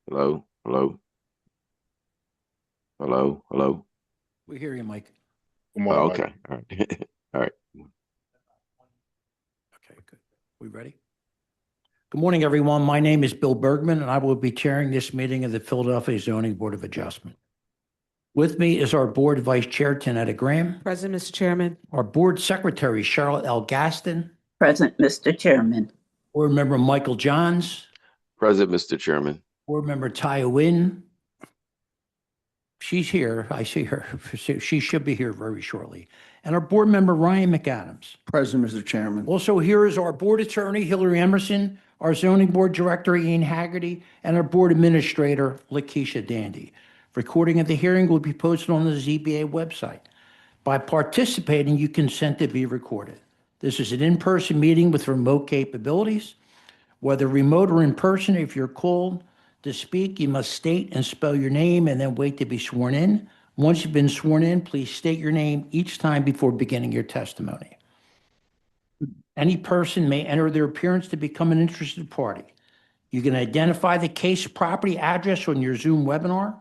Hello, hello, hello, hello. We hear you, Mike. Good Oh, morning, Mike. okay. All right. All right. Okay, good. We ready? Good morning, everyone. My name is Bill Bergman, and I will be chairing this meeting of the Philadelphia Zoning Board of Adjustment. With me is our Board Vice Chair, Tanetta Graham, Present, Mr. Chairman. our Board Secretary, Charlotte L. Gaston, Present, Mr. Chairman. Board Member Michael Johns, Present, Mr. Chairman. Board Member Taya Wynn. She's here. I see her. She should be here very shortly. And our Board Member Ryan McAdams. Present, Mr. Chairman. Also here is our Board Attorney, Hillary Emerson, our Zoning Board Director, Ian Haggerty, and our Board Administrator, Lakeisha Dandy. Recording of the hearing will be posted on the ZBA website. By participating, you consent to be recorded. This is an in-person meeting with remote capabilities. Whether remote or in person, if you're called to speak, you must state and spell your name and then wait to be sworn in. Once you've been sworn in, please state your name each time before beginning your testimony. Any person may enter their appearance to become an interested party. You can identify the case property address on your Zoom webinar.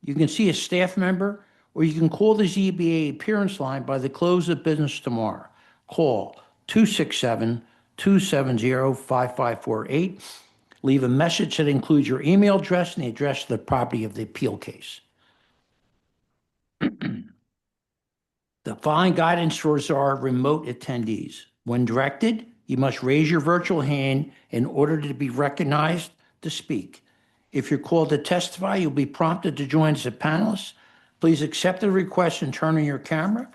You can see a staff member, or you can call the ZBA appearance line by the close of business tomorrow. Call 267-270-5548. Leave a message that includes your email address and the address of the property of the appeal case. The following guidance for our remote attendees. When directed, you must raise your virtual hand in order to be recognized to speak. If you're called to testify, you'll be prompted to join as a panelist. Please accept the request and turn on your camera.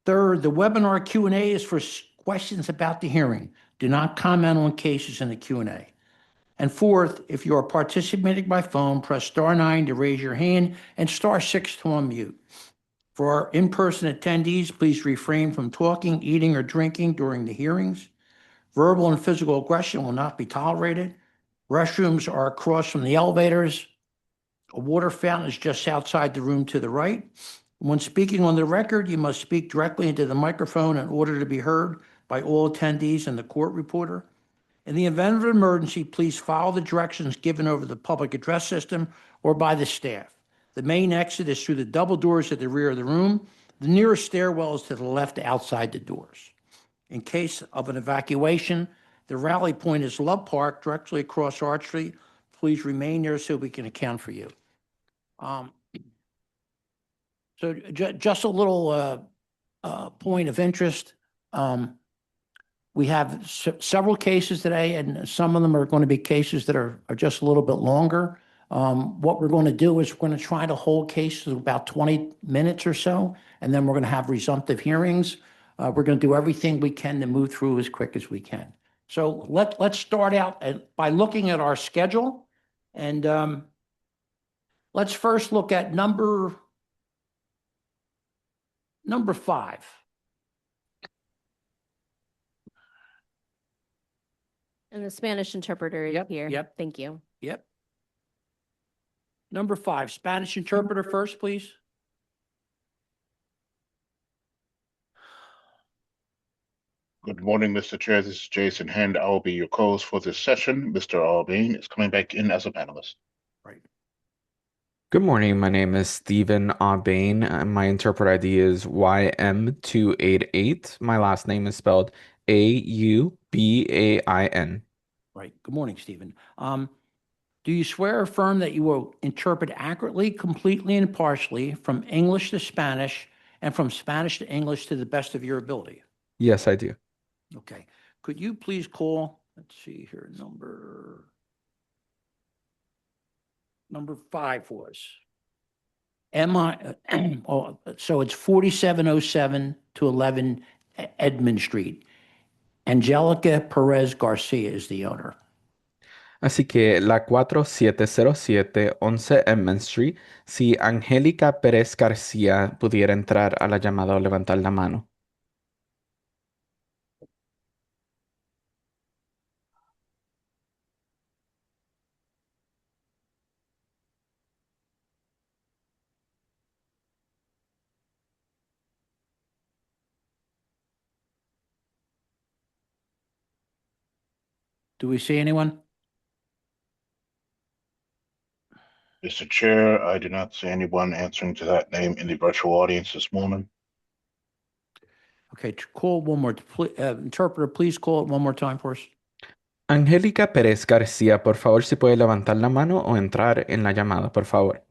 Third, the webinar Q&A is for questions about the hearing. Do not comment on cases in the Q&A. And fourth, if you are participating by phone, press *9 to raise your hand and *6 to unmute. For our in-person attendees, please refrain from talking, eating, or drinking during the hearings. Verbal and physical aggression will not be tolerated. Restrooms are across from the elevators. A water fountain is just outside the room to the right. When speaking on the record, you must speak directly into the microphone in order to be heard by all attendees and the court reporter. In the event of an emergency, please follow the directions given over the public address system or by the staff. The main exit is through the double doors at the rear of the room. The nearest stairwell is to the left outside the doors. In case of an evacuation, the rally point is Love Park, directly across Arch Street. Please remain there so we can account for you. So just a little point of interest. We have several cases today, and some of them are going to be cases that are just a little bit longer. What we're going to do is we're going to try to hold cases about 20 minutes or so, and then we're going to have resumptive hearings. We're going to do everything we can to move through as quick as we can. So let's start out by looking at our schedule, and let's first look at number 5. And the Spanish interpreter is Yep, here. yep. Thank you. Yep. Number 5, Spanish interpreter first, please. Good morning, Mr. Chair. This is Jason Hand. I will be your co-host for this session. Mr. Albane is coming back in as a panelist. Right. Good morning. My name is Stephen Aubane. My interpret ID is YM288. My last name is spelled Aubain. Right. Good morning, Stephen. Do you swear or affirm that you will interpret accurately, completely, and partially from English to Spanish and from Spanish to English to the best of your ability? Yes, I do. Okay. Could you please call, let's see here, number 5 was. So it's 4707 to 11 Edmund Street. Angelica Perez Garcia is the owner. Así que la 4707 11 Edmund Street, si Angélica Pérez García pudiera entrar a la llamada o levantar la mano. Do we see anyone? Mr. Chair, I do not see anyone answering to that name in the virtual audience this morning. Okay, call one more, interpreter, please call it one more time for us. Angélica Pérez García, por favor, si puede levantar la mano o entrar en la llamada, por favor.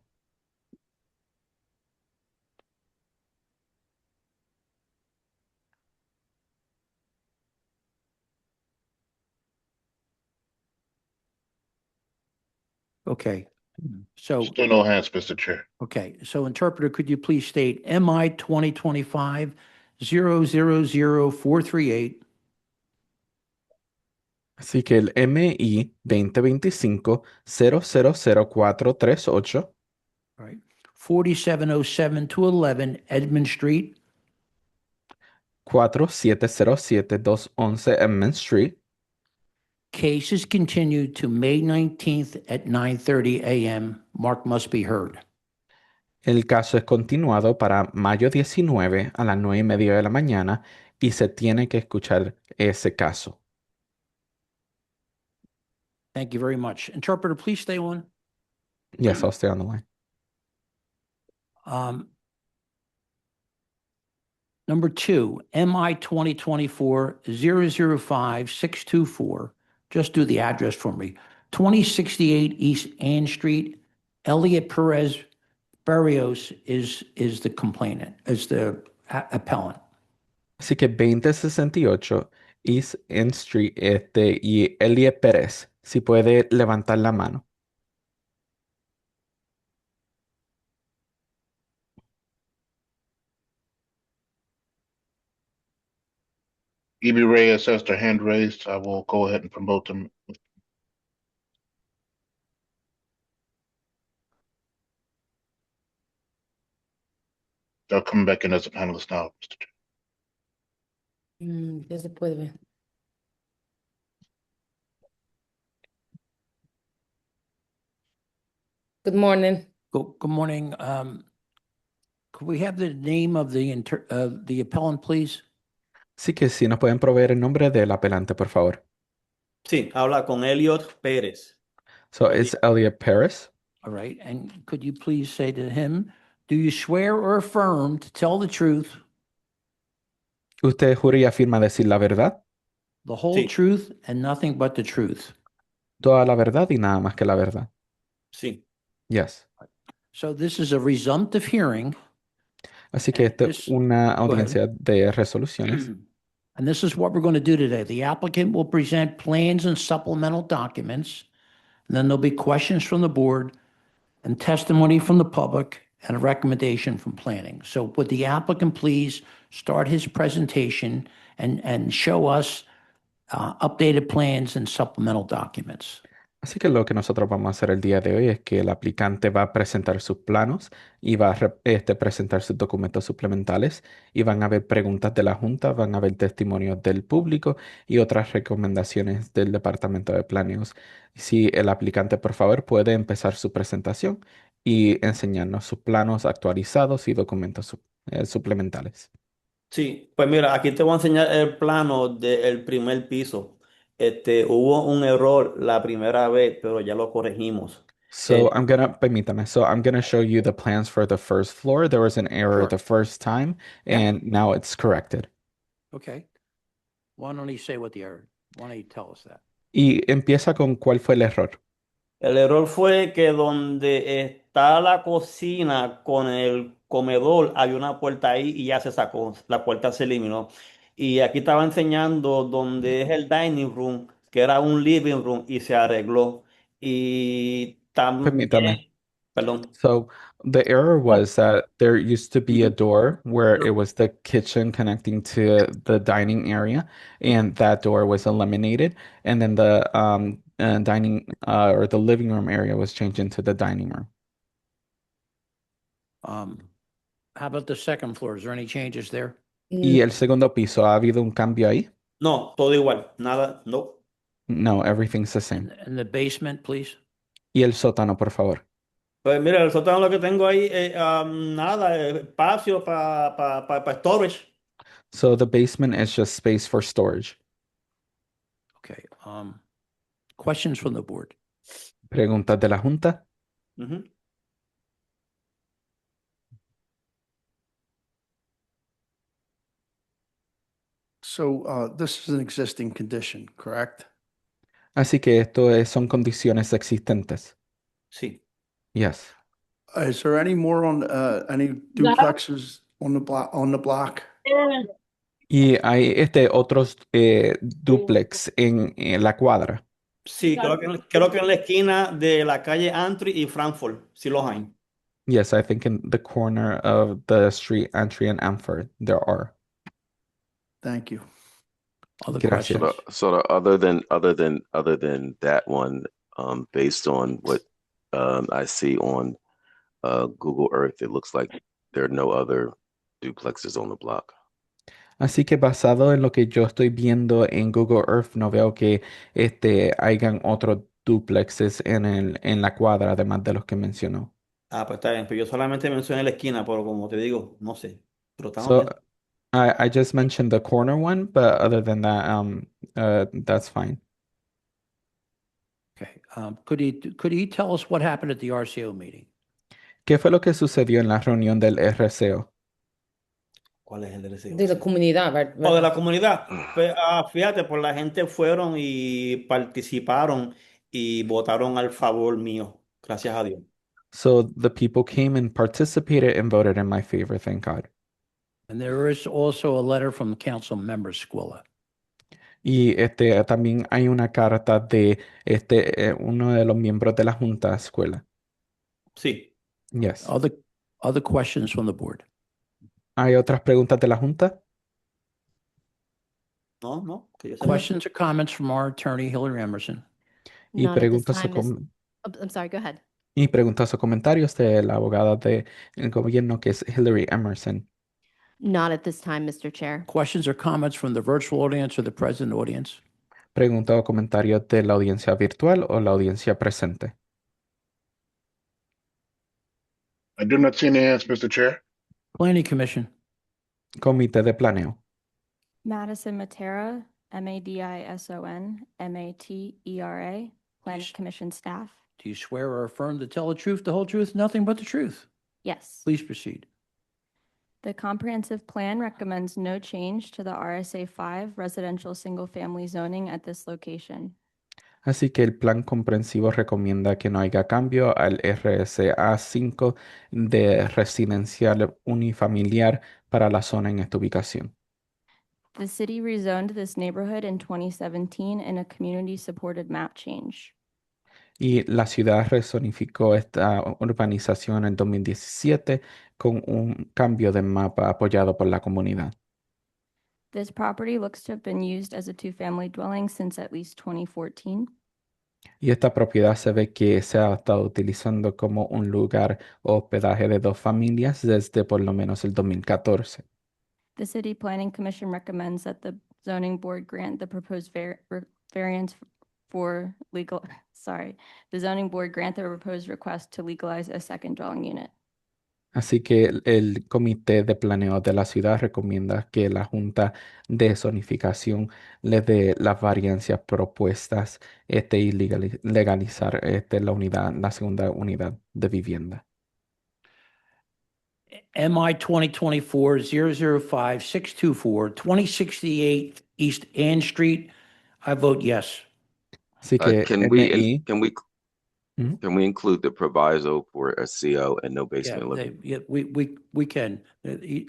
Okay, so, Still no hands, Mr. Chair. okay, so interpreter, could you please state MI 2025-000438, Así que el MI 2025-000438, right? 4707-211 Edmund Street, 4707-211 Edmund Street, case is continued to May 19th at 9:30 a.m. Mark must be heard. el caso es continuado para mayo 19 a las 9:30 de la mañana y se tiene que escuchar ese caso. Thank you very much. Interpreter, please stay on. Yes, I'll stay on the line. Number two, MI 2024-005624. Just do the address for me. 2068 East Ann Street. Elliot Perez Barrios is the complainant, is the appellant. Así que 2068 East End Street y Elie Pérez, si puede levantar la mano. E.B. Reyes has their hand raised. I will go ahead and promote them. They'll come back in as a panelist now, Mr. Chair. Ya se puede ver. Good morning. Good morning. Could we have the name of the appellant, please? Así que si nos pueden proveer el nombre del apelante, por favor. Sí, habla con Elliot Pérez. So it's Elliot Pérez. All right, and could you please say to him, do you swear or affirm to tell the truth, ¿Usted jura y afirma decir la verdad, the whole Sí. truth, and nothing but the truth? toda la verdad y nada más que la verdad? Sí. Yes. So this is a resumptive hearing. Así que esta This- es una audiencia de resoluciones. And this is what we're going to do today. The applicant will present plans and supplemental documents. And then there'll be questions from the board and testimony from the public and a recommendation from planning. So would the applicant please start his presentation and show us updated plans and supplemental documents? Así que lo que nosotros vamos a hacer el día de hoy es que el aplicante va a presentar sus planos y va a presentar sus documentos suplementales y van a haber preguntas de la Junta, van a haber testimonios del público y otras recomendaciones del Departamento de Planeos. Si el aplicante, por favor, puede empezar su presentación y enseñarnos sus planos actualizados y documentos suplementales. Sí, pues mira, aquí te voy a enseñar el plano del primer piso. Hubo un error la primera vez, pero ya lo corregimos. So permítame, so I'm gonna show you the plans for the first floor. There was an error Sure. the first time, Yeah. and now it's corrected. Okay. Why don't you say what the error, why don't you tell us that? Y empieza con cuál fue el error. El error fue que donde está la cocina con el comedor, había una puerta ahí y ya se sacó, la puerta se eliminó. Y aquí estaba enseñando donde es el dining room, que era un living room y se arregló. Y también, Permítame. perdón, So the error was that there used to be a door where it was the kitchen connecting to the dining area, and that door was eliminated, and then the dining or the living room area was changed into the dining room. How about the second floor? Is there any changes there? Y el segundo piso, ¿ha habido un cambio ahí? no, todo igual, nada, no. No, everything's the same. And the basement, please? Y el sótano, por favor. Pues mira, el sótano lo que tengo ahí, nada, espacio para storage. So the basement is just space for storage. Okay, questions from the board? Preguntas de la Junta. Ujú. So this is an existing condition, correct? Así que son condiciones existentes. Sí. Yes. Is there any more on any duplexes on the block? Y hay otros duplex en la cuadra. Sí, creo que en la esquina de la calle Antri y Frankfurt, sí los hay. Yes, I think in the corner of the street Antry and Amford there are. Thank you. Other Gracias. questions? So other than that one, based on what I see on Google Earth, it looks like there are no other duplexes on the block. Así que basado en lo que yo estoy viendo en Google Earth, no veo que hayan otros duplexes en la cuadra, además de los que mencionó. Ah, pues está bien, pero yo solamente mencioné la esquina, pero como te digo, no sé. Pero estamos So bien. I just mentioned the corner one, but other than that, that's fine. Okay. Could he tell us what happened at the RCO meeting? ¿Qué fue lo que sucedió en la reunión del RCO? ¿Cuál es el DLC? De la comunidad, O de la ¿verdad? comunidad. Pues, fíjate, pues la gente fueron y participaron y votaron al favor mío. Gracias a Dios. So the people came and participated and voted in my favor, thank God. And there is also a letter from Council Member Squilla. Y también hay una carta de uno de los miembros de la Junta de Escuela. Sí. Yes. Other questions from the board? ¿Hay otras preguntas de la Junta? No, que yo sepa. Questions or comments from our attorney, Hillary Emerson? Y Not at this preguntas o, time, Miss- com- Oh, I'm sorry, go ahead. y preguntas o comentarios de la abogada del gobierno que es Hillary Emerson. Not at this time, Mr. Chair. Questions or comments from the virtual audience or the present audience? Preguntas o comentarios de la audiencia virtual o la audiencia presente. I do not see any hands, Mr. Chair. Planning Commission? Comité de planeo. Madison Matera, Madison Matera, Planning Commission staff. Do you swear or affirm to tell the truth, the whole truth, nothing but the truth? Yes. Please proceed. The comprehensive plan recommends no change to the RSA 5 residential single-family zoning at this location. Así que el plan comprensivo recomienda que no haya cambio al RSA 5 de residencial unifamiliar para la zona en esta ubicación. The city rezoned this neighborhood in 2017 in a community-supported map change. Y la ciudad rezonificó esta urbanización en 2017 con un cambio de mapa apoyado por la comunidad. This property looks to have been used as a two-family dwelling since at least 2014. Y esta propiedad se ve que se ha estado utilizando como un lugar o hospedaje de dos familias desde por lo menos el 2014. The City Planning Commission recommends that the zoning board grant the proposed variance for legal, the zoning board grant the proposed request to legalize a second dwelling unit. Así que el comité de planeo de la ciudad recomienda que la Junta de Zonificación le dé las variancias propuestas y legalizar la segunda unidad de vivienda. MI 2024-005-624, 2068 East Ann Street. I vote yes. Así que Can MI, we include the proviso for a CO and no Yeah, basement living? we can.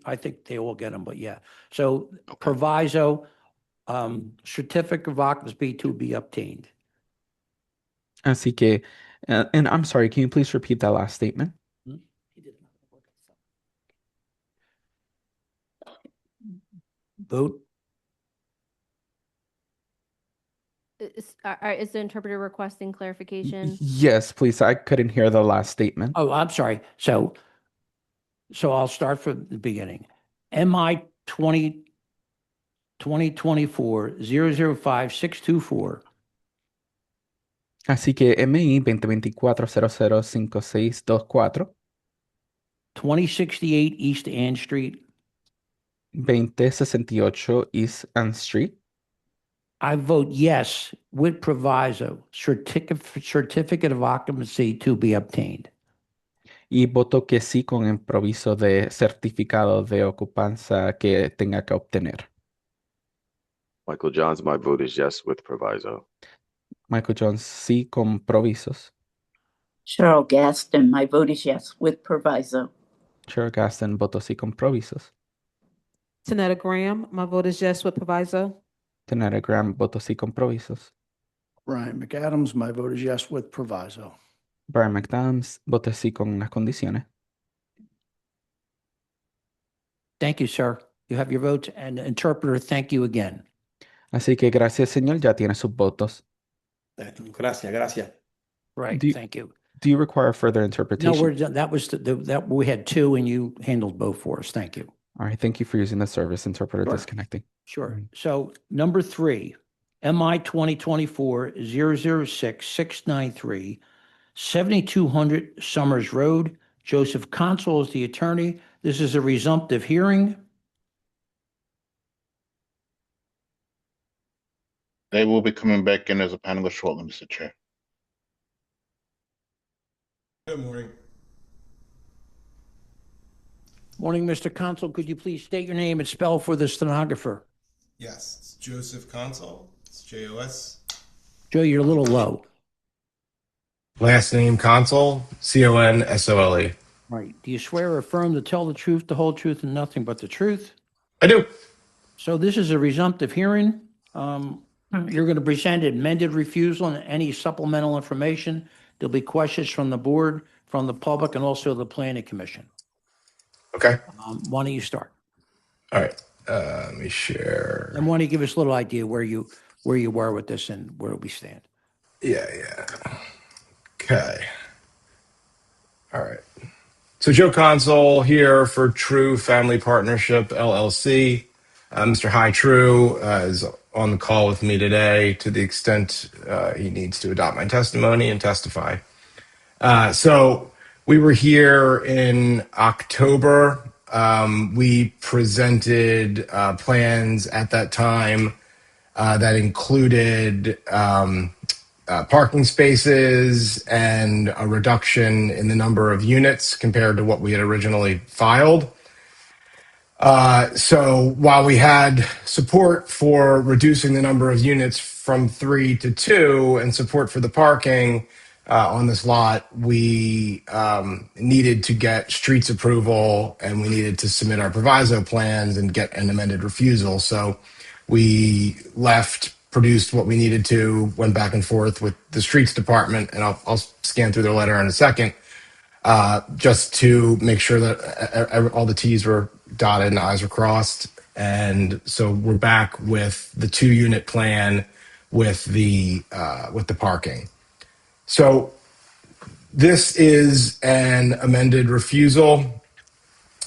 I think they all get them, but yeah. So Okay. proviso, certificate of occupancy to be obtained. así que, and I'm sorry, can you please repeat that last statement? Vote. Is the interpreter requesting clarification? Yes, please. I couldn't hear the last statement. Oh, I'm sorry. So I'll start from the beginning. MI 2024-005-624, Así que MI 2024-005624, 2068 East Ann Street. 2068 East Ann Street. I vote yes with proviso, certificate of occupancy to be obtained. Y voto que sí con el proviso de certificado de ocupancia que tenga que obtener. Michael Johns, my vote is yes with proviso. Michael Jones, sí con provisos. Cheryl Gaston, my vote is yes with proviso. Cheryl Gaston, voto sí con provisos. Tanetta Graham, my vote is yes with proviso. Tanetta Graham, voto sí con provisos. Brian McAdams, my vote is yes with proviso. Brian McAdams, voto sí con las condiciones. Thank you, sir. You have your votes, and interpreter, thank you again. Así que gracias, señor, ya tiene sus votos. Gracias. Right, Do you- thank you. Do you require further No, interpretation? we're done. That was that we had two, and you handled both for us. Thank you. All right, thank you for using the service interpreter Sure. disconnecting. Sure. So number 3, MI 2024-006-693, 7200 Summers Road. Joseph Consul is the attorney. This is a resumptive hearing. They will be coming back in as a panelist shortly, Mr. Chair. Good morning. Morning, Mr. Consul. Could you please state your name and spell for the stenographer? Yes, it's Joseph Consul. It's J-O-S. Joe, you're a little low. Last name Consul, C-O-N-S-O-L-E. Right. Do you swear or affirm to tell the truth, the whole truth, and nothing but the truth? I do. So this is a resumptive hearing. You're going to present amended refusal and any supplemental information. There'll be questions from the board, from the public, and also the planning commission. Okay. Why don't you start? All right. Let me share. And why don't you give us a little idea where you were with this and where we stand? Yeah. Okay. All right. So Joe Consul here for True Family Partnership, LLC. Mr. High True is on the call with me today to the extent he needs to adopt my testimony and testify. So we were here in October. We presented plans at that time that included parking spaces and a reduction in the number of units compared to what we had originally filed. So while we had support for reducing the number of units from 3 to 2 and support for the parking on this lot, we needed to get streets approval and we needed to submit our proviso plans and get an amended refusal. So we produced what we needed to, went back and forth with the streets department, and I'll scan through their letter in a second, just to make sure that all the T's were dotted and I's were crossed. And so we're back with the 2-unit plan with the parking. So this is an amended refusal.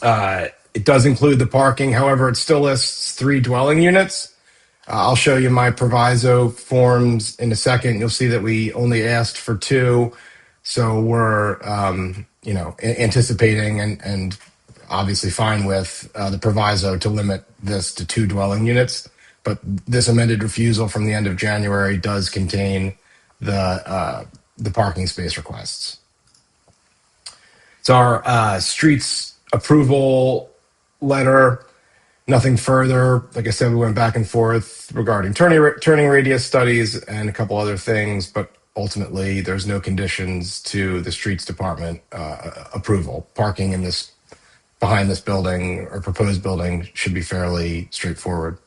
It does include the parking. However, it still lists 3 dwelling units. I'll show you my proviso forms in a second. You'll see that we only asked for 2. So we're, anticipating and obviously fine with the proviso to limit this to 2 dwelling units. But this amended refusal from the end of January does contain the parking space requests. So our streets approval letter, nothing further. Like I said, we went back and forth regarding turning radius studies and a couple other things, but ultimately there's no conditions to the streets department approval. Parking in this behind this building or proposed building should be fairly straightforward.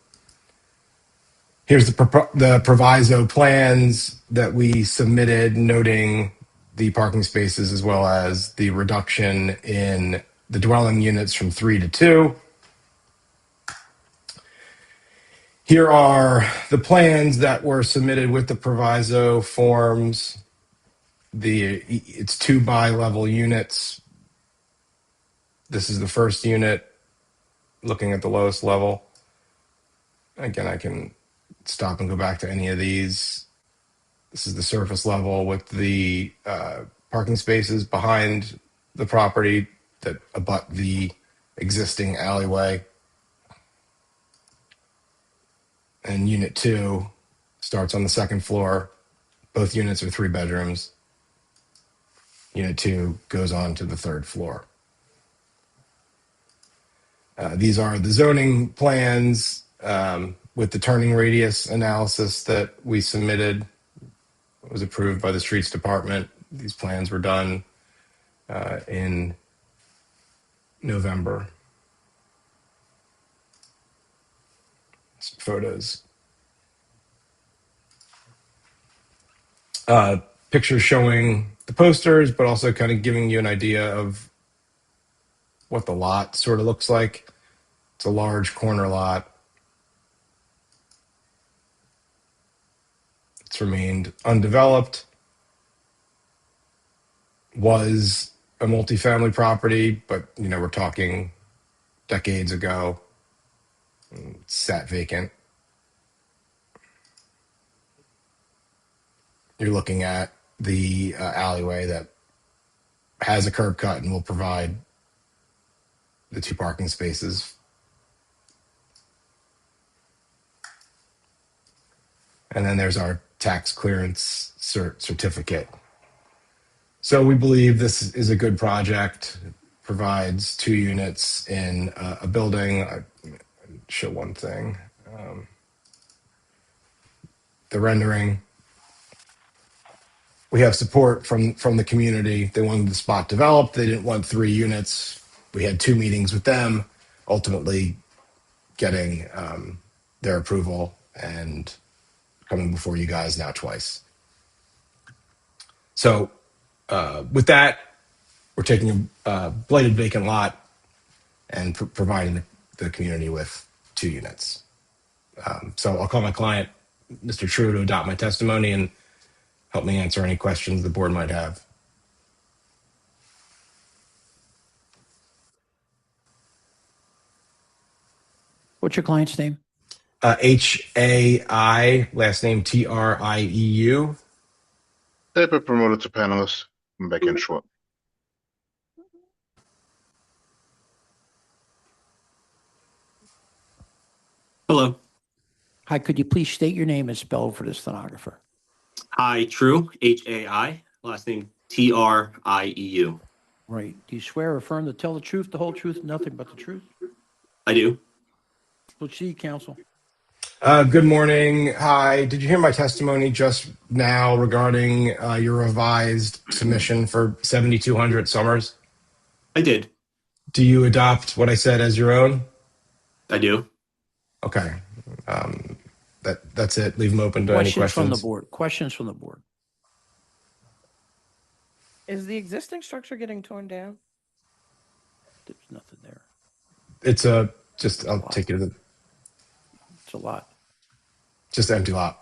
Here's the proviso plans that we submitted, noting the parking spaces as well as the reduction in the dwelling units from 3 to 2. Here are the plans that were submitted with the proviso forms. It's 2 bi-level units. This is the first unit, looking at the lowest level. Again, I can stop and go back to any of these. This is the surface level with the parking spaces behind the property that abut the existing alleyway. And unit 2 starts on the 2nd floor. Both units are 3 bedrooms. Unit 2 goes on to the 3rd floor. These are the zoning plans. with the turning radius analysis that we submitted. It was approved by the Streets Department. These plans were done in November. Some photos. Pictures showing the posters, but also kind of giving you an idea of what the lot sort of looks like. It's a large corner lot. It's remained undeveloped. Was a multifamily property, but we're talking decades ago. It sat vacant. You're looking at the alleyway that has a curb cut and will provide the 2 parking spaces. And then there's our tax clearance certificate. So we believe this is a good project. It provides 2 units in a building. I'll show one thing. The rendering. We have support from the community. They wanted the spot developed. They didn't want 3 units. We had 2 meetings with them, ultimately getting their approval and coming before you guys now twice. So with that, we're taking a blighted vacant lot and providing the community with 2 units. So I'll call my client, Mr. True, to adopt my testimony and help me answer any questions the board might have. What's your client's name? H-A-I, last name T-R-I-E-U. They've been promoted to panelists. I'm back in short. Hello. Hi, could you please state your name and spell for the stenographer? Hi, True, H-A-I, last name T-R-I-E-U. Right. Do you swear or affirm to tell the truth, the whole truth, nothing but the truth? I do. Proceed, counsel. Good morning. Hi. Did you hear my testimony just now regarding your revised submission for 7200 Summers? I did. Do you adopt what I said as your own? I do. Okay. That's it. Leave them open to any Questions from the questions. board. Questions from the board. Is the existing structure getting torn down? There's nothing there. It's I'll take you to the, It's a lot. just empty lot.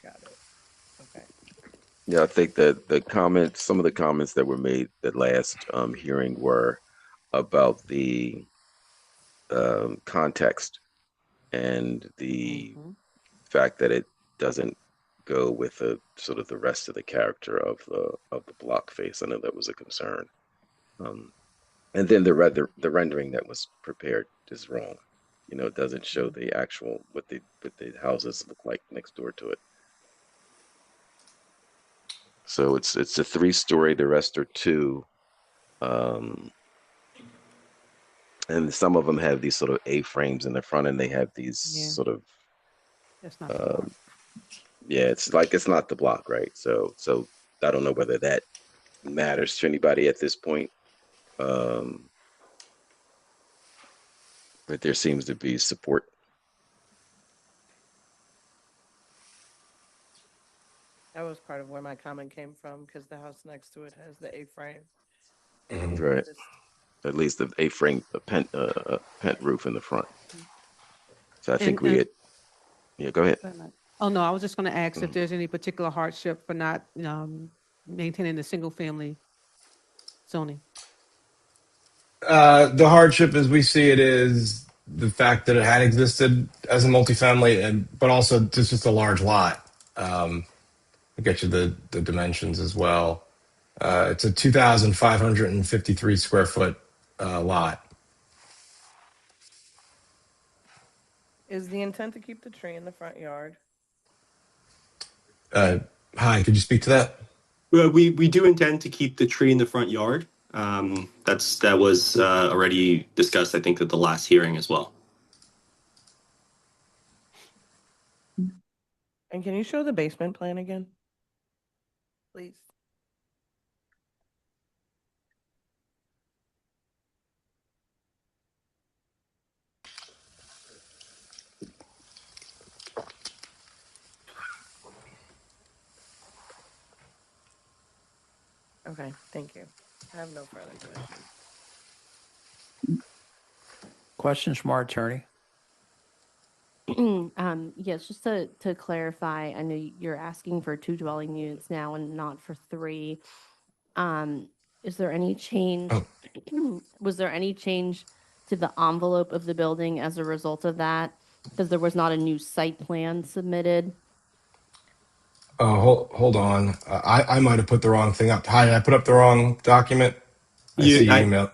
Got it. Okay. Yeah, I think that some of the comments that were made at last hearing were about the context and the fact that it doesn't go with the sort of the rest of the character of the block face. I know that was a concern. And then the rendering that was prepared is wrong. It doesn't show the actual what the houses look like next door to it. So it's a 3-story. The rest are 2. And some of them have these sort of A-frames in the front, and they have these sort of. That's not the block. Yeah, it's not the block, right? So I don't know whether that matters to anybody at this point. But there seems to be support. That was part of where my comment came from, because the house next to it has the A-frame. Right. At least the A-frame, pent roof in the front. So I think we had. Yeah, go ahead. Oh, no, I was just going to ask if there's any particular hardship for not maintaining the single-family zoning. The hardship as we see it is the fact that it had existed as a multifamily, but also it's just a large lot. I'll get you the dimensions as well. It's a 2,553 square foot lot. Is the intent to keep the tree in the front yard? Hi, could you speak to that? Well, we do intend to keep the tree in the front yard. That was already discussed, I think, at the last hearing as well. And can you show the basement plan again? Please. Okay, thank you. I have no further questions. Questions from our attorney? Yes, just to clarify, I know you're asking for 2 dwelling units now and not for 3. Is there any change? Was there any change to the envelope of the building as a result of that? Because there was not a new site plan submitted. Oh, hold on. I might have put the wrong thing up. Hi, did I put up the wrong document? I see you email.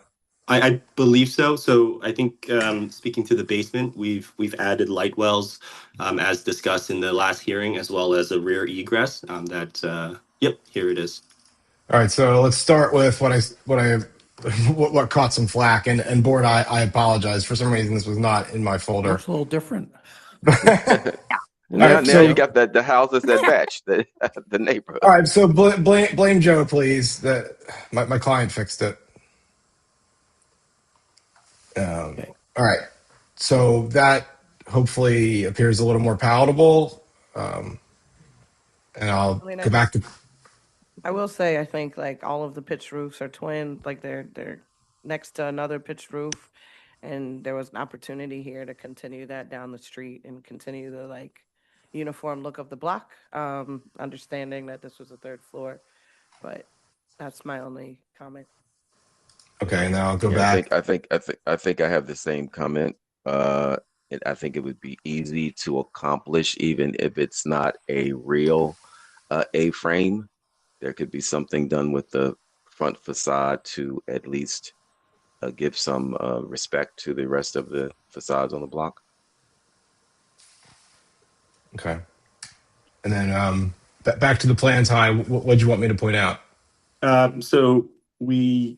I believe so. So I think speaking to the basement, we've added light wells as discussed in the last hearing, as well as a rear egress. Yep, here it is. All right, so let's start with what caught some flack, and board, I apologize. For some reason, this was not in my folder. Looks a little different. Now you got the houses that match the neighborhood. All right, so blame Joe, please. That my client fixed it. Okay. All right, so that hopefully appears a little more palatable, and I'll go back to. I will say, I think like all of the pitched roofs are twin, like they're next to another pitched roof. And there was an opportunity here to continue that down the street and continue the like uniform look of the block. Understanding that this was a 3rd floor, but that's my only comment. Okay, now I'll go Yeah, back. I think I have the same comment. I think it would be easy to accomplish, even if it's not a real A-frame. There could be something done with the front facade to at least give some respect to the rest of the facades on the block. Okay, and then back to the plans. Hi, what do you want me to point out? So we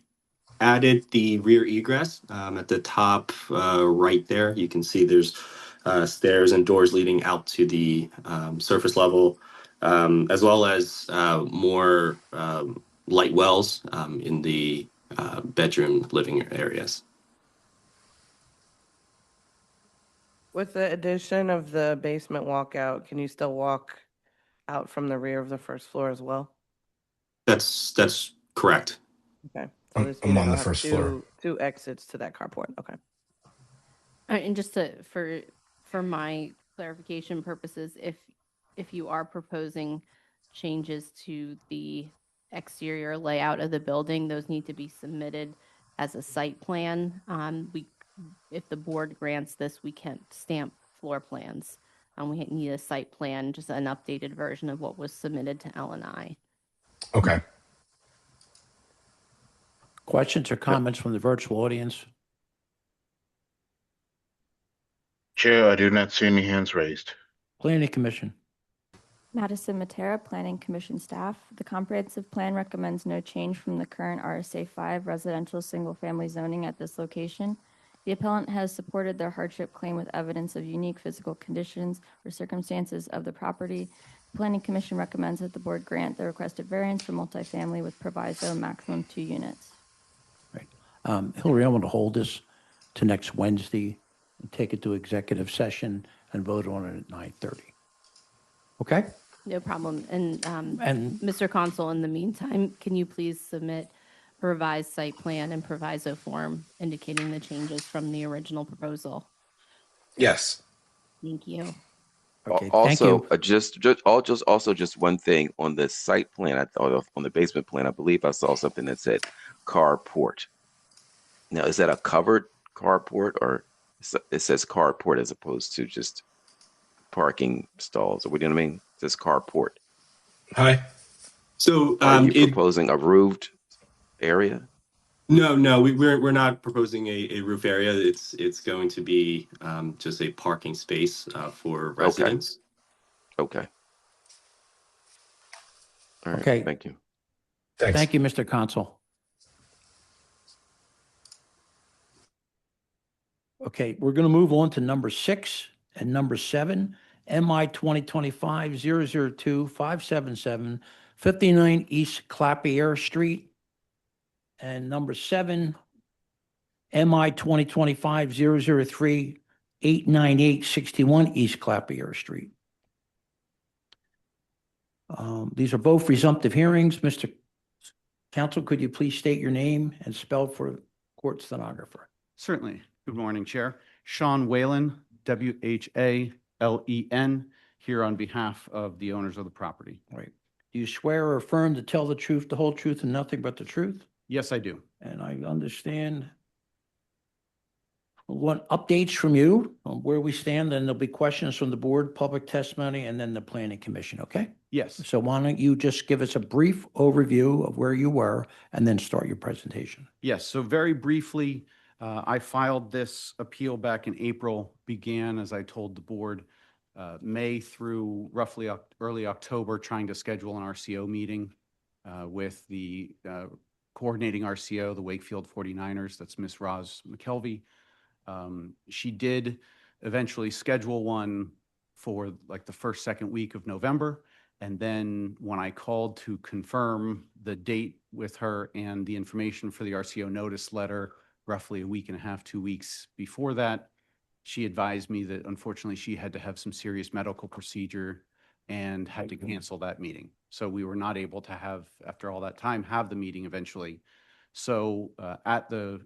added the rear egress at the top right there. You can see there's stairs and doors leading out to the surface level, as well as more light wells in the bedroom living areas. With the addition of the basement walkout, can you still walk out from the rear of the 1st floor as well? That's correct. Okay. I'm on the 1st floor. 2 exits to that carport. Okay. All right, and just for my clarification purposes, if you are proposing changes to the exterior layout of the building, those need to be submitted as a site plan. If the board grants this, we can't stamp floor plans. We need a site plan, just an updated version of what was submitted to L&I. Okay. Questions or comments from the virtual audience? Chair, I do not see any hands raised. Planning Commission. Madison Matera, Planning Commission staff. The comprehensive plan recommends no change from the current RSA 5 residential single-family zoning at this location. The appellant has supported their hardship claim with evidence of unique physical conditions or circumstances of the property. The Planning Commission recommends that the board grant the requested variance for multifamily with proviso maximum 2 units. Right. Hillary, I want to hold this to next Wednesday and take it to executive session and vote on it at 9:30. Okay? No problem. And Mr. Consul, in the meantime, can you please submit a revised site plan and proviso form indicating the changes from the original proposal? Yes. Thank you. Okay, Also, thank just one thing on the site plan. I thought on the basement plan, I believe I saw something that said carport. Now, is that a covered carport, or it says carport as opposed to just parking stalls? Or what do you know what I mean? It says carport. Hi. So are you proposing a roofed area? No, we're not proposing a roof area. It's going to be just a parking space for residents. Okay. All right. Okay. Thank you. Thanks. Thank you, Mr. Consul. Okay, we're going to move on to number 6 and number 7. MI 2025-002-577, 59 East Clapier Street. And number 7, MI 2025-003-898, 61 East Clapier Street. These are both resumptive hearings. Mr. Counsel, could you please state your name and spell for court stenographer? Certainly. Good morning, Chair. Sean Whalen, Whalen, here on behalf of the owners of the property. Right. Do you swear or affirm to tell the truth, the whole truth, and nothing but the truth? Yes, I do. And I understand. I want updates from you on where we stand, then there'll be questions from the board, public testimony, and then the planning commission, okay? Yes. So why don't you just give us a brief overview of where you were and then start your presentation? Yes. So very briefly, I filed this appeal back in April, began, as I told the board, May through roughly early October, trying to schedule an RCO meeting with the coordinating RCO, the Wakefield 49ers, that's Miss Roz McKelvey. She did eventually schedule one for like the first, second week of November. And then when I called to confirm the date with her and the information for the RCO notice letter, roughly a week and a half, 2 weeks before that, she advised me that unfortunately she had to have some serious medical procedure and had to cancel that meeting. So we were not able to have, after all that time, have the meeting eventually. So at the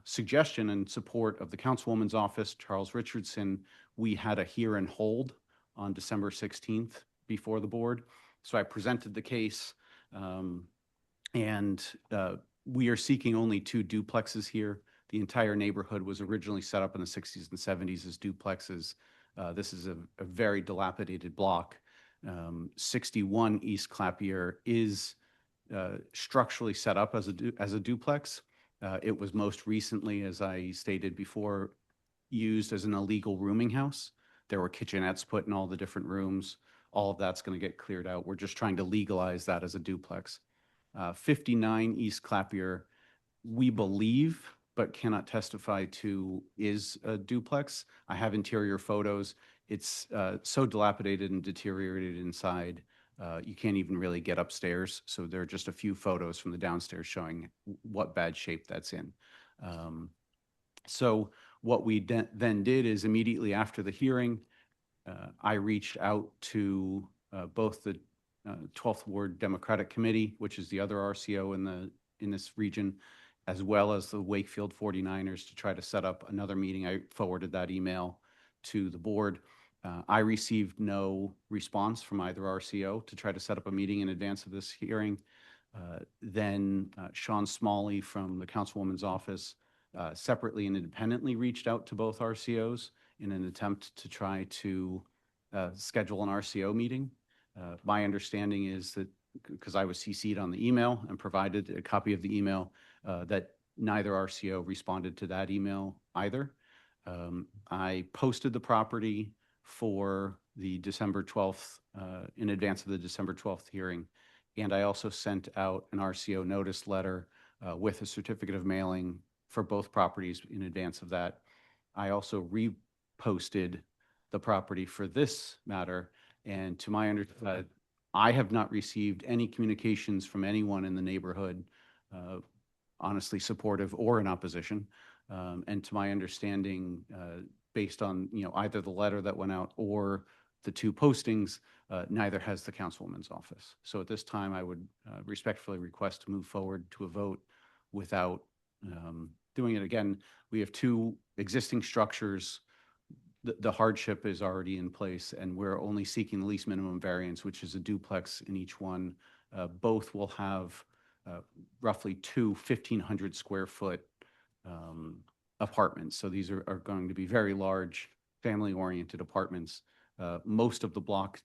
suggestion and support of the councilwoman's office, Charles Richardson, we had a hear and hold on December 16th before the board. So I presented the case, and we are seeking only 2 duplexes here. The entire neighborhood was originally set up in the 60s and 70s as duplexes. This is a very dilapidated block. 61 East Clapier is structurally set up as a duplex. It was most recently, as I stated before, used as an illegal rooming house. There were kitchenettes put in all the different rooms. All of that's going to get cleared out. We're just trying to legalize that as a duplex. 59 East Clapier, we believe, but cannot testify to, is a duplex. I have interior photos. It's so dilapidated and deteriorated inside. You can't even really get upstairs. So there are just a few photos from the downstairs showing what bad shape that's in. So what we then did is immediately after the hearing, I reached out to both the 12th Ward Democratic Committee, which is the other RCO in this region, as well as the Wakefield 49ers to try to set up another meeting. I forwarded that email to the board. I received no response from either RCO to try to set up a meeting in advance of this hearing. Then Sean Smalley from the councilwoman's office separately and independently reached out to both RCOs in an attempt to try to schedule an RCO meeting. My understanding is that, because I was CC'd on the email and provided a copy of the email, that neither RCO responded to that email either. I posted the property for the December 12th, in advance of the December 12th hearing. And I also sent out an RCO notice letter with a certificate of mailing for both properties in advance of that. I also reposted the property for this matter. And to my understanding, I have not received any communications from anyone in the neighborhood, honestly supportive or in opposition. And to my understanding, based on either the letter that went out or the 2 postings, neither has the councilwoman's office. So at this time, I would respectfully request to move forward to a vote without doing it again. We have 2 existing structures. The hardship is already in place, and we're only seeking the least minimum variance, which is a duplex in each one. Both will have roughly 2 1,500 square foot apartments. So these are going to be very large, family-oriented apartments. Most of the block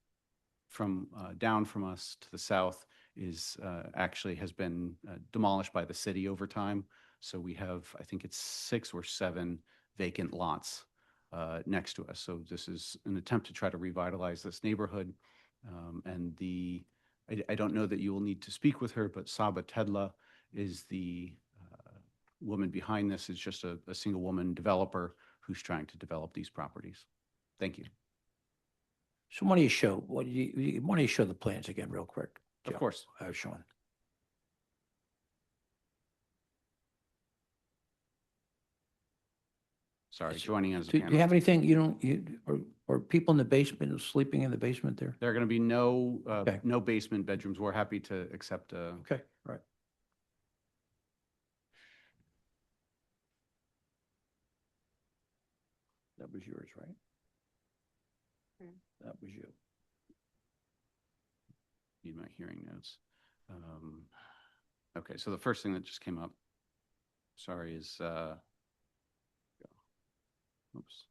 from down from us to the south is actually has been demolished by the city over time. So we have, I think it's 6 or 7 vacant lots next to us. So this is an attempt to try to revitalize this neighborhood. And I don't know that you will need to speak with her, but Saba Tedla is the woman behind this. Is just a single woman developer who's trying to develop these properties. Thank you. So why don't you show, why don't you show the plans again real quick? Of Joe? course. Sean. Sorry, joining as a Do you panel. have anything, or people in the basement, sleeping in the basement there? There are going to be no, Okay. no basement bedrooms. We're happy to accept Okay, all right. That was yours, right? That was you. need my hearing notes. Okay, so the first thing that just came up, sorry, is, oops.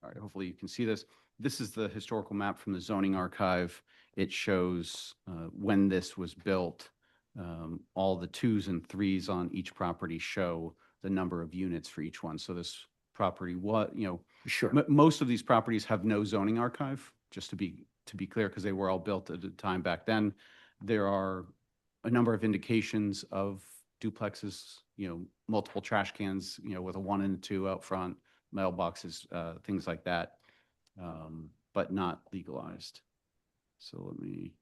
All right, hopefully you can see this. This is the historical map from the zoning archive. It shows when this was built. All the 2s and 3s on each property show the number of units for each one. So this property, Sure. most of these properties have no zoning archive, just to be clear, because they were all built at a time back then. There are a number of indications of duplexes, multiple trash cans, with a 1 and a 2 out front, mailboxes, things like that, but not legalized. So let me,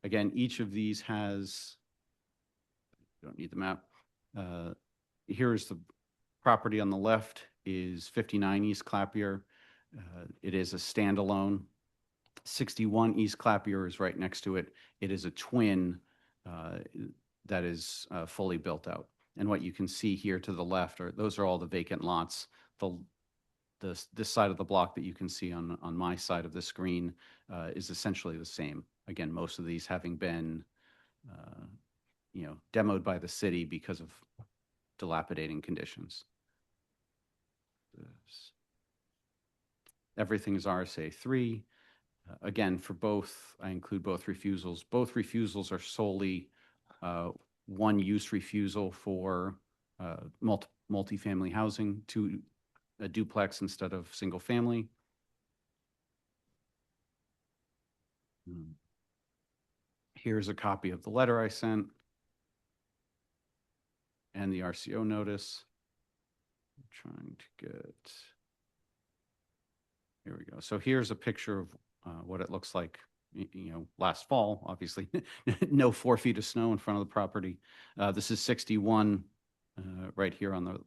again, each of these has, don't need the map. Here's the property on the left is 59 East Clapier. It is a standalone. 61 East Clapier is right next to it. It is a twin that is fully built out. And what you can see here to the left those are all the vacant lots. This side of the block that you can see on my side of the screen is essentially the same. Again, most of these having been demoed by the city because of dilapidating conditions. Everything is RSA 3. Again, for both, I include both refusals. Both refusals are solely one use refusal for multifamily housing to a duplex instead of single family. Here's a copy of the letter I sent and the RCO notice. I'm trying to get, here we go. So here's a picture of what it looks like, last fall, obviously, no 4 feet of snow in front of the property. This is 61 right here on the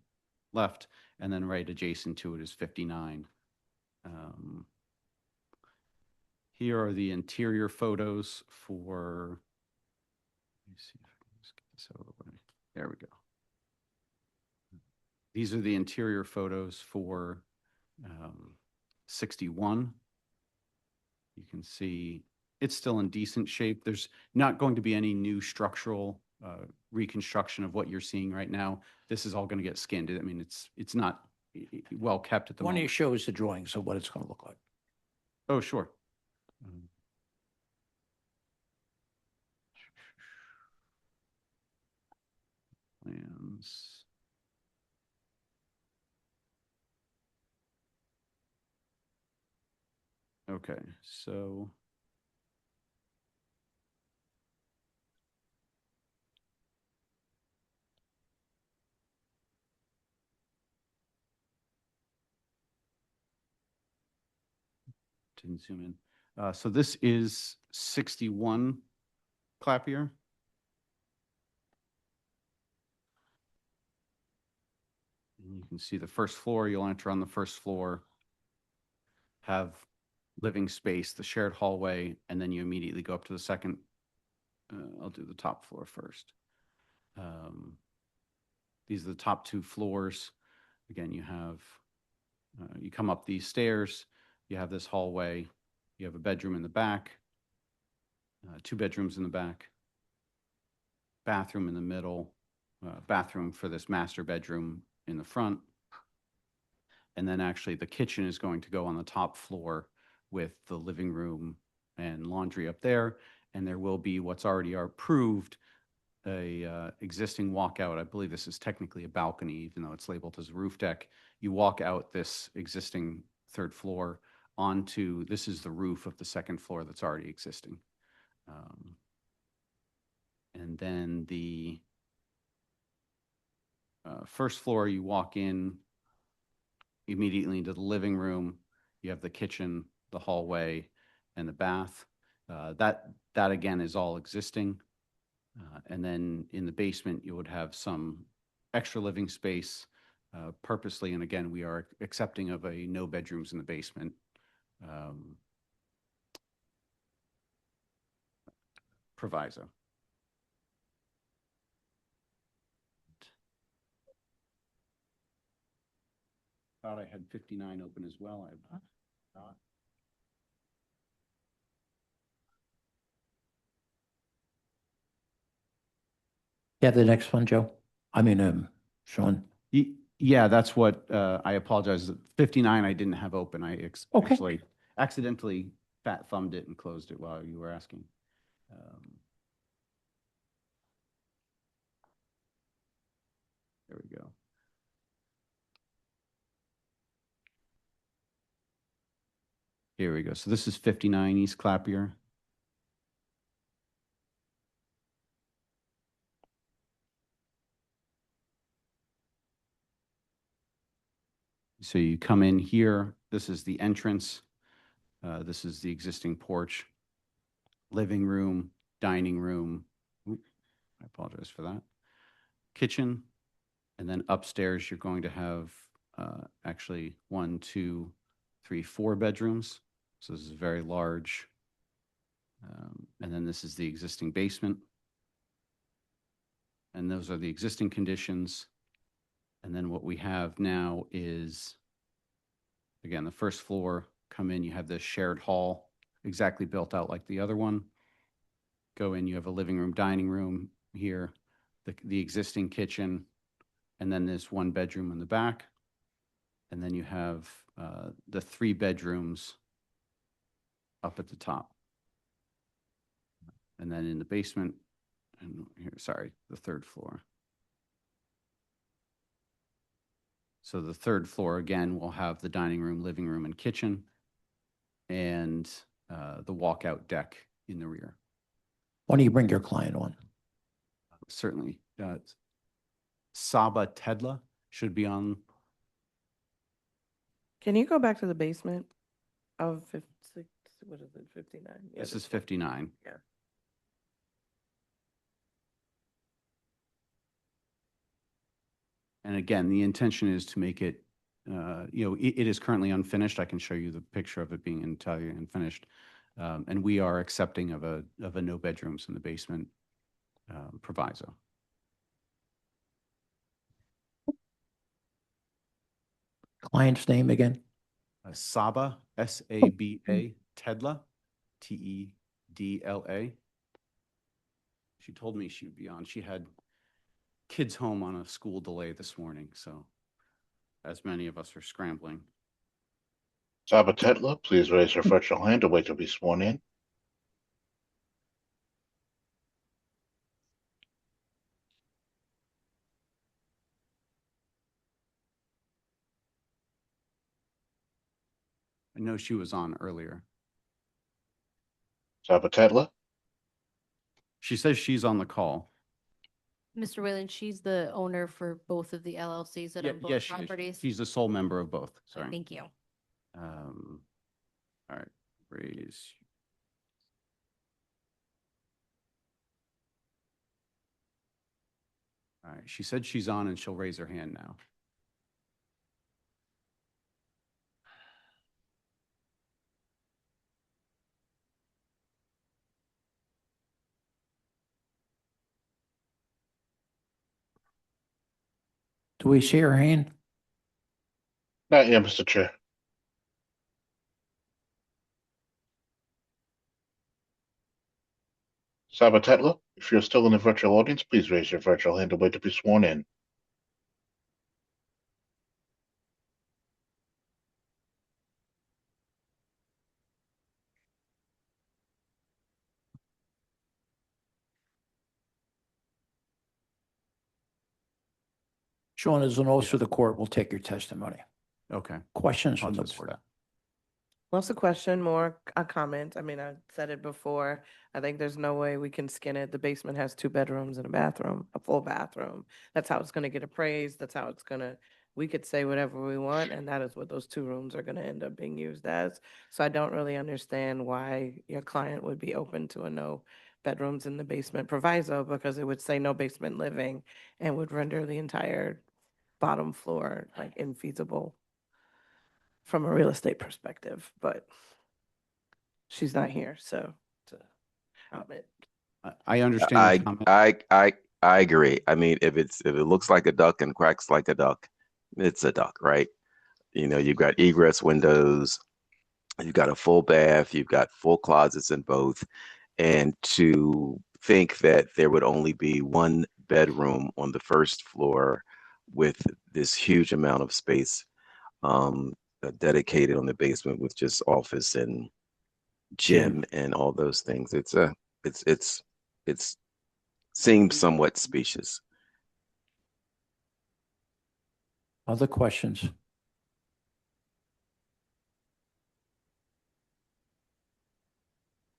left, and then right adjacent to it is 59. Here are the interior photos for, let me see if I can just get this out of the way. There we go. These are the interior photos for 61. You can see it's still in decent shape. There's not going to be any new structural reconstruction of what you're seeing right now. This is all going to get skinned. I mean, it's not well kept at the Why don't you moment. show us the drawings of what it's going to look like? Oh, sure. Plans. Okay, so didn't zoom in. So this is 61 Clapier. And you can see the first floor. You'll enter on the first floor, have living space, the shared hallway, and then you immediately go up to the second. I'll do the top floor first. These are the top 2 floors. Again, you have, you come up these stairs, you have this hallway, you have a bedroom in the back, 2 bedrooms in the back, bathroom in the middle, bathroom for this master bedroom in the front. And then actually the kitchen is going to go on the top floor with the living room and laundry up there. And there will be what's already approved, a existing walkout. I believe this is technically a balcony, even though it's labeled as a roof deck. You walk out this existing 3rd floor onto, this is the roof of the 2nd floor that's already existing. And then first floor, you walk in immediately into the living room. You have the kitchen, the hallway, and the bath. That again is all existing. And then in the basement, you would have some extra living space purposely. And again, we are accepting of a no bedrooms in the basement. Proviso. Thought I had 59 open as well. I have not. Yeah, the next one, Joe. I mean, Sean. Yeah, that's what I apologize. 59 I didn't have open. I Okay. actually accidentally fat thumbed it and closed it while you were asking. There we go. Here we go. So this is 59 East Clapier. So you come in here. This is the entrance. This is the existing porch, living room, dining room. Oop, I apologize for that. Kitchen. And then upstairs, you're going to have actually 1, 2, 3, 4 bedrooms. So this is very large. And then this is the existing basement. And those are the existing conditions. And then what we have now is, again, the first floor, come in, you have this shared hall, exactly built out like the other one. Go in, you have a living room, dining room here, the existing kitchen, and then there's 1 bedroom in the back. And then you have the 3 bedrooms up at the top. And then in the basement, and here, sorry, the 3rd floor. So the 3rd floor, again, will have the dining room, living room, and kitchen, and the walkout deck in the rear. Why don't you bring your client on? Certainly. Saba Tedla should be on. Can you go back to the basement of 56, what is it, 59? Yeah, This is 59. Yeah. And again, the intention is to make it, it is currently unfinished. I can show you the picture of it being entirely unfinished. And we are accepting of a no bedrooms in the basement proviso. Client's name again? Saba, S-A-B-A, Tedla, T-E-D-L-A. She told me she would be on. She had kids home on a school delay this morning, so as many of us are scrambling. Saba Tetla, please raise your virtual hand to wait to be sworn in. I know she was on earlier. Saba Tetla, She says she's on the call. Mr. Whalen, she's the owner for both of the LLCs that own both Yes, she is. properties. She's the sole member of both. Sorry. Thank you. All right, raise. All right, she said she's on and she'll raise her hand now. Do we see her hand? not yet, Mr. Chair. Saba Tetla, if you're still in the virtual audience, please raise your virtual hand to wait to be sworn in. Sean, as an officer of the court, we'll take your testimony. Okay. Questions from the Apologize for board? that. Less a question, more a comment. I mean, I said it before. I think there's no way we can skin it. The basement has 2 bedrooms and a bathroom, a full bathroom. That's how it's gonna get appraised. That's how it's gonna, we could say whatever we want, and that is what those 2 rooms are gonna end up being used as. So I don't really understand why your client would be open to a no bedrooms in the basement proviso, because it would say no basement living and would render the entire bottom floor like infeasible from a real estate perspective, but she's not here, so to comment. I understand the comment. I agree. I mean, if it looks like a duck and quacks like a duck, it's a duck, right? You know, you've got egress windows, you've got a full bath, you've got full closets in both. And to think that there would only be 1 bedroom on the first floor with this huge amount of space dedicated on the basement with just office and gym and all those things. It's seems somewhat specious. Other questions?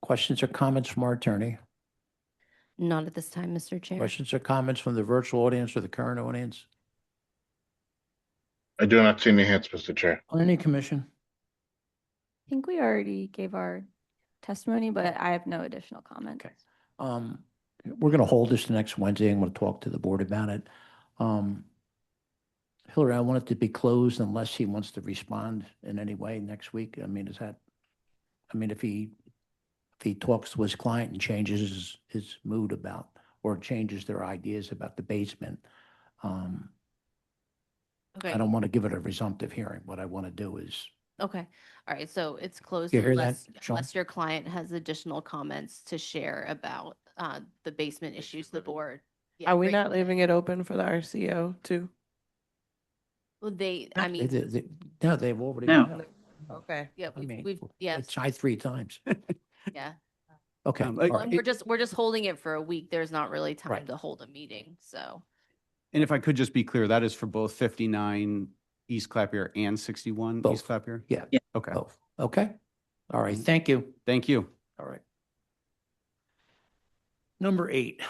Questions or comments from our attorney? Not at this time, Mr. Chair. Questions or comments from the virtual audience or the current audience? I do not see any hands, Mr. Chair. Planning Commission? I think we already gave our testimony, but I have no additional comments. Okay. We're going to hold this next Wednesday. I'm going to talk to the board about it. Hillary, I want it to be closed unless he wants to respond in any way next week. I mean, if he talks to his client and changes his mood about, or changes their ideas about the basement, Okay. I don't want to give it a resumptive hearing. What I want to do is, Okay. All right. So it's closed You hear that, unless, Sean? unless your client has additional comments to share about the basement issues the board. Yeah, Are we great. not leaving it open for the RCO too? Well, I mean, no, they've already. No. Okay. yeah, I mean, we've, yeah, It's tried 3 times. yeah. Okay. Um, all Well, right. we're just holding it for a week. There's not really time Right. to hold a meeting. So, And if I could just be clear, that is for both 59 East Clapier and 61 Both. East Clapier? Yeah. Okay, Both. Okay. All right. Thank you. thank you. All right. Number 8.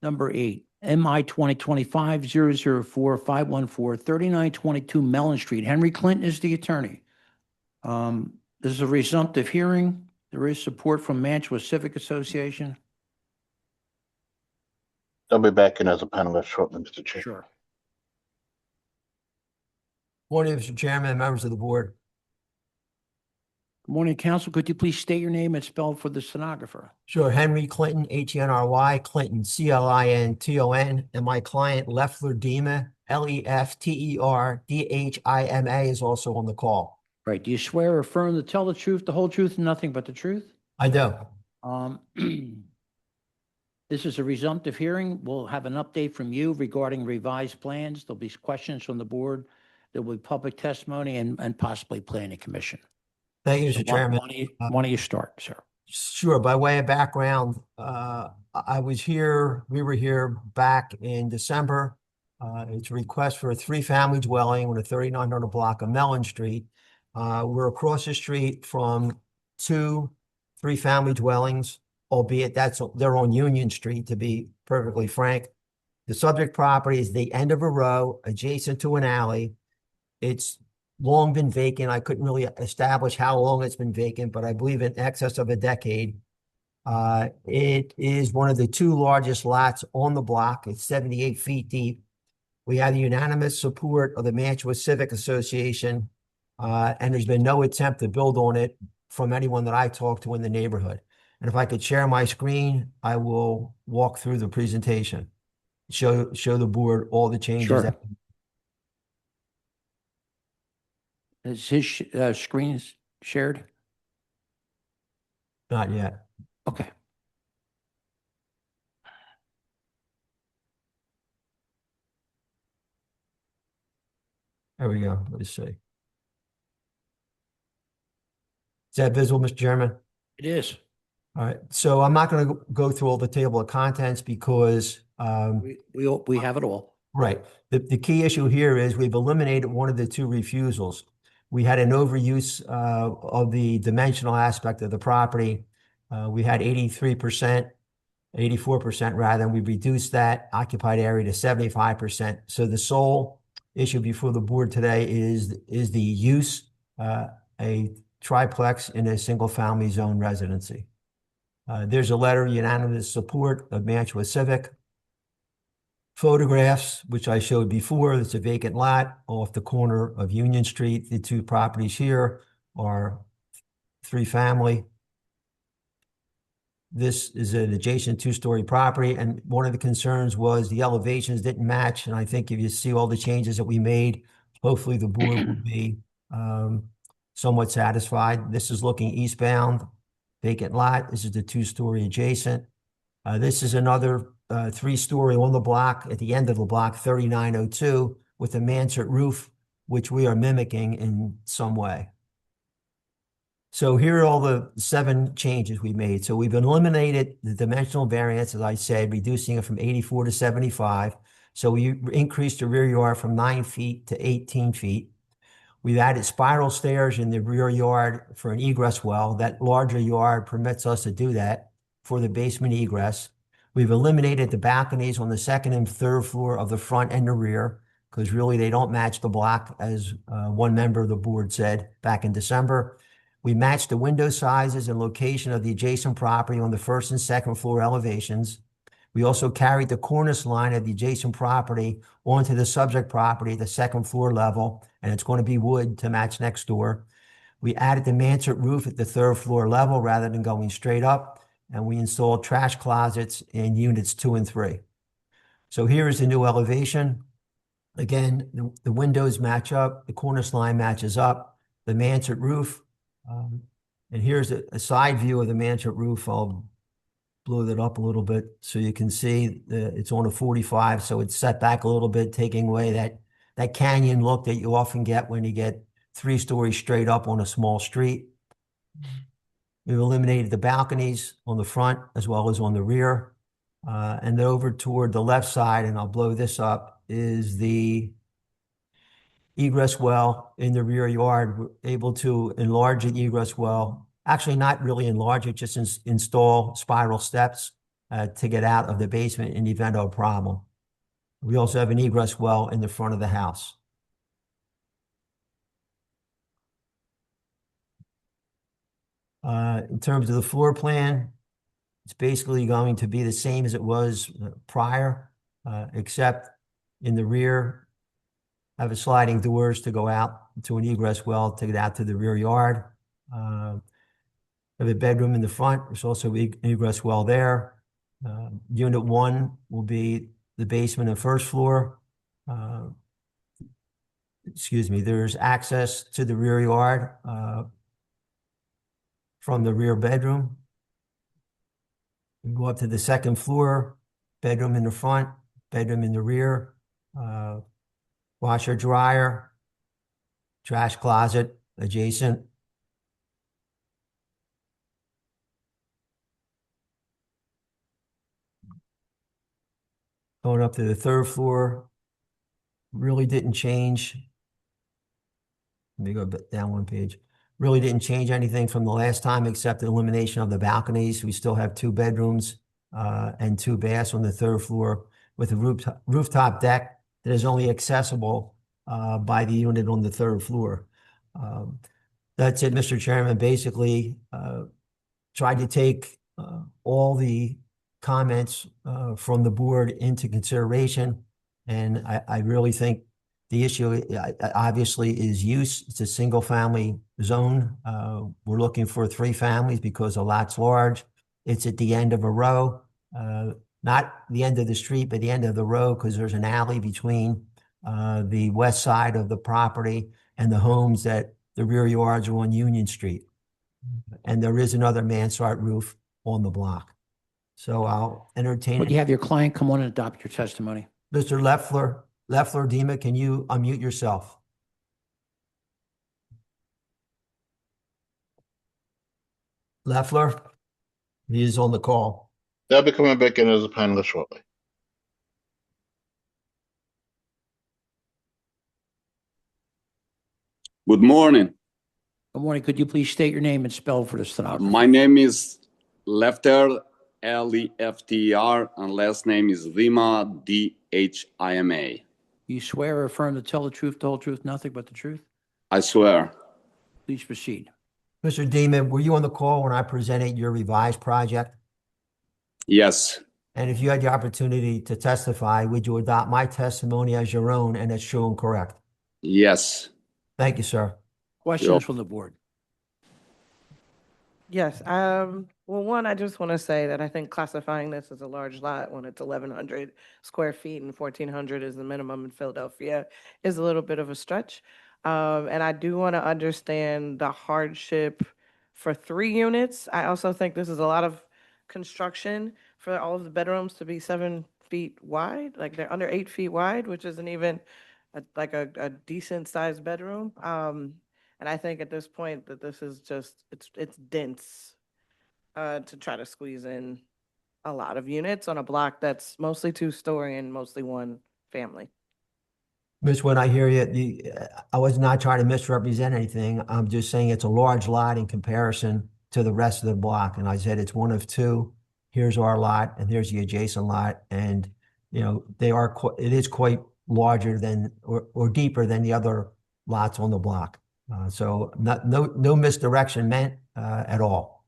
Number 8, MI 2025-004-514, 3922 Mellon Street. Henry Clinton is the attorney. This is a resumptive hearing. There is support from Mantua Civic Association. I'll be back in as a panelist shortly, Mr. Chair. Sure. Morning, Mr. Chairman, and members of the board. Good morning, counsel. Could you please state your name and spell for the stenographer? Sure, Henry Clinton, Henry, Clinton, Clinton, and my client Leffler Dima, Lefterdhima, is also on the call. Right. Do you swear or affirm to tell the truth, the whole truth, and nothing but the truth? I do. This is a resumptive hearing. We'll have an update from you regarding revised plans. There'll be questions from the board. There will be public testimony and possibly planning commission. Thank you, So Mr. Chairman. why don't you start, sir? Sure, by way of background, we were here back in December. It's a request for a 3-family dwelling on a 3900 block of Mellon Street. We're across the street from 2 3-family dwellings, albeit they're on Union Street, to be perfectly frank. The subject property is the end of a row adjacent to an alley. It's long been vacant. I couldn't really establish how long it's been vacant, but I believe in excess of a decade. It is one of the 2 largest lots on the block. It's 78 feet deep. We have the unanimous support of the Mantua Civic Association, and there's been no attempt to build on it from anyone that I talked to in the neighborhood. And if I could share my screen, I will walk through the presentation, show the board all the changes. Sure. Is his screen shared? Not yet. Okay. There we go. Let's see. Is that visible, Mr. Chairman? It is. All right, so I'm not going to go through all the table of contents because, We have it all. right. The key issue here is we've eliminated one of the two refusals. We had an overuse of the dimensional aspect of the property. We had 83%, 84% rather, and we reduced that occupied area to 75%. So the sole issue before the board today is the use, a triplex in a single-family zone residency. There's a letter of unanimous support of Mantua Civic. Photographs, which I showed before, it's a vacant lot off the corner of Union Street. The two properties here are three-family. This is an adjacent two-story property, and one of the concerns was the elevations didn't match, and I think if you see all the changes that we made, hopefully the board will be somewhat satisfied. This is looking eastbound, vacant lot. This is the two-story adjacent. This is another three-story on the block, at the end of the block, 3902, with a mansard roof, which we are mimicking in some way. So here are all the 7 changes we made. So we've eliminated the dimensional variance, as I said, reducing it from 84 to 75. So we increased the rear yard from 9 feet to 18 feet. We've added spiral stairs in the rear yard for an egress well. That larger yard permits us to do that for the basement egress. We've eliminated the balconies on the second and third floor of the front and the rear, because really they don't match the block, as one member of the board said back in December. We matched the window sizes and location of the adjacent property on the first and second floor elevations. We also carried the cornice line of the adjacent property onto the subject property at the second floor level, and it's going to be wood to match next door. We added the mansard roof at the third floor level rather than going straight up, and we installed trash closets in units 2 and 3. So here is the new elevation. Again, the windows match up, the cornice line matches up, the mansard roof. And here's a side view of the mansard roof. I'll blow that up a little bit so you can see it's on a 45, so it's set back a little bit, taking away that canyon look that you often get when you get 3 stories straight up on a small street. We've eliminated the balconies on the front as well as on the rear. And then over toward the left side, and I'll blow this up, is the egress well in the rear yard. We're able to enlarge the egress well. Actually, not really enlarge it, just install spiral steps to get out of the basement in the event of a problem. We also have an egress well in the front of the house. In terms of the floor plan, it's basically going to be the same as it was prior, except in the rear, have a sliding doors to go out to an egress well to get out to the rear yard. Have a bedroom in the front. There's also an egress well there. Unit 1 will be the basement and first floor. Excuse me, there's access to the rear yard from the rear bedroom. We go up to the second floor, bedroom in the front, bedroom in the rear, washer, dryer, trash closet adjacent. Going up to the third floor, really didn't change. Let me go down one page. Really didn't change anything from the last time except the elimination of the balconies. We still have 2 bedrooms and 2 baths on the third floor with a rooftop deck that is only accessible by the unit on the third floor. That's it, Mr. Chairman. Basically, tried to take all the comments from the board into consideration, and I really think the issue obviously is use. It's a single-family zone. We're looking for 3 families because the lot's large. It's at the end of a row, not the end of the street, but the end of the row, because there's an alley between the west side of the property and the homes that the rear yards are on Union Street. And there is another mansard roof on the block. So I'll entertain. Would you have your client come on and adopt your testimony? Mr. Leffler Dima, can you unmute yourself? Leffler? He is on the call. They'll be coming back in as a panelist shortly. Good morning. Good morning. Could you please state your name and spell for the stenographer? My name is Lefter, Lefter, and last name is Dhima, Dhima. You swear or affirm to tell the truth, the whole truth, nothing but the truth? I swear. Please proceed. Mr. Demon, were you on the call when I presented your revised project? Yes. And if you had the opportunity to testify, would you adopt my testimony as your own and it's true and correct? Yes. Thank you, sir. Questions from the board? Yes, well, one, I just want to say that I think classifying this as a large lot when it's 1,100 square feet and 1,400 is the minimum in Philadelphia is a little bit of a stretch. And I do want to understand the hardship for 3 units. I also think this is a lot of construction for all of the bedrooms to be 7 feet wide, like they're under 8 feet wide, which isn't even like a decent sized bedroom. And I think at this point that this is just, it's dense to try to squeeze in a lot of units on a block that's mostly 2-story and mostly 1 family. Miss, when I hear you, I was not trying to misrepresent anything. I'm just saying it's a large lot in comparison to the rest of the block. And I said it's 1 of 2. Here's our lot and here's the adjacent lot. And, you know, it is quite larger than or deeper than the other lots on the block. So no misdirection meant at all.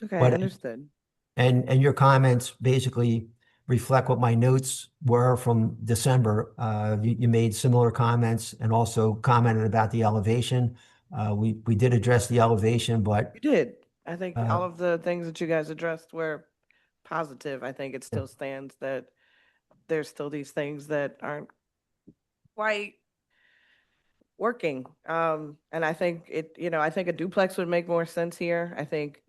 Okay, But- understood. And your comments basically reflect what my notes were from December. You made similar comments and also commented about the elevation. We did address the elevation, but You did. I think all of the things that you guys addressed were positive. I think it still stands that there's still these things that aren't quite working. And I think I think a duplex would make more sense here. I think,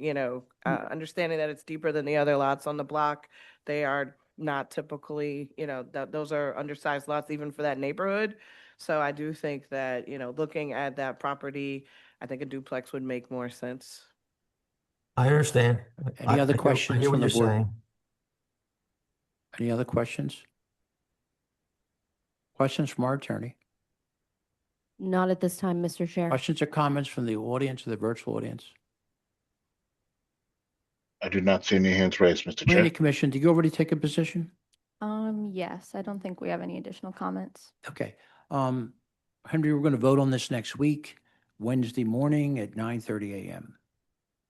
understanding that it's deeper than the other lots on the block, they are not typically, those are undersized lots even for that neighborhood. So I do think that, looking at that property, I think a duplex would make more sense. I understand. Any other questions I hear from what the you're board? saying. Any other questions? Questions from our attorney? Not at this time, Mr. Chair. Questions or comments from the audience or the virtual audience? I do not see any hands raised, Mr. Chair. Planning Commission, did you already take a position? Yes, I don't think we have any additional comments. Okay. Henry, we're going to vote on this next week, Wednesday morning at 9:30 a.m.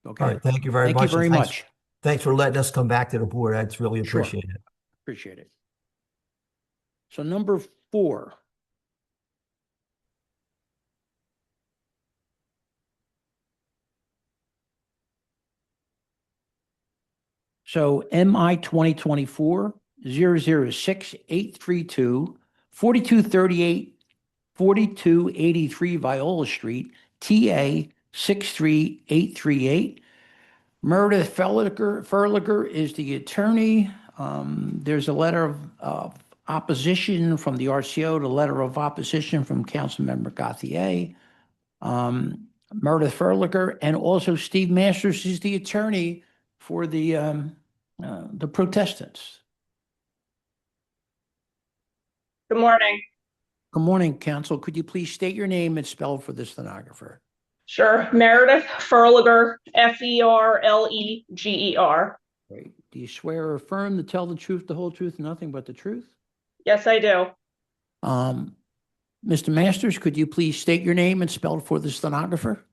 Okay. All right, thank you very Thank much. you very and much. Thanks for letting us come back to the board. That's really Sure. appreciated. Appreciate it. So number 4. So MI 2024-006-832, 4238, 4283 Viola Street, TA 63838. Meredith Ferliger is the attorney. There's a letter of opposition from the RCO, the letter of opposition from Councilmember Gauthier. Meredith Ferliger, and also Steve Masters is the attorney for the protestants. Good morning. Good morning, counsel. Could you please state your name and spell for the stenographer? Sure. Meredith Ferliger, Ferleger. Great. Do you swear or affirm to tell the truth, the whole truth, and nothing but the truth? Yes, I do. Mr. Masters, could you please state your name and spell for the stenographer?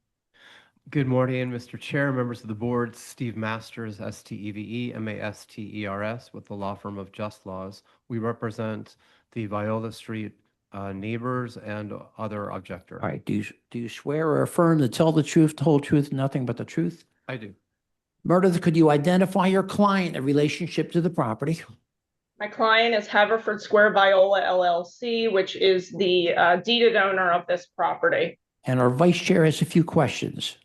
Good morning, Mr. Chair, members of the board. Steve Masters, STEVE-MASTERS, with the law firm of Just Laws. We represent the Viola Street neighbors and other objector. All right. Do you swear or affirm to tell the truth, the whole truth, and nothing but the truth? I do. Meredith, could you identify your client in relationship to the property? My client is Haverford Square Viola LLC, which is the deeded owner of this property. And our vice chair has a few questions.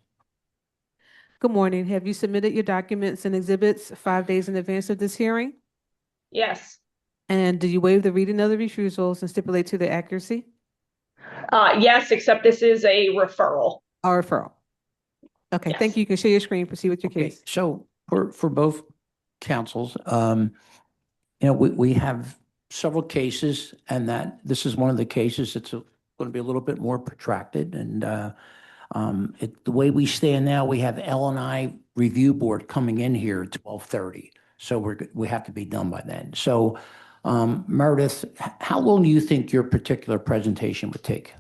Good morning. Have you submitted your documents and exhibits 5 days in advance of this hearing? Yes. And do you waive the reading of the refusals and stipulate to the accuracy? Yes, except this is a referral. A referral. Okay, thank you. You can share your screen, proceed with your case. So for both councils. We have several cases, and that this is one of the cases that's going to be a little bit more protracted. And the way we stand now, we have L&I Review Board coming in here at 12:30. So we have to be done by then. So Meredith, how long do you think your particular presentation would take?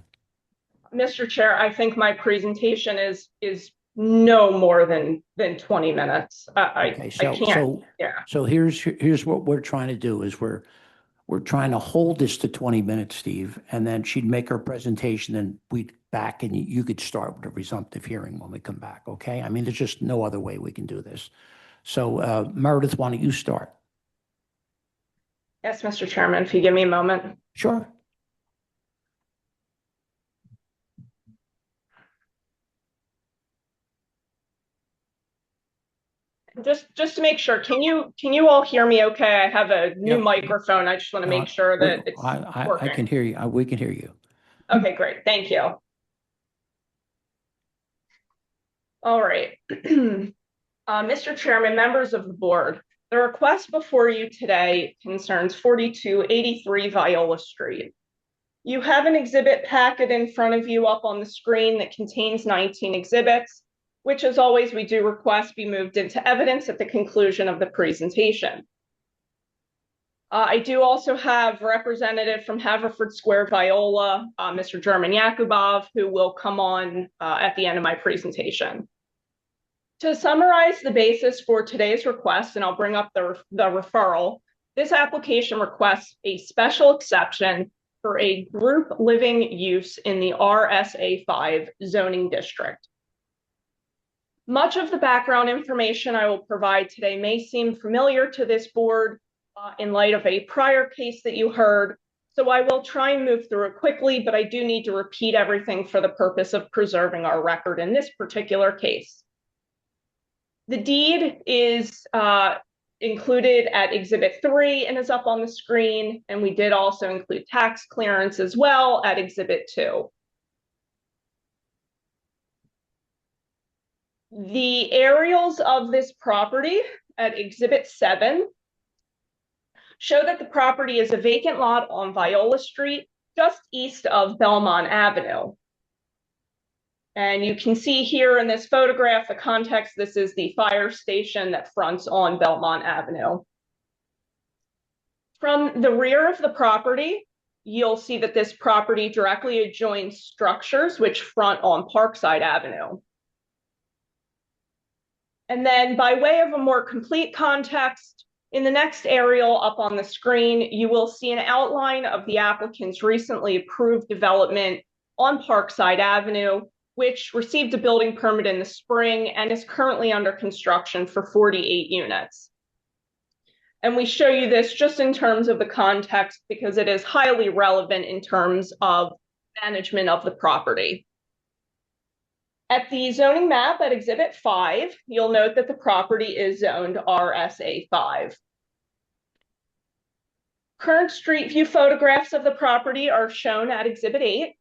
Mr. Chair, I think my presentation is no more than 20 minutes. I can't. So here's what we're trying to do is we're trying to hold this to 20 minutes, Steve, and then she'd make her presentation and we'd back and you could start with a resumptive hearing when we come back, okay? I mean, there's just no other way we can do this. So Meredith, why don't you start? Yes, Mr. Chairman, if you give me a moment. Sure. Just to make sure, can you all hear me okay? I have a new microphone. I just want to make sure that it's working. I can hear you. We can hear you. Okay, great. Thank you. All right. Mr. Chairman, members of the board, the request before you today concerns 4283 Viola Street. You have an exhibit packet in front of you up on the screen that contains 19 exhibits, which as always, we do request be moved into evidence at the conclusion of the presentation. I do also have a representative from Haverford Square Viola, Mr. German Yakubov, who will come on at the end of my presentation. To summarize the basis for today's request, and I'll bring up the referral, this application requests a special exception for a group living use in the RSA5 zoning district. Much of the background information I will provide today may seem familiar to this board in light of a prior case that you heard, so I will try and move through it quickly, but I do need to repeat everything for the purpose of preserving our record in this particular case. The deed is included at Exhibit 3 and is up on the screen, and we did also include tax clearance as well at Exhibit 2. The aerials of this property at Exhibit 7 show that the property is a vacant lot on Viola Street, just east of Belmont Avenue. And you can see here in this photograph, the context, this is the fire station that fronts on Belmont Avenue. From the rear of the property, you'll see that this property directly adjoins structures which front on Parkside Avenue. And then by way of a more complete context, in the next aerial up on the screen, you will see an outline of the applicant's recently approved development on Parkside Avenue, which received a building permit in the spring and is currently under construction for 48 units. And we show you this just in terms of the context because it is highly relevant in terms of management of the property. At the zoning map at Exhibit 5, you'll note that the property is zoned RSA 5. Current street view photographs of the property are shown at Exhibit 8.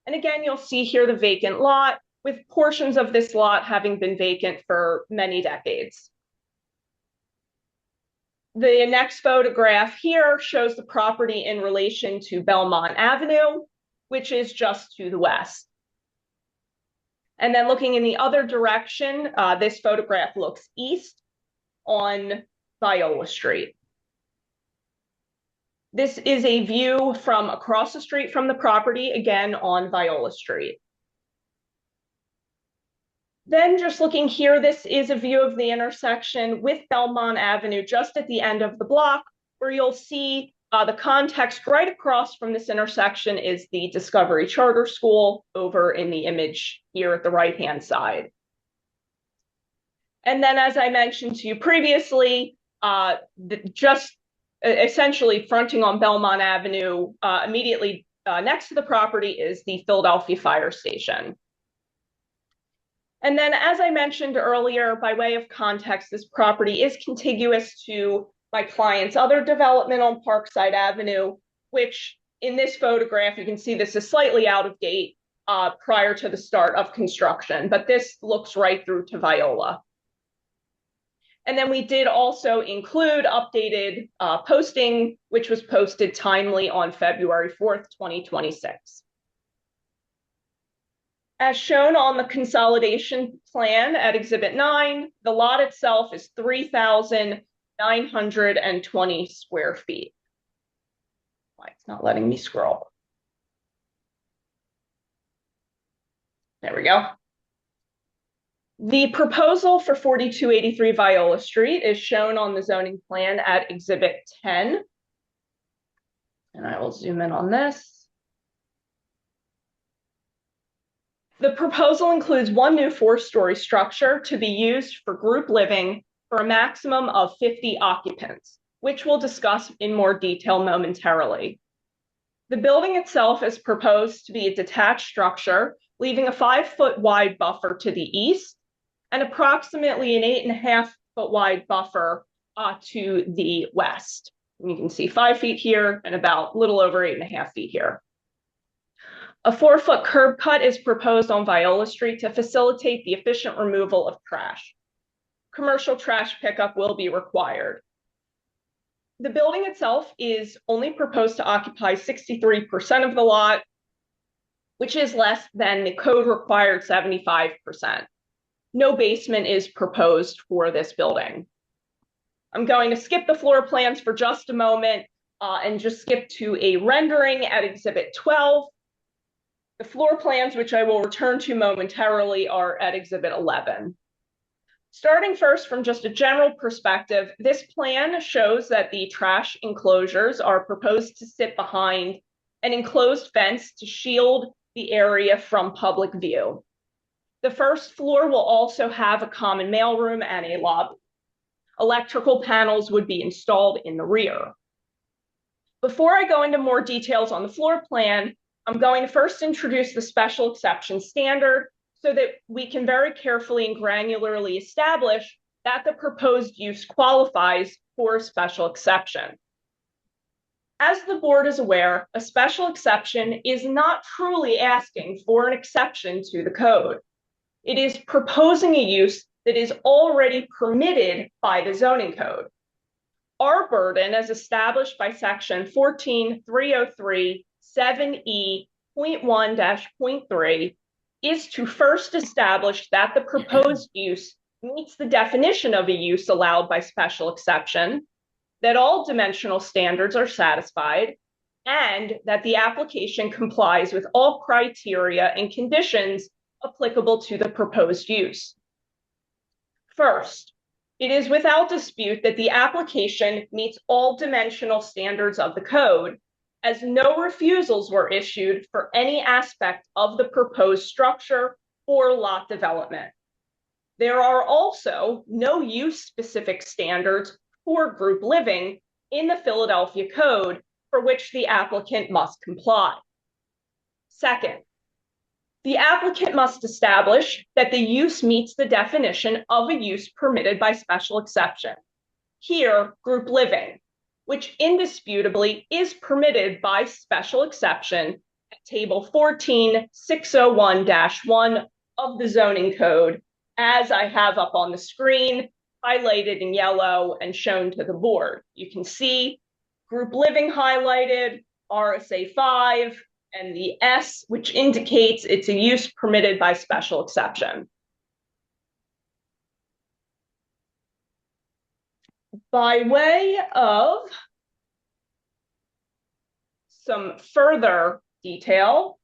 And again, you'll see here the vacant lot, with portions of this lot having been vacant for many decades. The next photograph here shows the property in relation to Belmont Avenue, which is just to the west. And then looking in the other direction, this photograph looks east on Viola Street. This is a view from across the street from the property, again on Viola Street. Then just looking here, this is a view of the intersection with Belmont Avenue just at the end of the block, where you'll see the context right across from this intersection is the Discovery Charter School over in the image here at the right-hand side. And then as I mentioned to you previously, just essentially fronting on Belmont Avenue, immediately next to the property is the Philadelphia Fire Station. And then as I mentioned earlier, by way of context, this property is contiguous to my client's other development on Parkside Avenue, which in this photograph, you can see this is slightly out of date prior to the start of construction, but this looks right through to Viola. And then we did also include updated posting, which was posted timely on February 4th, 2026. As shown on the consolidation plan at Exhibit 9, the lot itself is 3,920 square feet. Why it's not letting me scroll. There we go. The proposal for 4283 Viola Street is shown on the zoning plan at Exhibit 10. And I will zoom in on this. The proposal includes one new 4-story structure to be used for group living for a maximum of 50 occupants, which we'll discuss in more detail momentarily. The building itself is proposed to be a detached structure, leaving a 5-foot wide buffer to the east and approximately an 8.5-foot wide buffer to the west. And you can see 5 feet here and about a little over 8.5 feet here. A 4-foot curb cut is proposed on Viola Street to facilitate the efficient removal of trash. Commercial trash pickup will be required. The building itself is only proposed to occupy 63% of the lot, which is less than the code required 75%. No basement is proposed for this building. I'm going to skip the floor plans for just a moment and just skip to a rendering at Exhibit 12. The floor plans, which I will return to momentarily, are at Exhibit 11. Starting first from just a general perspective, this plan shows that the trash enclosures are proposed to sit behind an enclosed fence to shield the area from public view. The first floor will also have a common mailroom and a lobby. Electrical panels would be installed in the rear. Before I go into more details on the floor plan, I'm going to first introduce the special exception standard so that we can very carefully and granularly establish that the proposed use qualifies for a special exception. As the board is aware, a special exception is not truly asking for an exception to the code. It is proposing a use that is already permitted by the zoning code. Our burden, as established by Section 14303 7E.1-.3, is to first establish that the proposed use meets the definition of a use allowed by special exception, that all dimensional standards are satisfied, and that the application complies with all criteria and conditions applicable to the proposed use. First, it is without dispute that the application meets all dimensional standards of the code, as no refusals were issued for any aspect of the proposed structure or lot development. There are also no use-specific standards for group living in the Philadelphia Code for which the applicant must comply. Second, the applicant must establish that the use meets the definition of a use permitted by special exception. Here, group living, which indisputably is permitted by special exception at Table 14601-1 of the zoning code, as I have up on the screen, highlighted in yellow and shown to the board. You can see group living highlighted, RSA 5, and the S, which indicates it's a use permitted by special exception. By way of some further detail,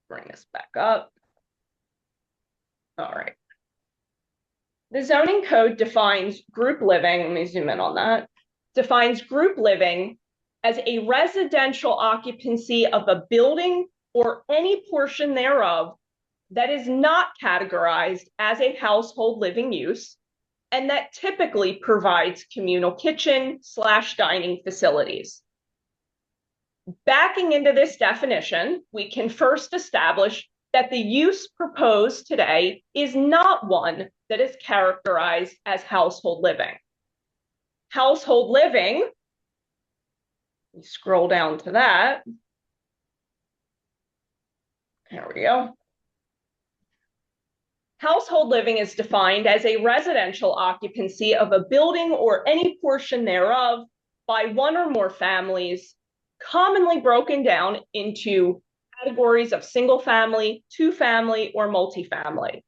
bring this back up. All right. The zoning code defines group living, let me zoom in on that, defines group living as a residential occupancy of a building or any portion thereof that is not categorized as a household living use and that typically provides communal kitchen/dining facilities. Backing into this definition, we can first establish that the use proposed today is not one that is characterized as household living. Household living, we scroll down to that. There we go. Household living is defined as a residential occupancy of a building or any portion thereof by one or more families, commonly broken down into categories of single family, two family, or multifamily.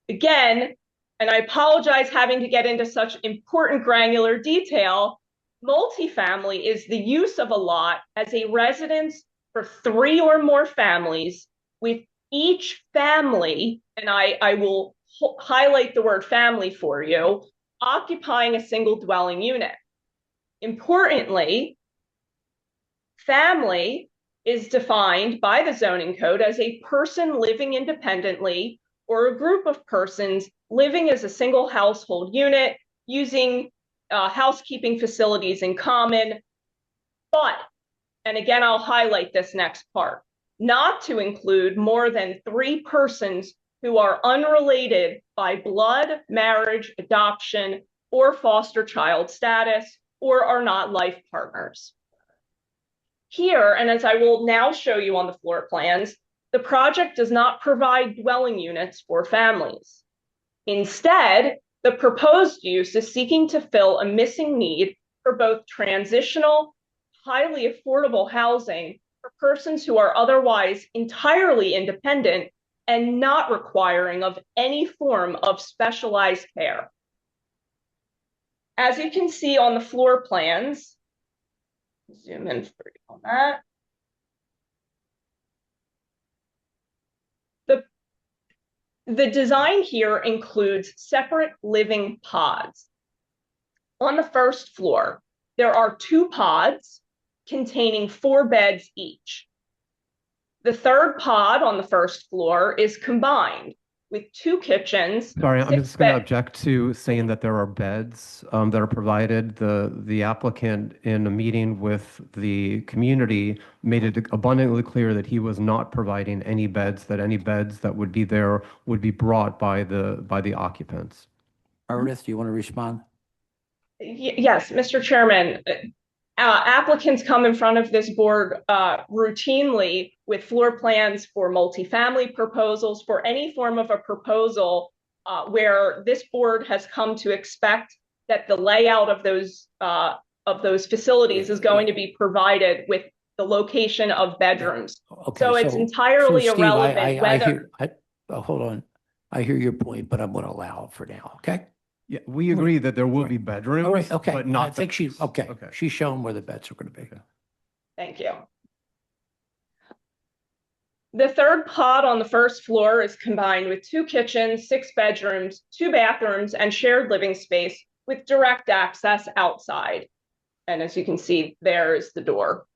Again, and I apologize having to get into such important granular detail, multifamily is the use of a lot as a residence for three or more families, with each family, and I will highlight the word family for you, occupying a single dwelling unit. Importantly, family is defined by the zoning code as a person living independently or a group of persons living as a single household unit using housekeeping facilities in common, but, and again, I'll highlight this next part, not to include more than 3 persons who are unrelated by blood, marriage, adoption, or foster child status, or are not life partners. Here, and as I will now show you on the floor plans, the project does not provide dwelling units for families. Instead, the proposed use is seeking to fill a missing need for both transitional, highly affordable housing for persons who are otherwise entirely independent and not requiring of any form of specialized care. As you can see on the floor plans, zoom in for you on that. The design here includes separate living pods. On the first floor, there are 2 pods containing 4 beds each. The third pod on the first floor is combined with 2 kitchens. Sorry, I'm 6 just going to bed- object to saying that there are beds that are provided. The applicant, in a meeting with the community, made it abundantly clear that he was not providing any beds, that any beds that would be there would be brought by the occupants. Meredith, do you want to respond? Yes, Mr. Chairman. Applicants come in front of this board routinely with floor plans for multifamily proposals, for any form of a proposal where this board has come to expect that the layout of those facilities is going to be provided with the location of bedrooms. Okay, so it's entirely Steve, irrelevant whether. Hold on. I hear your point, but I'm going to allow it for now, okay? Yeah, we agree that there will be bedrooms, All right, okay. but not I think beds. okay. She's shown where the beds are going to be. Thank you. The third pod on the first floor is combined with 2 kitchens, 6 bedrooms, 2 bathrooms, and shared living space with direct access outside. And as you can see, there is the door.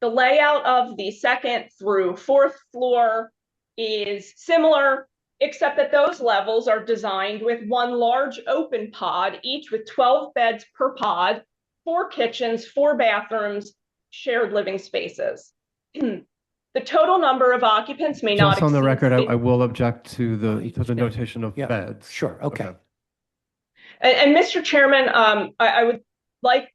The layout of the second through 4th floor is similar, except that those levels are designed with 1 large open pod, each with 12 beds per pod, 4 kitchens, 4 bathrooms, shared living spaces. The total number of occupants may not Just on the exceed record, I 50. will object to the notation of beds. Sure, okay. And Mr. Chairman, I would like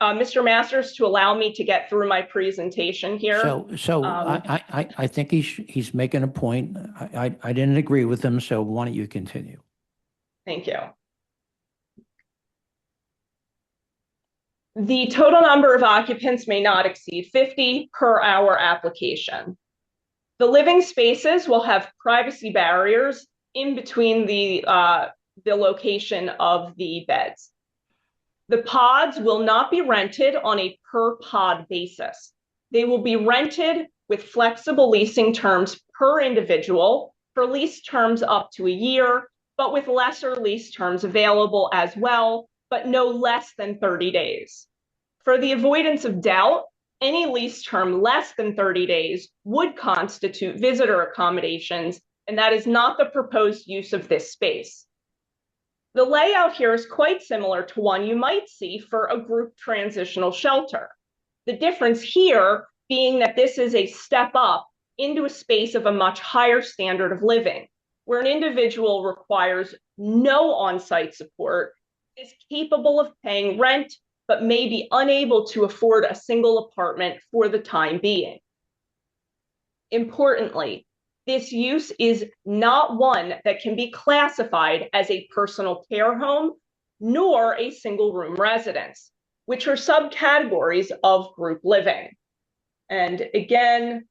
Mr. Masters to allow me to get through my presentation here. So I think he's making a point. I didn't agree with him, so why don't you continue? Thank you. The total number of occupants may not exceed 50 per hour application. The living spaces will have privacy barriers in between the location of the beds. The pods will not be rented on a per pod basis. They will be rented with flexible leasing terms per individual for lease terms up to a year, but with lesser lease terms available as well, but no less than 30 days. For the avoidance of doubt, any lease term less than 30 days would constitute visitor accommodations, and that is not the proposed use of this space. The layout here is quite similar to one you might see for a group transitional shelter. The difference here being that this is a step up into a space of a much higher standard of living, where an individual requires no on-site support, is capable of paying rent, but may be unable to afford a single apartment for the time being. Importantly, this use is not one that can be classified as a personal care home nor a single room residence, which are subcategories of group living. And again,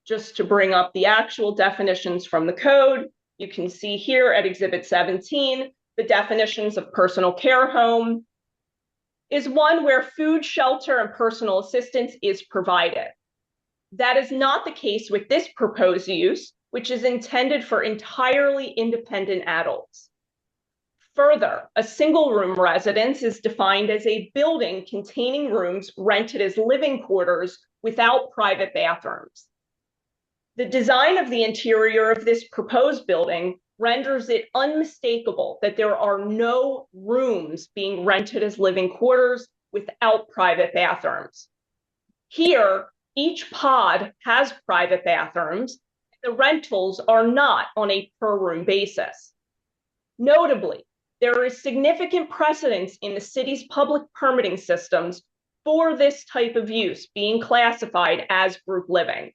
just to bring up the actual definitions from the code, you can see here at Exhibit 17, the definitions of personal care home is one where food, shelter, and personal assistance is provided. That is not the case with this proposed use, which is intended for entirely independent adults. Further, a single room residence is defined as a building containing rooms rented as living quarters without private bathrooms. The design of the interior of this proposed building renders it unmistakable that there are no rooms being rented as living quarters without private bathrooms. Here, each pod has private bathrooms. The rentals are not on a per room basis. Notably, there is significant precedence in the city's public permitting systems for this type of use being classified as group living.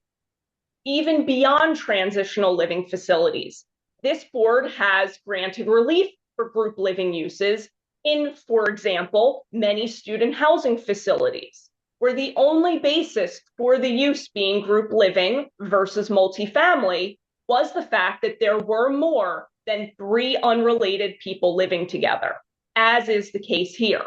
Even beyond transitional living facilities, this board has granted relief for group living uses in, for example, many student housing facilities, where the only basis for the use being group living versus multifamily was the fact that there were more than 3 unrelated people living together, as is the case here.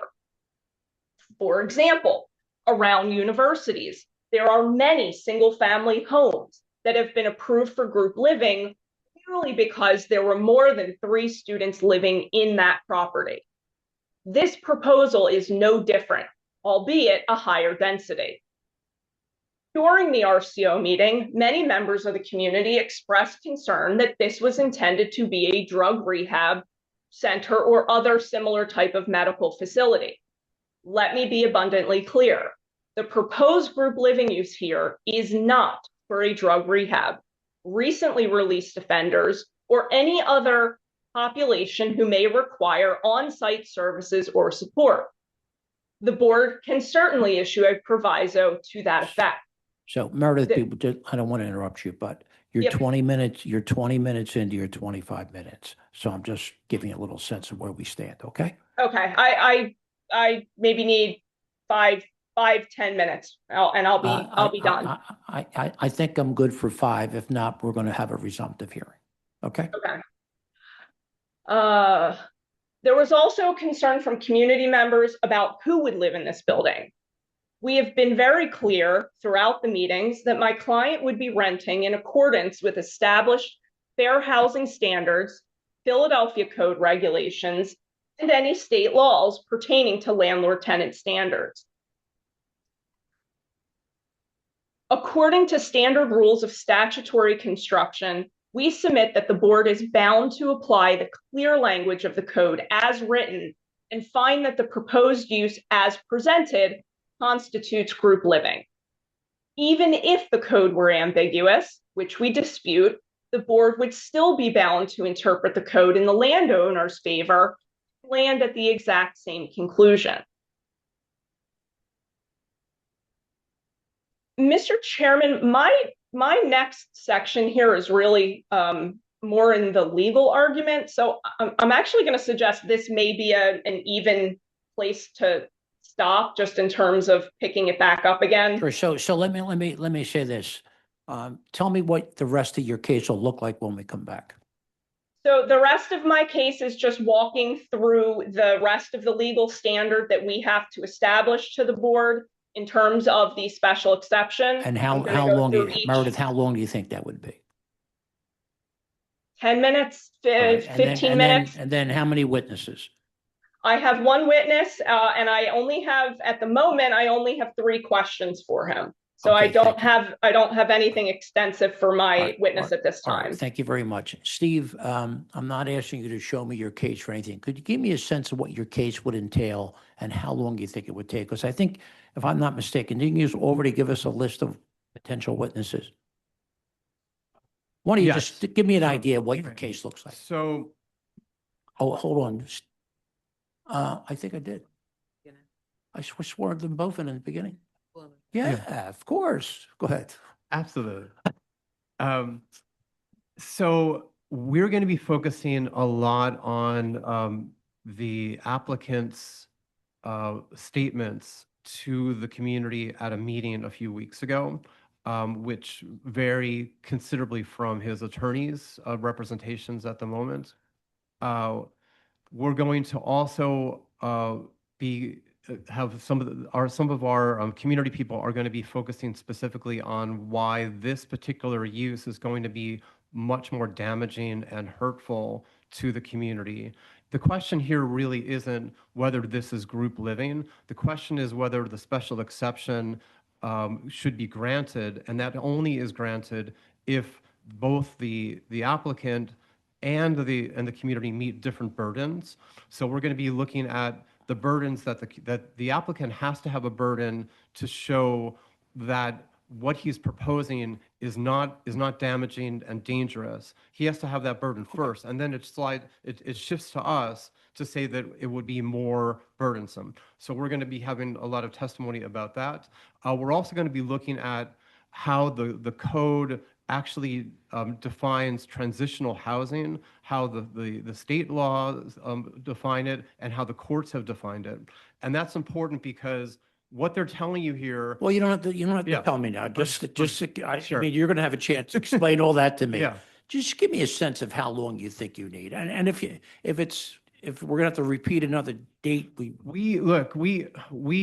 For example, around universities, there are many single-family homes that have been approved for group living purely because there were more than 3 students living in that property. This proposal is no different, albeit a higher density. During the RCO meeting, many members of the community expressed concern that this was intended to be a drug rehab center or other similar type of medical facility. Let me be abundantly clear. The proposed group living use here is not for a drug rehab, recently released offenders, or any other population who may require on-site services or support. The board can certainly issue a proviso to that effect. So Meredith, I don't want to interrupt you, but you're Yep. 20 minutes into your 25 minutes. So I'm just giving you a little sense of where we stand, okay? Okay, I maybe need 10 minutes, I'll be done. I think I'm good for 5. If not, we're going to have a resumptive hearing, okay? Okay. There was also concern from community members about who would live in this building. We have been very clear throughout the meetings that my client would be renting in accordance with established fair housing standards, Philadelphia Code regulations, and any state laws pertaining to landlord-tenant standards. According to standard rules of statutory construction, we submit that the board is bound to apply the clear language of the code as written and find that the proposed use as presented constitutes group living. Even if the code were ambiguous, which we dispute, the board would still be bound to interpret the code in the landowner's favor and land at the exact same conclusion. Mr. Chairman, my next section here is really more in the legal argument. So I'm actually going to suggest this may be an even place to stop, just in terms of picking it back up again. Sure. So let me say this. Tell me what the rest of your case will look like when we come back. So the rest of my case is just walking through the rest of the legal standard that we have to establish to the board in terms of the special exception. And how long, Meredith, how long do you think that would be? 10 minutes, 15 minutes. And then how many witnesses? I have 1 witness, and I only have, at the moment, I only have 3 questions for him. So Okay, I don't have anything extensive for my witness at this All right, time. thank you very much. Steve, I'm not asking you to show me your case or anything. Could you give me a sense of what your case would entail and how long you think it would take? Because I think, if I'm not mistaken, didn't you already give us a list of potential witnesses? Why don't you Yes. just give me an idea of what your case looks like? So Oh, hold on. I think I did. I swore them both in the beginning. Yeah, of course. Go ahead. absolutely. So we're going to be focusing a lot on the applicant's statements to the community at a meeting a few weeks ago, which vary considerably from his attorney's representations at the moment. We're going to also have some of our community people are going to be focusing specifically on why this particular use is going to be much more damaging and hurtful to the community. The question here really isn't whether this is group living. The question is whether the special exception should be granted, and that only is granted if both the applicant and the community meet different burdens. So we're going to be looking at the burdens that the applicant has to have a burden to show that what he's proposing is not damaging and dangerous. He has to have that burden first, and then it shifts to us to say that it would be more burdensome. So we're going to be having a lot of testimony about that. We're also going to be looking at how the code actually defines transitional housing, how the state laws define it, and how the courts have defined it. And that's important because what they're telling you here. Well, you don't have to Yeah. tell me now. I Sure. mean, you're going to have a chance to explain all that to me. Yeah. Just give me a sense of how long you think you need. And if we're going to have to repeat another date, We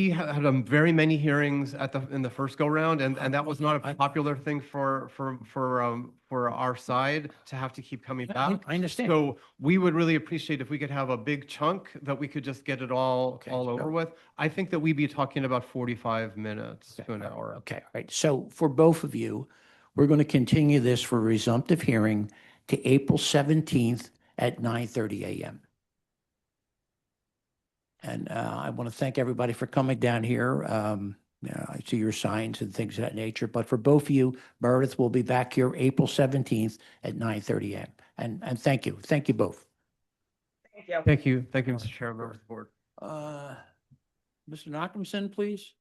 had very many hearings in the first go round, and that was not a popular thing for our side to have to keep coming back. I understand. So we would really appreciate if we could have a big chunk that we could just get it all over with. I think that we'd be talking about 45 minutes to an hour. Okay, all right. So for both of you, we're going to continue this for a resumptive hearing to April 17th at 9:30 a.m. And I want to thank everybody for coming down here. I see your signs and things of that nature. But for both of you, Meredith will be back here April 17th at 9:30 a.m. And thank you. Thank you both. Thank you. Thank you. Thank you, Mr. Chair, members of the board. Mr. Nachumson, please.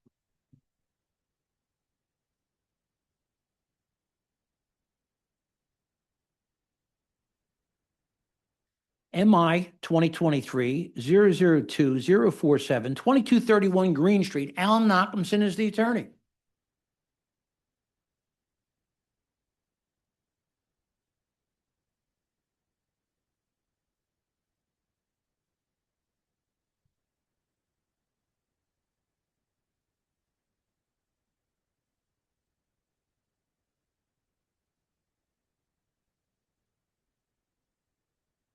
MI 2023-002-047, 2231 Green Street. Alan Nachumson is the attorney.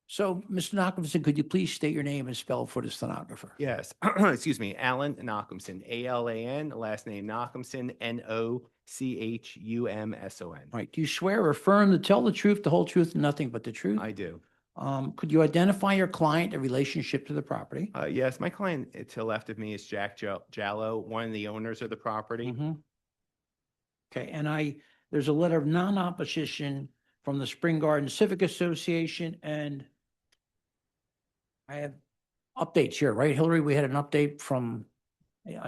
So, Mr. Nachumson, could you please state your name and spell for the stenographer? Yes, excuse me, Alan Nachumson, A-L-A-N, last name Nachumson, N-O-C-H-U-M-S-O-N. All right. Do you swear or affirm to tell the truth, the whole truth, and nothing but the truth? I do. Could you identify your client in relationship to the property? Yes, my client to the left of me is Jack Jallo, one of the owners of the property. Okay, and there's a letter of non-opposition from the Spring Garden Civic Association, and I have updates here, right, Hillary? We had an update from,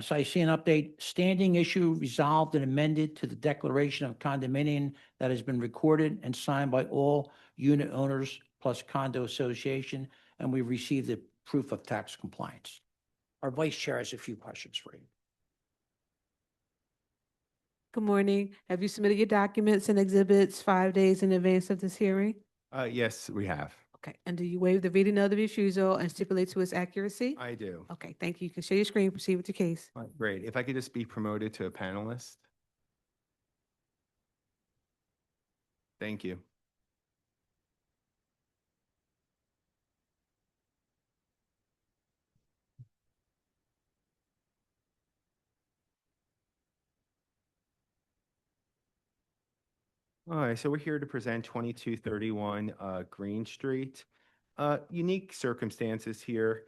so I see an update, standing issue resolved and amended to the declaration of condominium that has been recorded and signed by all unit owners plus condo association, and we received the proof of tax compliance. Our vice chair has a few questions for you. Good morning. Have you submitted your documents and exhibits 5 days in advance of this hearing? Yes, we have. Okay. And do you waive the reading of the refusal and stipulate to its accuracy? I do. Okay, thank you. You can share your screen, proceed with your case. Great. If I could just be promoted to a panelist. Thank you. All right, so we're here to present 2231 Green Street. Unique circumstances here.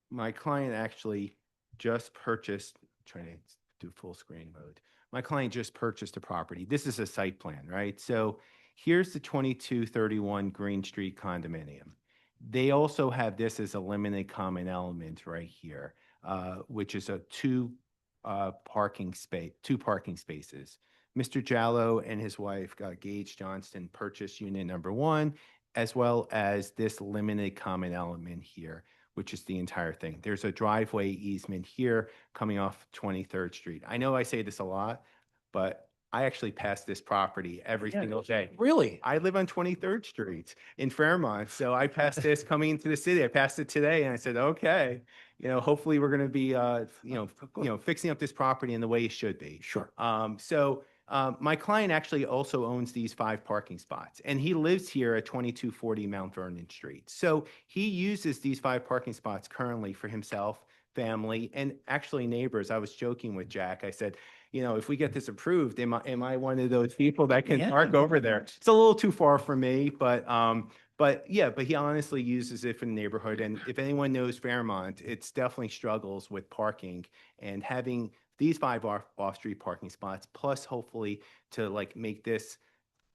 My client actually just purchased, trying to do full screen mode. My client just purchased a property. This is a site plan, right? So here's the 2231 Green Street condominium. They also have this as a limited common element right here, which is a two parking spaces. Mr. Jallo and his wife, Gage Johnston, purchased unit number 1, as well as this limited common element here, which is the entire thing. There's a driveway easement here coming off 23rd Street. I know I say this a lot, but I actually pass this property every single day. Really? I live on 23rd Street in Fairmont, so I passed this coming into the city. I passed it today, and I said, okay, hopefully we're going to be, fixing up this property in the way it should be. Sure. My client actually also owns these 5 parking spots, and he lives here at 2240 Mount Vernon Street. So he uses these 5 parking spots currently for himself, family, and actually neighbors. I was joking with Jack. I said, if we get this approved, am I one of those people that can park over there? It's a little too far for me, but he honestly uses it for the neighborhood. And if anyone knows Fairmont, it's definitely struggles with parking, and having these 5 off-street parking spots, plus hopefully to make this,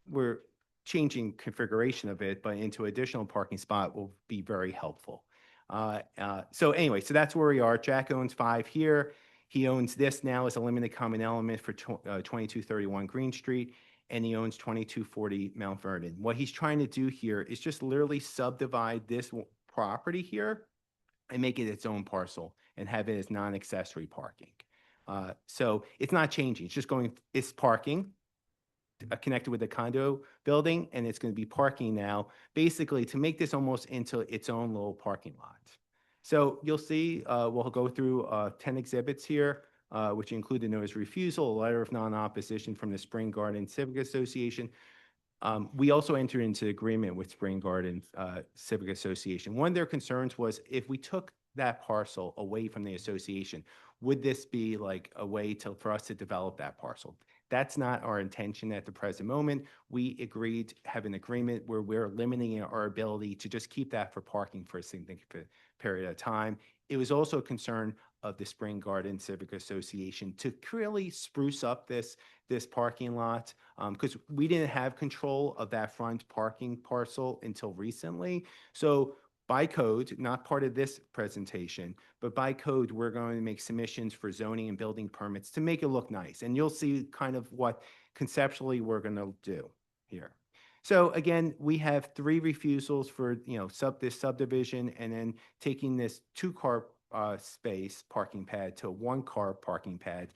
we're changing configuration of it, but into additional parking spot will be very helpful. So that's where we are. Jack owns 5 here. He owns this now as a limited common element for 2231 Green Street, and he owns 2240 Mount Vernon. What he's trying to do here is just literally subdivide this property here and make it its own parcel and have it as non-accessory parking. So it's not changing. It's parking connected with the condo building, and it's going to be parking now, basically to make this almost into its own little parking lot. So you'll see, we'll go through 10 exhibits here, which include the notice of refusal, a letter of non-opposition from the Spring Garden Civic Association. We also entered into agreement with Spring Garden Civic Association. One of their concerns was if we took that parcel away from the association, would this be a way for us to develop that parcel? That's not our intention at the present moment. We agreed to have an agreement where we're limiting our ability to just keep that for parking for a significant period of time. It was also a concern of the Spring Garden Civic Association to really spruce up this parking lot, because we didn't have control of that front parking parcel until recently. So by code, not part of this presentation, but by code, we're going to make submissions for zoning and building permits to make it look nice. And you'll see kind of what conceptually we're going to do here. So again, we have 3 refusals for, this subdivision, and then taking this 2-car space parking pad to a 1-car parking pad,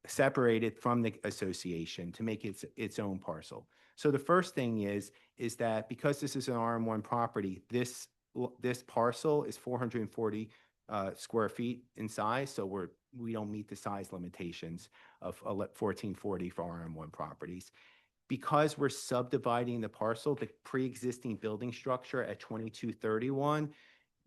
separated from the association to make it its own parcel. So the first thing is that because this is an RM1 property, this parcel is 440 square feet in size, so we don't meet the size limitations of 1440 for RM1 properties. Because we're subdividing the parcel, the pre-existing building structure at 2231,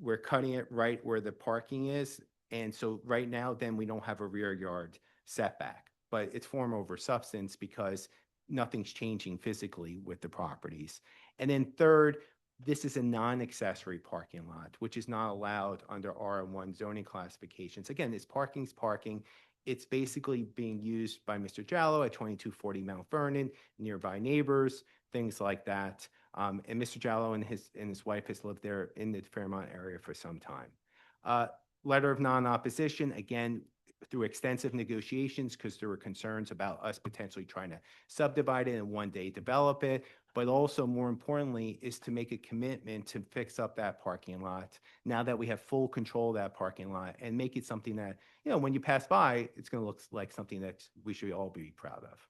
we're cutting it right where the parking is, and so right now then we don't have a rear yard setback, but it's form over substance because nothing's changing physically with the properties. And then third, this is a non-accessory parking lot, which is not allowed under RM1 zoning classifications. Again, this parking's parking. It's basically being used by Mr. Jallo at 2240 Mount Vernon, nearby neighbors, things like that. And Mr. Jallo and his wife has lived there in the Fairmont area for some time. Letter of non-opposition, again, through extensive negotiations, because there were concerns about us potentially trying to subdivide it and one day develop it, but also more importantly is to make a commitment to fix up that parking lot now that we have full control of that parking lot, and make it something that, when you pass by, it's going to look like something that we should all be proud of.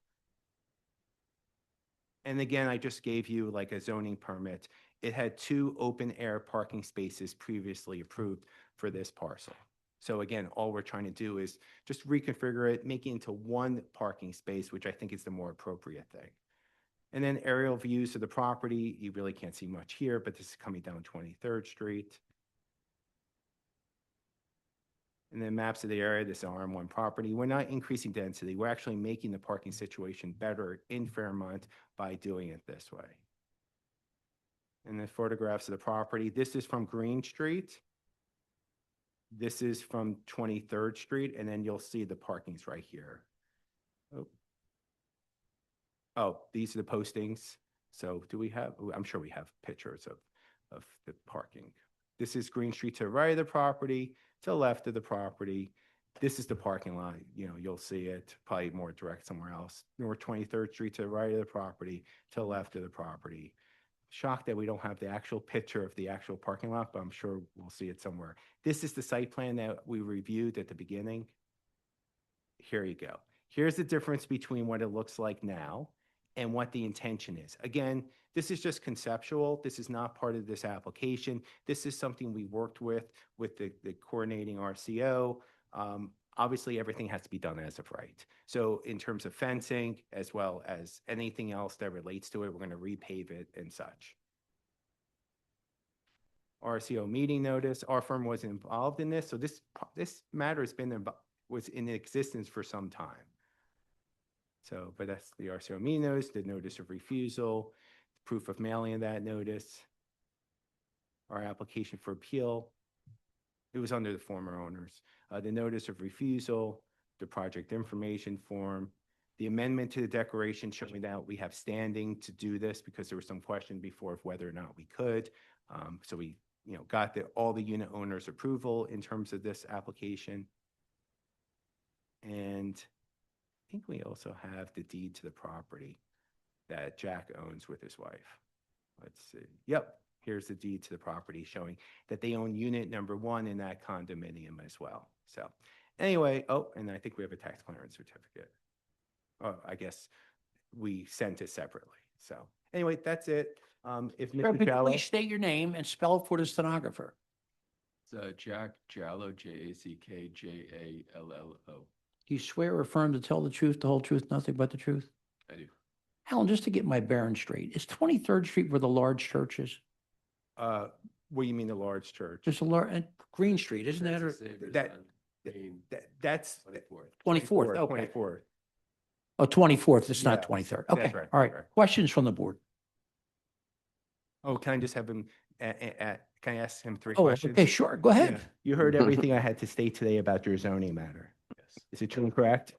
And again, I just gave you a zoning permit. It had 2 open air parking spaces previously approved for this parcel. So again, all we're trying to do is just reconfigure it, make it into 1 parking space, which I think is the more appropriate thing. And then aerial views of the property. You really can't see much here, but this is coming down 23rd Street. And then maps of the area. This is RM1 property. We're not increasing density. We're actually making the parking situation better in Fairmont by doing it this way. And then photographs of the property. This is from Green Street. This is from 23rd Street, and then you'll see the parking's right here. Oh, these are the postings. So do we have, I'm sure we have pictures of the parking. This is Green Street to the right of the property, to the left of the property. This is the parking lot, you'll see it probably more direct somewhere else. North 23rd Street to the right of the property, to the left of the property. Shocked that we don't have the actual picture of the actual parking lot, but I'm sure we'll see it somewhere. This is the site plan that we reviewed at the beginning. Here you go. Here's the difference between what it looks like now and what the intention is. Again, this is just conceptual. This is not part of this application. This is something we worked with the coordinating RCO. Obviously, everything has to be done as of right. So in terms of fencing, as well as anything else that relates to it, we're going to repave it and such. RCO meeting notice, our firm was involved in this. So this matter was in existence for some time. So, but that's the RCO meeting notice, the notice of refusal, proof of mailing of that notice, our application for appeal. It was under the former owners. The notice of refusal, the project information form, the amendment to the declaration showing that we have standing to do this because there was some question before of whether or not we could. So we, got all the unit owners' approval in terms of this application. And I think we also have the deed to the property that Jack owns with his wife. Let's see. Yep. Here's the deed to the property showing that they own unit number 1 in that condominium as well. So anyway, and I think we have a tax clearance certificate. Oh, I guess we sent it separately. So anyway, that's it. If Mr. Jallo, Please state your name and spell it for the stenographer. It's Jack Jallo, JACKJALLO. Do you swear or affirm to tell the truth, the whole truth, nothing but the truth? I do. Alan, just to get my bearings straight, is 23rd Street where the large church is? what do you mean the large church? There's a large, Green Street, isn't that? Or, That's 24th, okay. 24th. Oh, 24th, it's not Yeah, 23rd. that's Okay, right, all right. right. Questions from the board? Oh, can I just have him, can I ask him 3 Oh, questions? okay, sure, go ahead. Yeah. You heard everything I had to state today about your zoning matter. Yes. Is it true and correct?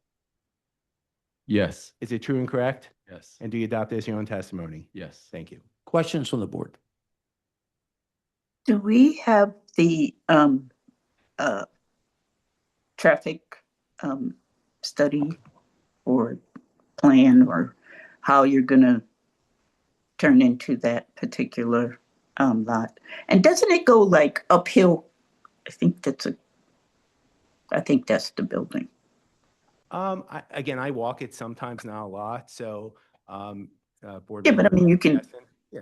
Yes. Is it true and correct? Yes. And do you adopt it as your own testimony? Yes. Thank you. Questions from the board? Do we have the traffic study or plan or how you're going to turn into that particular lot? And doesn't it go like uphill? I think that's the building. I walk it sometimes, not a lot. So, board. Yeah, but I mean, you can. Yeah.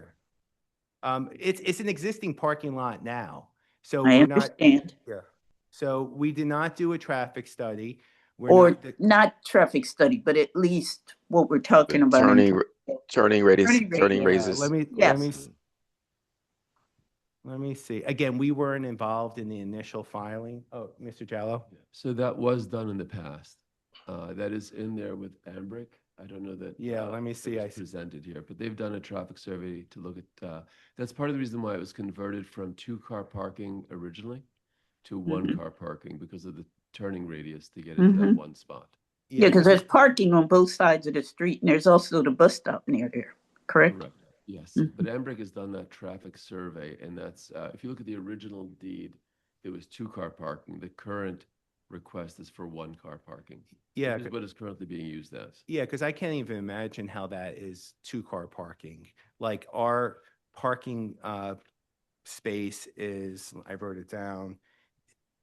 It's an existing parking lot now. So I we're understand. Not, yeah. So we did not do a traffic study. Or not traffic study, but at least what we're talking about. Turning radiuses. Let me see. Again, we weren't involved in the initial filing. Oh, Mr. Jallo? So that was done in the past. That is in there with Ambrick. I don't know that. Yeah, let me see. It's presented here, but they've done a traffic survey to look at, that's part of the reason why it was converted from 2-car parking originally to 1-car parking because of the turning radius to get it that one spot. Yeah, because there's parking on both sides of the street, and there's also the bus stop near there, correct? Correct. Yes, but Ambrick has done that traffic survey, and that's, if you look at the original deed, it was 2-car parking. The current request is for 1-car parking. Yeah. Which is what is currently being used as. Yeah, because I can't even imagine how that is 2-car parking. Like our parking space is, I wrote it down,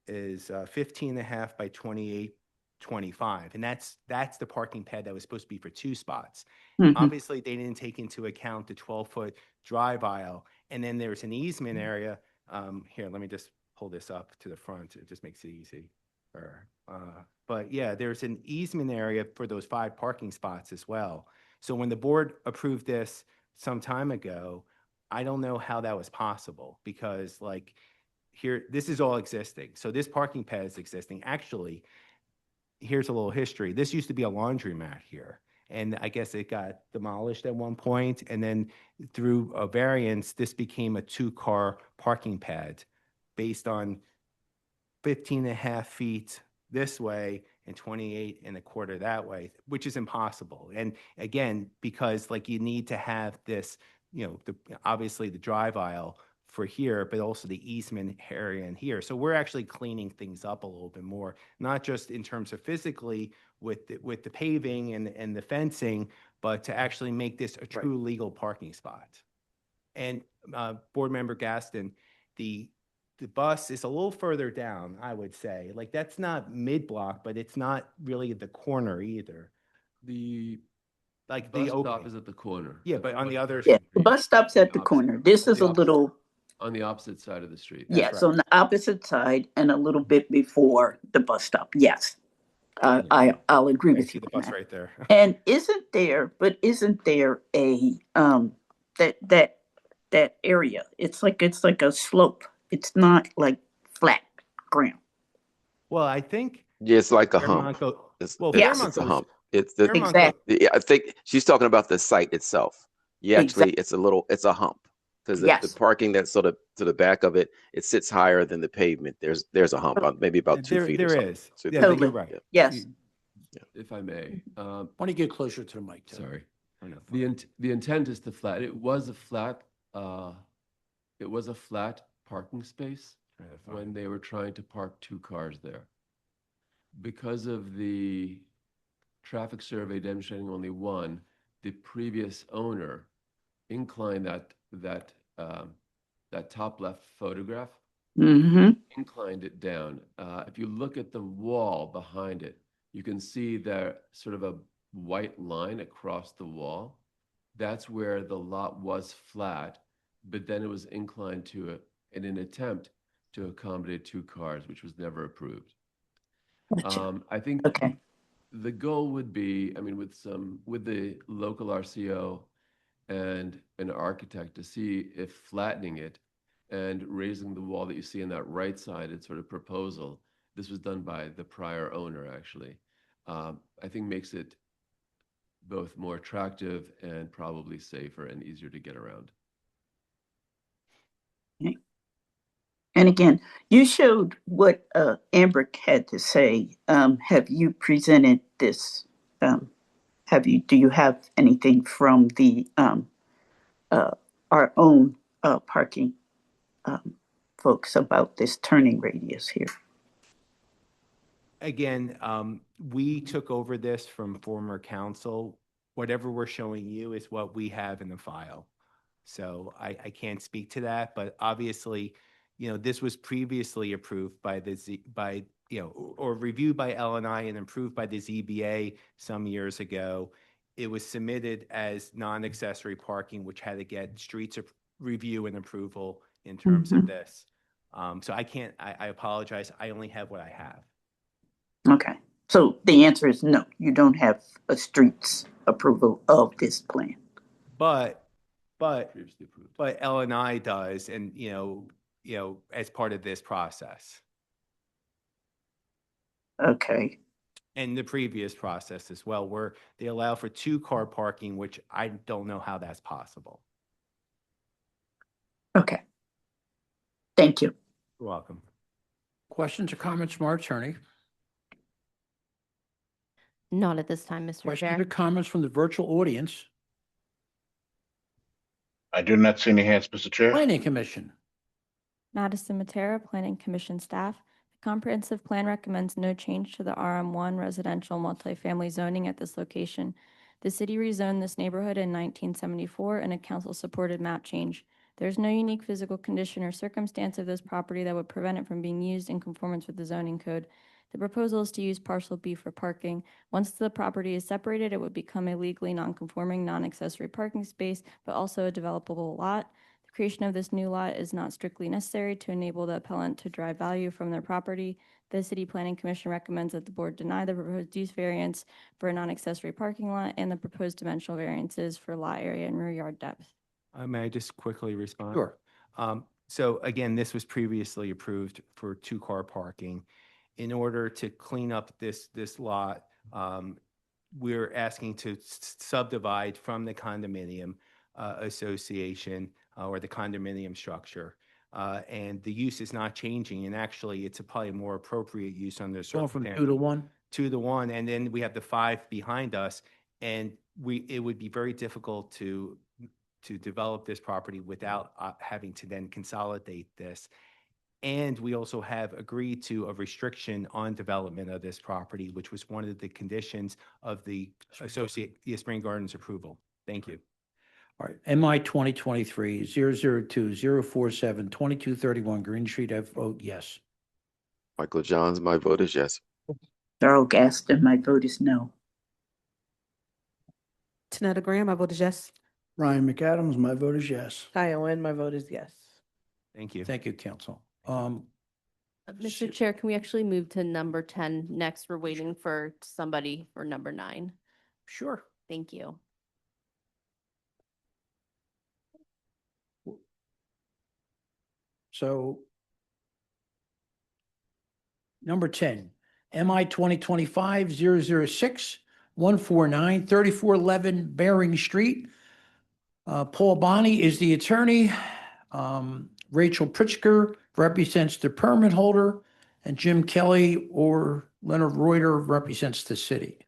is 15.5 by 28.25. And that's the parking pad that was supposed to be for 2 spots. Obviously, they didn't take into account the 12-foot drive aisle. And then there's an easement area. Here, let me just pull this up to the front. It just makes it easy. But yeah, there's an easement area for those 5 parking spots as well. So when the board approved this some time ago, I don't know how that was possible because like here, this is all existing. So this parking pad is existing. Actually, here's a little history. This used to be a laundromat here. And I guess it got demolished at one point. And then through a variance, this became a 2-car parking pad based on 15.5 feet this way and 28.25 that way, which is impossible. And again, because like you need to have this, obviously the drive aisle for here, but also the easement area in here. So we're actually cleaning things up a little bit more, not just in terms of physically with the paving and the fencing, but to actually make this a true legal parking spot. And Board Member Gaston, the bus is a little further down, I would say. Like, that's not mid-block, but it's not really the corner either. The Like bus the stop opening. is at the corner. Yeah, but on the other Yeah, side. the bus stop's at the corner. This is a little, On the opposite side of the street. yes, on the opposite side and a little bit before the bus stop. Yes. I'll agree with you The on bus that. right there. And isn't there a, that area? It's like a slope. It's not like flat ground. Well, I think Yeah, it's like a Fairmont hump. go- It's, well, it's, Fairmont it's a goes- hump. It's the, Fairmont Exactly. yeah, I think she's talking about the site itself. You actually, it's a hump. Because the Yes. parking that's sort of to the back of it, it sits higher than the pavement. There's a hump, maybe about 2 feet. There or something. is. 2 Yeah, feet. but you're right. Yes. If I may. Why don't you get closer to the mic, Tim? Sorry. The intent is to flat. It was a flat parking space when they were trying to park 2 cars there. Because of the traffic survey demonstrating only 1, the previous owner inclined that top left photograph, Mm-hmm. inclined it down. If you look at the wall behind it, you can see there sort of a white line across the wall. That's where the lot was flat, but then it was inclined to it in an attempt to accommodate 2 cars, which was never approved. I think the goal would be, I mean, with the local RCO and an architect, to see if flattening it and raising the wall that you see on that right side, it's sort of proposal. This was done by the prior owner, actually. I think makes it both more attractive and probably safer and easier to get around. Okay. And again, you showed what Amber had to say. Have you presented this? Do you have anything from the our own parking folks about this turning radius here? Again, we took over this from former council. Whatever we're showing you is what we have in the file. So I can't speak to that, but obviously, this was previously approved by or reviewed by LNI and approved by the ZBA some years ago. It was submitted as non-accessory parking, which had to get streets review and approval in terms of this. So I apologize. I only have what I have. Okay. So the answer is no, you don't have a streets approval of this plan. But LNI does, and as part of this process. Okay. And the previous process as well, where they allow for 2-car parking, which I don't know how that's possible. Okay. Thank you. You're welcome. Questions or comments from our attorney? Not at this time, Mr. Questions Chair. or comments from the virtual audience? I do not see any hands, Mr. Chair. Planning Commission. Madison Matera, Planning Commission staff. The comprehensive plan recommends no change to the RM1 residential multifamily zoning at this location. The city rezoned this neighborhood in 1974 and a council-supported map change. There's no unique physical condition or circumstance of this property that would prevent it from being used in conformance with the zoning code. The proposal is to use parcel B for parking. Once the property is separated, it would become a legally non-conforming, non-accessory parking space, but also a developable lot. The creation of this new lot is not strictly necessary to enable the appellant to derive value from their property. The City Planning Commission recommends that the board deny the proposed use variance for a non-accessory parking lot and the proposed dimensional variances for lot area and rear yard depth. May I just quickly respond? Sure. So again, this was previously approved for 2-car parking. In order to clean up this lot, we're asking to subdivide from the condominium association or the condominium structure. And the use is not changing. And actually, it's probably a more appropriate use under Going from circumstances. 2 to 1? 2 to 1. And then we have the 5 behind us. And it would be very difficult to to develop this property without having to then consolidate this. And we also have agreed to a restriction on development of this property, which was one of the conditions of the Spring Gardens approval. Thank you. All right, MI 2023-002-047-2231 Green Street, I vote yes. Michael Johns, my vote is yes. Darrell Gaston, my vote is no. Tanetta Graham, my vote is yes. Ryan McAdams, my vote is yes. Ty Owen, my vote is yes. Thank you. Thank you, council. Mr. Chair, can we actually move to number 10 next? We're waiting for somebody for number 9. Sure. Thank you. So number 10, MI 2025-006-149-3411 Bering Street. Paul Bonney is the attorney. Rachel Pritzker represents the permit holder, and Jim Kelly or Leonard Reuter represents the city.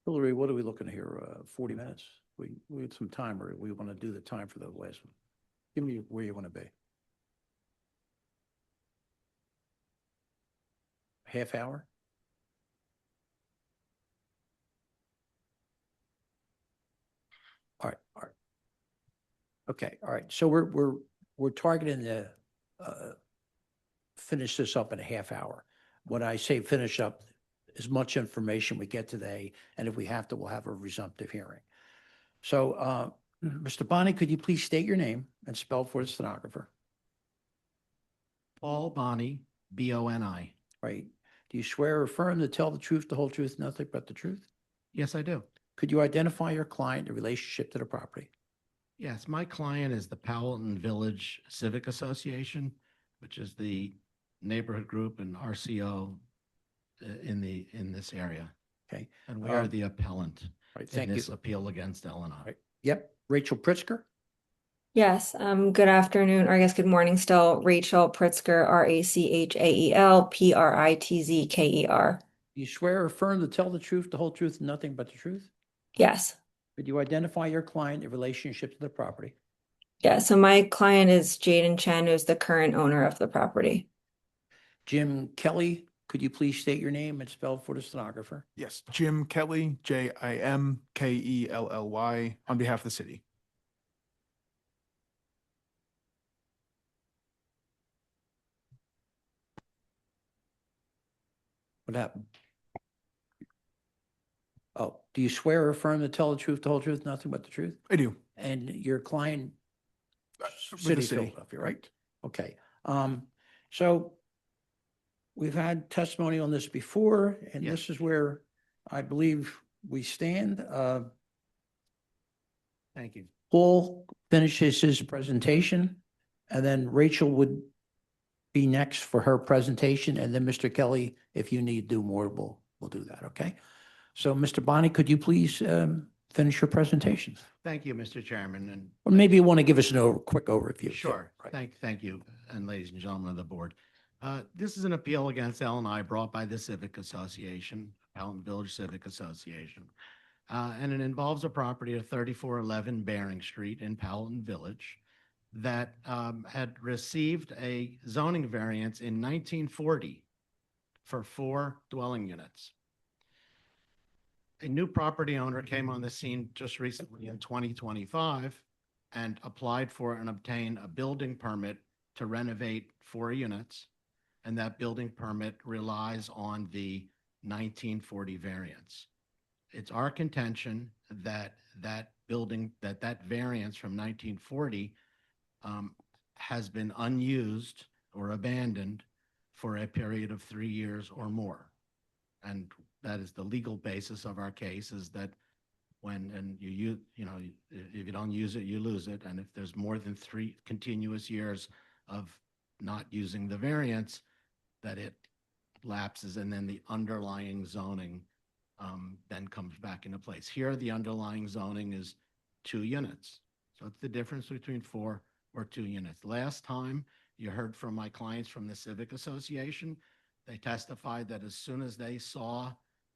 Hillary, what are we looking at here? 40 minutes? We had some time, or we want to do the time for the last one? Give me where you want to be. Half hour? All right, all right. Okay, all right. So we're targeting to finish this up in a half hour. When I say finish up, as much information we get today, and if we have to, we'll have a resumptive hearing. So, Mr. Bonney, could you please state your name and spell for the stenographer? Paul Bonney, B-O-N-I. Right. Do you swear or affirm to tell the truth, the whole truth, nothing but the truth? Yes, I do. Could you identify your client in relationship to the property? Yes, my client is the Powelton Village Civic Association, which is the neighborhood group and RCO in this area. Okay. And we are the appellant Right, in thank you. this appeal against L&I. Right. Yep. Rachel Pritzker? Yes, good afternoon, or I guess good morning still. Rachel Pritzker, R-A-C-H-A-E-L, P-R-I-T-Z-K-E-R. Do you swear or affirm to tell the truth, the whole truth, and nothing but the truth? Yes. Could you identify your client in relationship to the property? Yeah, so my client is Jaden Chen, who's the current owner of the property. Jim Kelly, could you please state your name and spell for the stenographer? Yes, Jim Kelly, J-I-M-K-E-L-L-Y, on behalf of the city. What happened? Oh, do you swear or affirm to tell the truth, the whole truth, nothing but the truth? I do. And your client, With the City city. Philadelphia, right? Okay. So we've had testimony on this before, and this is where I believe we stand. Thank you. Paul finishes his presentation, and then Rachel would be next for her presentation, and then Mr. Kelly, if you need to do more, we'll do that, okay? So, Mr. Bonney, could you please finish your presentation? Thank you, Mr. Chairman, and Or maybe you want to give us a quick overview. sure. Thank you, and ladies and gentlemen of the board. This is an appeal against L&I brought by the Civic Association, Powelton Village Civic Association. And it involves a property of 3411 Bering Street in Powelton Village that had received a zoning variance in 1940 for 4 dwelling units. A new property owner came on the scene just recently in 2025 and applied for and obtained a building permit to renovate 4 units. And that building permit relies on the 1940 variance. It's our contention that that variance from 1940 has been unused or abandoned for a period of 3 years or more. And that is the legal basis of our case, is that if you don't use it, you lose it. And if there's more than 3 continuous years of not using the variance, that it lapses, and then the underlying zoning then comes back into place. Here, the underlying zoning is 2 units. So it's the difference between 4 or 2 units. Last time you heard from my clients from the Civic Association, they testified that as soon as they saw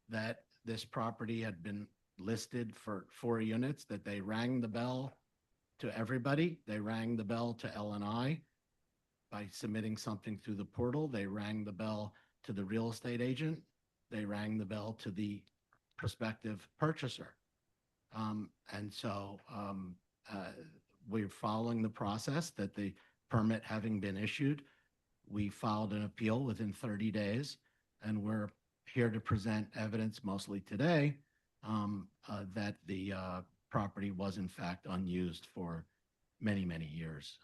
that this property had been listed for 4 units, that they rang the bell to everybody. They rang the bell to L&I by submitting something through the portal. They rang the bell to the real estate agent. They rang the bell to the prospective purchaser. And so we're following the process that the permit having been issued. We filed an appeal within 30 days, and we're here to present evidence mostly today that the property was in fact unused for many, many years.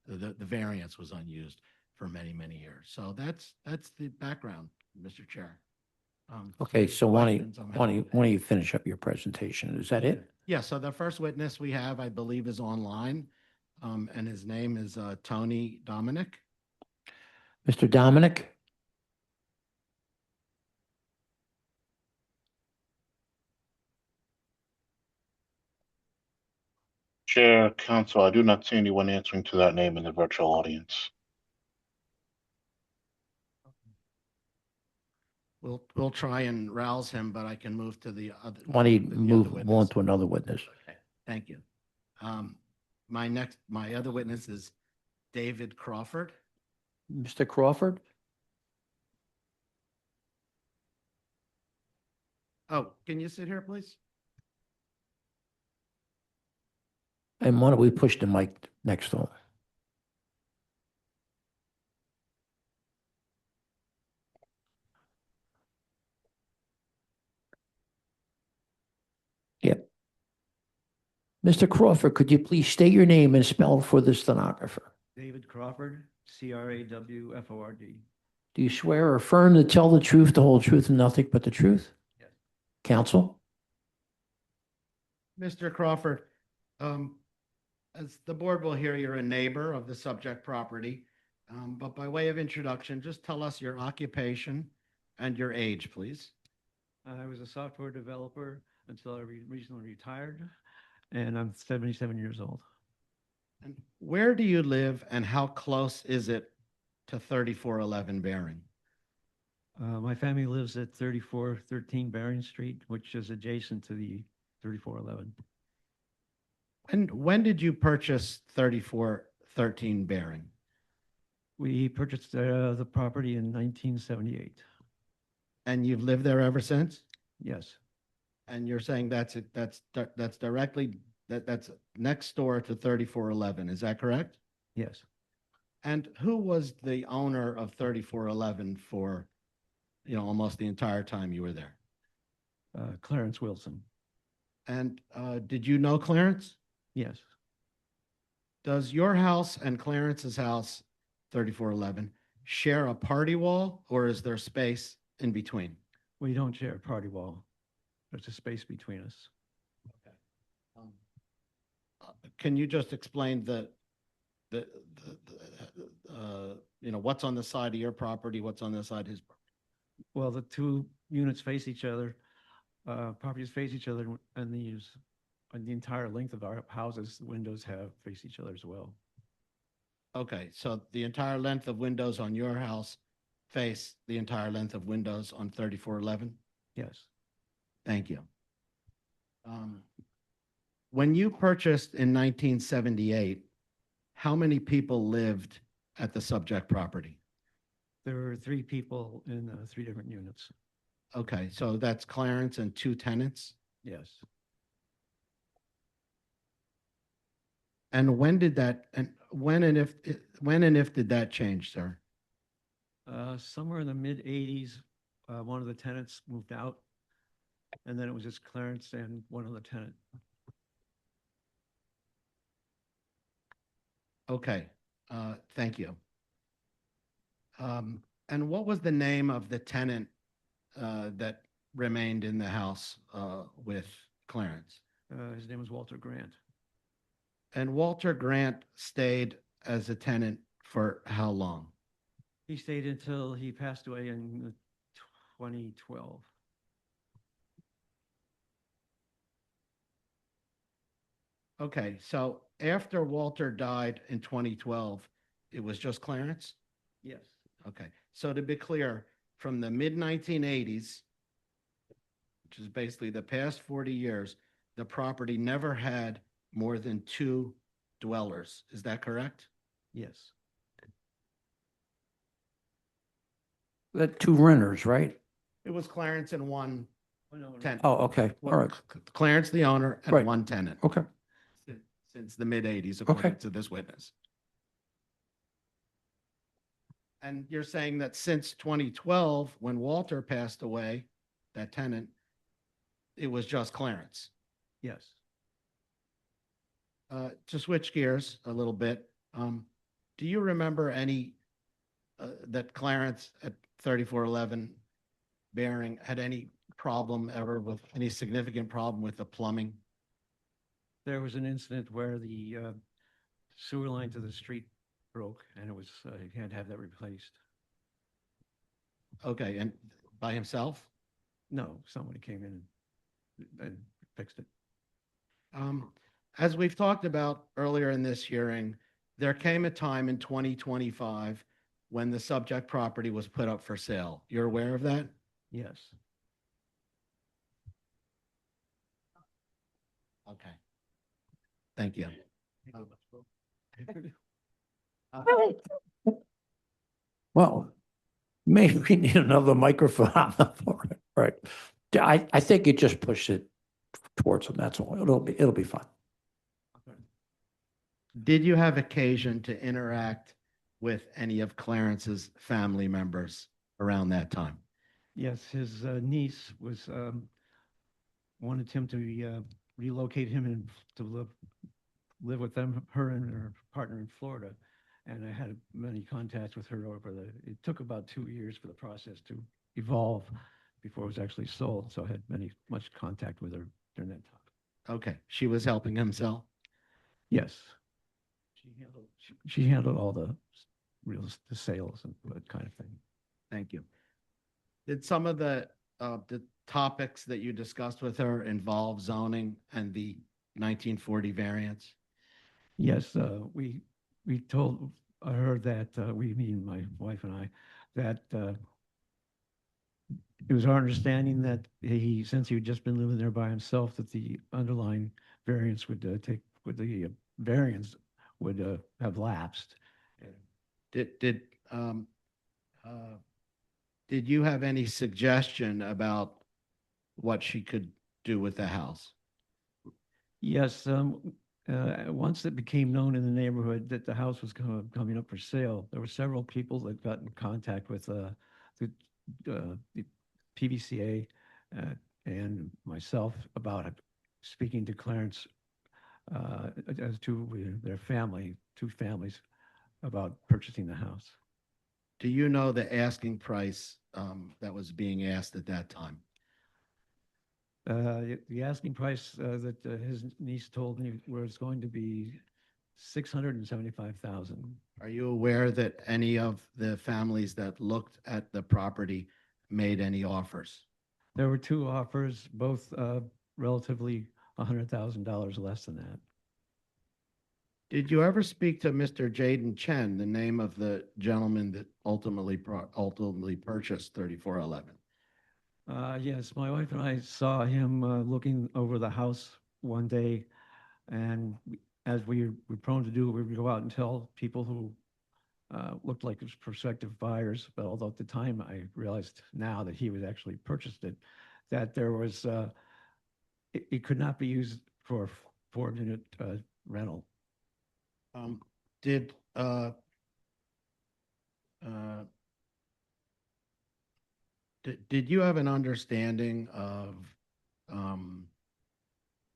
The variance was unused for many, many years. So that's the background, Mr. Chair. Okay, so why questions, I'm happy to- don't you finish up your presentation? Is that it? Yeah, so the first witness we have, I believe, is online, and his name is Tony Dominic. Mr. Dominic? Chair, Council, I do not see anyone answering to that name in the virtual audience. We'll try and rouse him, but I can move to the other. Why don't you the move other on witness. to another witness? Thank you. My other witness is David Crawford. Mr. Crawford? Oh, can you sit here, please? And why don't we push the mic next to him? Yep. Mr. Crawford, could you please state your name and spell for the stenographer? David Crawford, Crawford. Do you swear or affirm to tell the truth, the whole truth, and nothing but the truth? Yes. Counsel? Mr. Crawford, as the board will hear, you're a neighbor of the subject property. But by way of introduction, just tell us your occupation and your age, please. I was a software developer until I recently retired, and I'm 77 years old. And where do you live and how close is it to 3411 Baring? My family lives at 3413 Barron Street, which is adjacent to the 3411. And when did you purchase 3413 Baring? We purchased the property in 1978. And you've lived there ever since? Yes, And you're saying that's directly, that's next door to 3411, is that correct? yes. And who was the owner of 3411 for, almost the entire time you were there? Clarence Wilson. And did you know Clarence? Yes. Does your house and Clarence's house, 3411, share a party wall, or is there space in between? We don't share a party wall. There's a space between us. Can you just explain what's on the side of your property, what's on the side of his? Well, the two units face each other, properties face each other, and the entire length of our houses, the windows face each other as well. Okay, so the entire length of windows on your house face the entire length of windows on 3411? Yes. Thank you. When you purchased in 1978, how many people lived at the subject property? There were 3 people in 3 different units. Okay, so that's Clarence and 2 tenants? Yes. And when and if did that change, sir? Somewhere in the mid-'80s, one of the tenants moved out, and then it was just Clarence and one other tenant. Okay, thank you. And what was the name of the tenant that remained in the house with Clarence? His name was Walter Grant. And Walter Grant stayed as a tenant for how long? He stayed until he passed away in 2012. Okay, so after Walter died in 2012, it was just Clarence? Yes. Okay, so to be clear, from the mid-1980s, which is basically the past 40 years, the property never had more than 2 dwellers. Is that correct? Yes. The two renters, right? It was Clarence and one tenant. Oh, okay, all right, Clarence, the owner, and Right. one tenant. okay. Since the mid-80s, according Okay. to this witness. And you're saying that since 2012, when Walter passed away, that tenant, it was just Clarence. Yes. To switch gears a little bit, do you remember any that Clarence at 3411 Bearing had any problem ever with any significant problem with the plumbing? There was an incident where the sewer line to the street broke and it was, he had to have that replaced. Okay, and by himself? No, somebody came in and fixed it. As we've talked about earlier in this hearing, there came a time in 2025 when the subject property was put up for sale. You're aware of that? Yes. Okay. Thank you. Well, maybe we need another microphone on the floor, right? I think you just push it towards them, that's all. It'll be fine. Did you have occasion to interact with any of Clarence's family members around that time? Yes, his niece was, wanted him to relocate him and to live with them, her and her partner in Florida. And I had many contacts with her it took about 2 years for the process to evolve before it was actually sold. So I had much contact with her during that time. Okay, she was helping him sell? Yes. She handled all the sales and that kind of thing. Thank you. Did some of the topics that you discussed with her involve zoning and the 1940 variance? Yes, we told her that, we, mean my wife and I, that it was our understanding that since he had just been living there by himself, that the underlying variance would have lapsed. Did you have any suggestion about what she could do with the house? Yes, once it became known in the neighborhood that the house was coming up for sale, there were several people that got in contact with the PVCA and myself about it, speaking to Clarence as to their family, 2 families, about purchasing the house. Do you know the asking price that was being asked at that time? The asking price that his niece told me was going to be $675,000. Are you aware that any of the families that looked at the property made any offers? There were 2 offers, both relatively $100,000 less than that. Did you ever speak to Mr. Jaden Chen, the name of the gentleman that ultimately purchased 3411? Yes, my wife and I saw him looking over the house one day, and as we're prone to do, we would go out and tell people who looked like prospective buyers, but although at the time I realized now that he was actually purchased it, that there was, it could not be used for 4-unit rental. Did you have an understanding of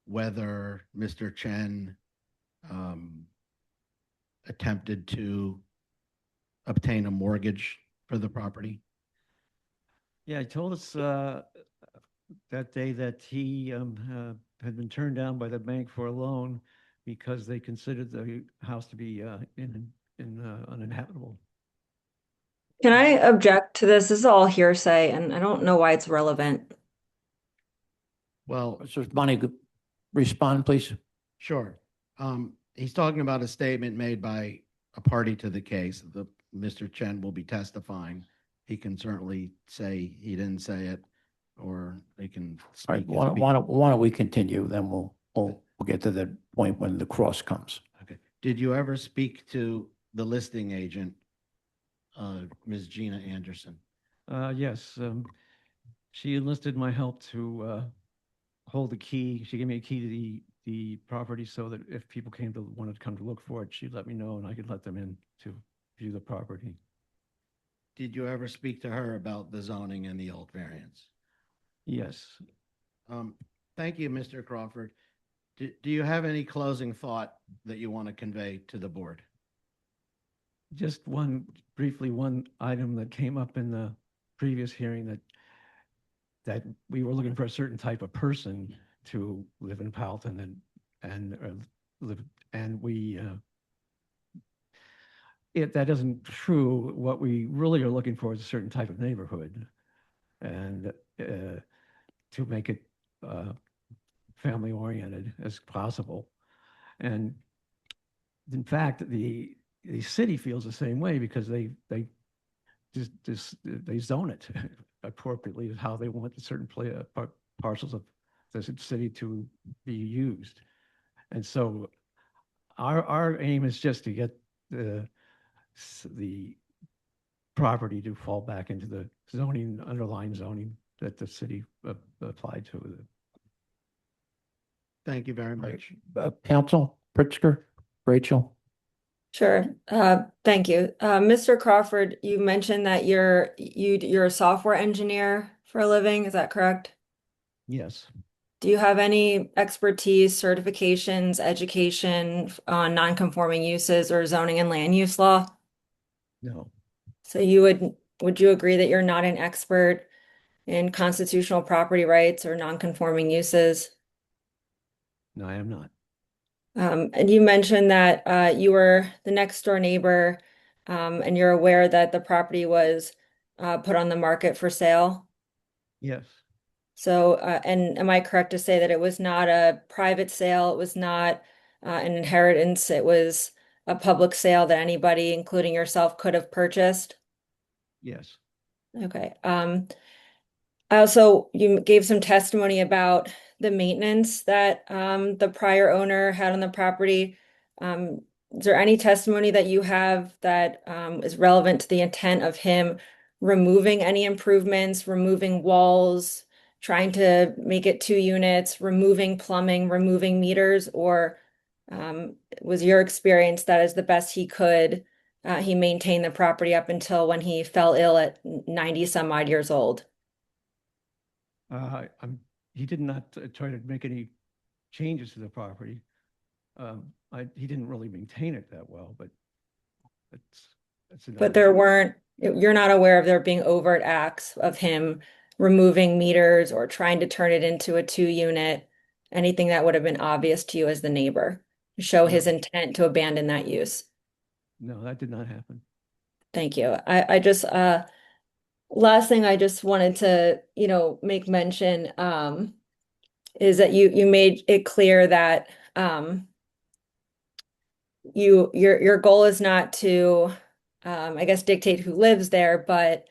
whether Mr. Chen attempted to obtain a mortgage for the property? Yeah, he told us that day that he had been turned down by the bank for a loan because they considered the house to be uninhabitable. Can I object to this? This is all hearsay, and I don't know why it's relevant. Well, Mr. Bonnie, respond, please. sure. He's talking about a statement made by a party to the case. Mr. Chen will be testifying. He can certainly say he didn't say it, or they can All right, speak. why don't we continue, then we'll get to the point when the cross comes. Okay. Did you ever speak to the listing agent, Ms. Gina Anderson? Yes, she enlisted my help to hold the key. She gave me a key to the property so that if people wanted to come to look for it, she'd let me know and I could let them in to view the property. Did you ever speak to her about the zoning and the old variance? Yes. Thank you, Mr. Crawford. Do you have any closing thought that you want to convey to the board? Just briefly, one item that came up in the previous hearing that we were looking for a certain type of person to live in Powelton that isn't true. What we really are looking for is a certain type of neighborhood, and to make it family oriented as possible. And in fact, the city feels the same way because they zone it appropriately as how they want certain parcels of the city to be used. And so our aim is just to get the property to fall back into the underlying zoning that the city applied to. Thank you very much. Counsel Pritzker, Rachel? Sure. Thank you. Mr. Crawford, you mentioned that you're a software engineer for a living. Is that correct? Yes. Do you have any expertise, certifications, education on non-conforming uses or zoning and land use law? No. So would you agree that you're not an expert in constitutional property rights or non-conforming uses? No, I am not. And you mentioned that you were the next door neighbor, and you're aware that the property was put on the market for sale. Yes. So, and am I correct to say that it was not a private sale? It was not an inheritance. It was a public sale that anybody, including yourself, could have purchased? Yes. Okay. Also, you gave some testimony about the maintenance that the prior owner had on the property. Is there any testimony that you have that is relevant to the intent of him removing any improvements, removing walls, trying to make it 2 units, removing plumbing, removing meters, or was your experience that is the best he could? He maintained the property up until when he fell ill at 90 some odd years old. He did not try to make any changes to the property. He didn't really maintain it that well, but that's another. But you're not aware of there being overt acts of him removing meters or trying to turn it into a 2 unit, anything that would have been obvious to you as the neighbor to show his intent to abandon that use? No, that did not happen. Thank you. I just last thing I just wanted to, make mention is that you made it clear that your goal is not to I guess dictate who lives there, but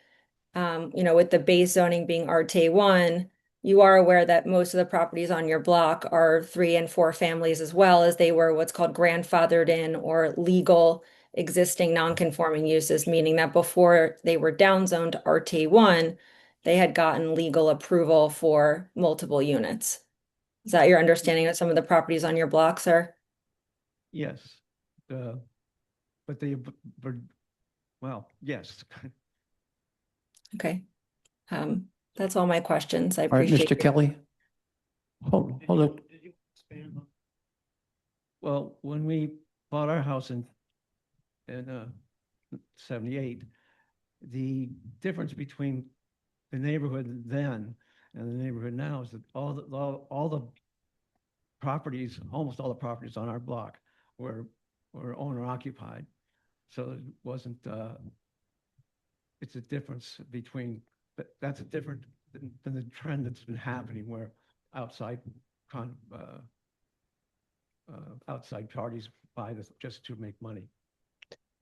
with the base zoning being RT1, you are aware that most of the properties on your block are 3 and 4 families as well, as they were what's called grandfathered in or legal existing non-conforming uses, meaning that before they were downzoned to RT1, they had gotten legal approval for multiple units. Is that your understanding of some of the properties on your block, sir? Yes. Well, yes. Okay. That's all my questions. I All right, appreciate Mr. your- Kelly? Hold on. Well, when we bought our house in 78, the difference between the neighborhood then and the neighborhood now is that all the properties, almost all the properties on our block were owner occupied. So it wasn't, it's a difference between, that's a different than the trend that's been happening where outside outside parties buy this just to make money.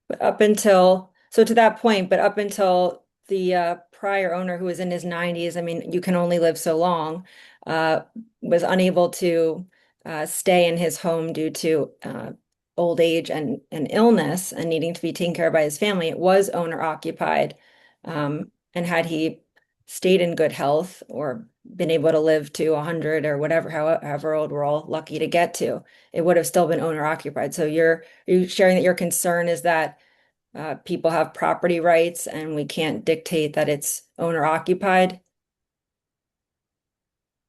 But up until, so to that point, but up until the prior owner who was in his 90s, I mean, you can only live so long, was unable to stay in his home due to old age and illness and needing to be taken care of by his family. It was owner occupied. And had he stayed in good health or been able to live to 100 or whatever, however old we're all lucky to get to, it would have still been owner occupied. So are you sharing that your concern is that people have property rights and we can't dictate that it's owner occupied?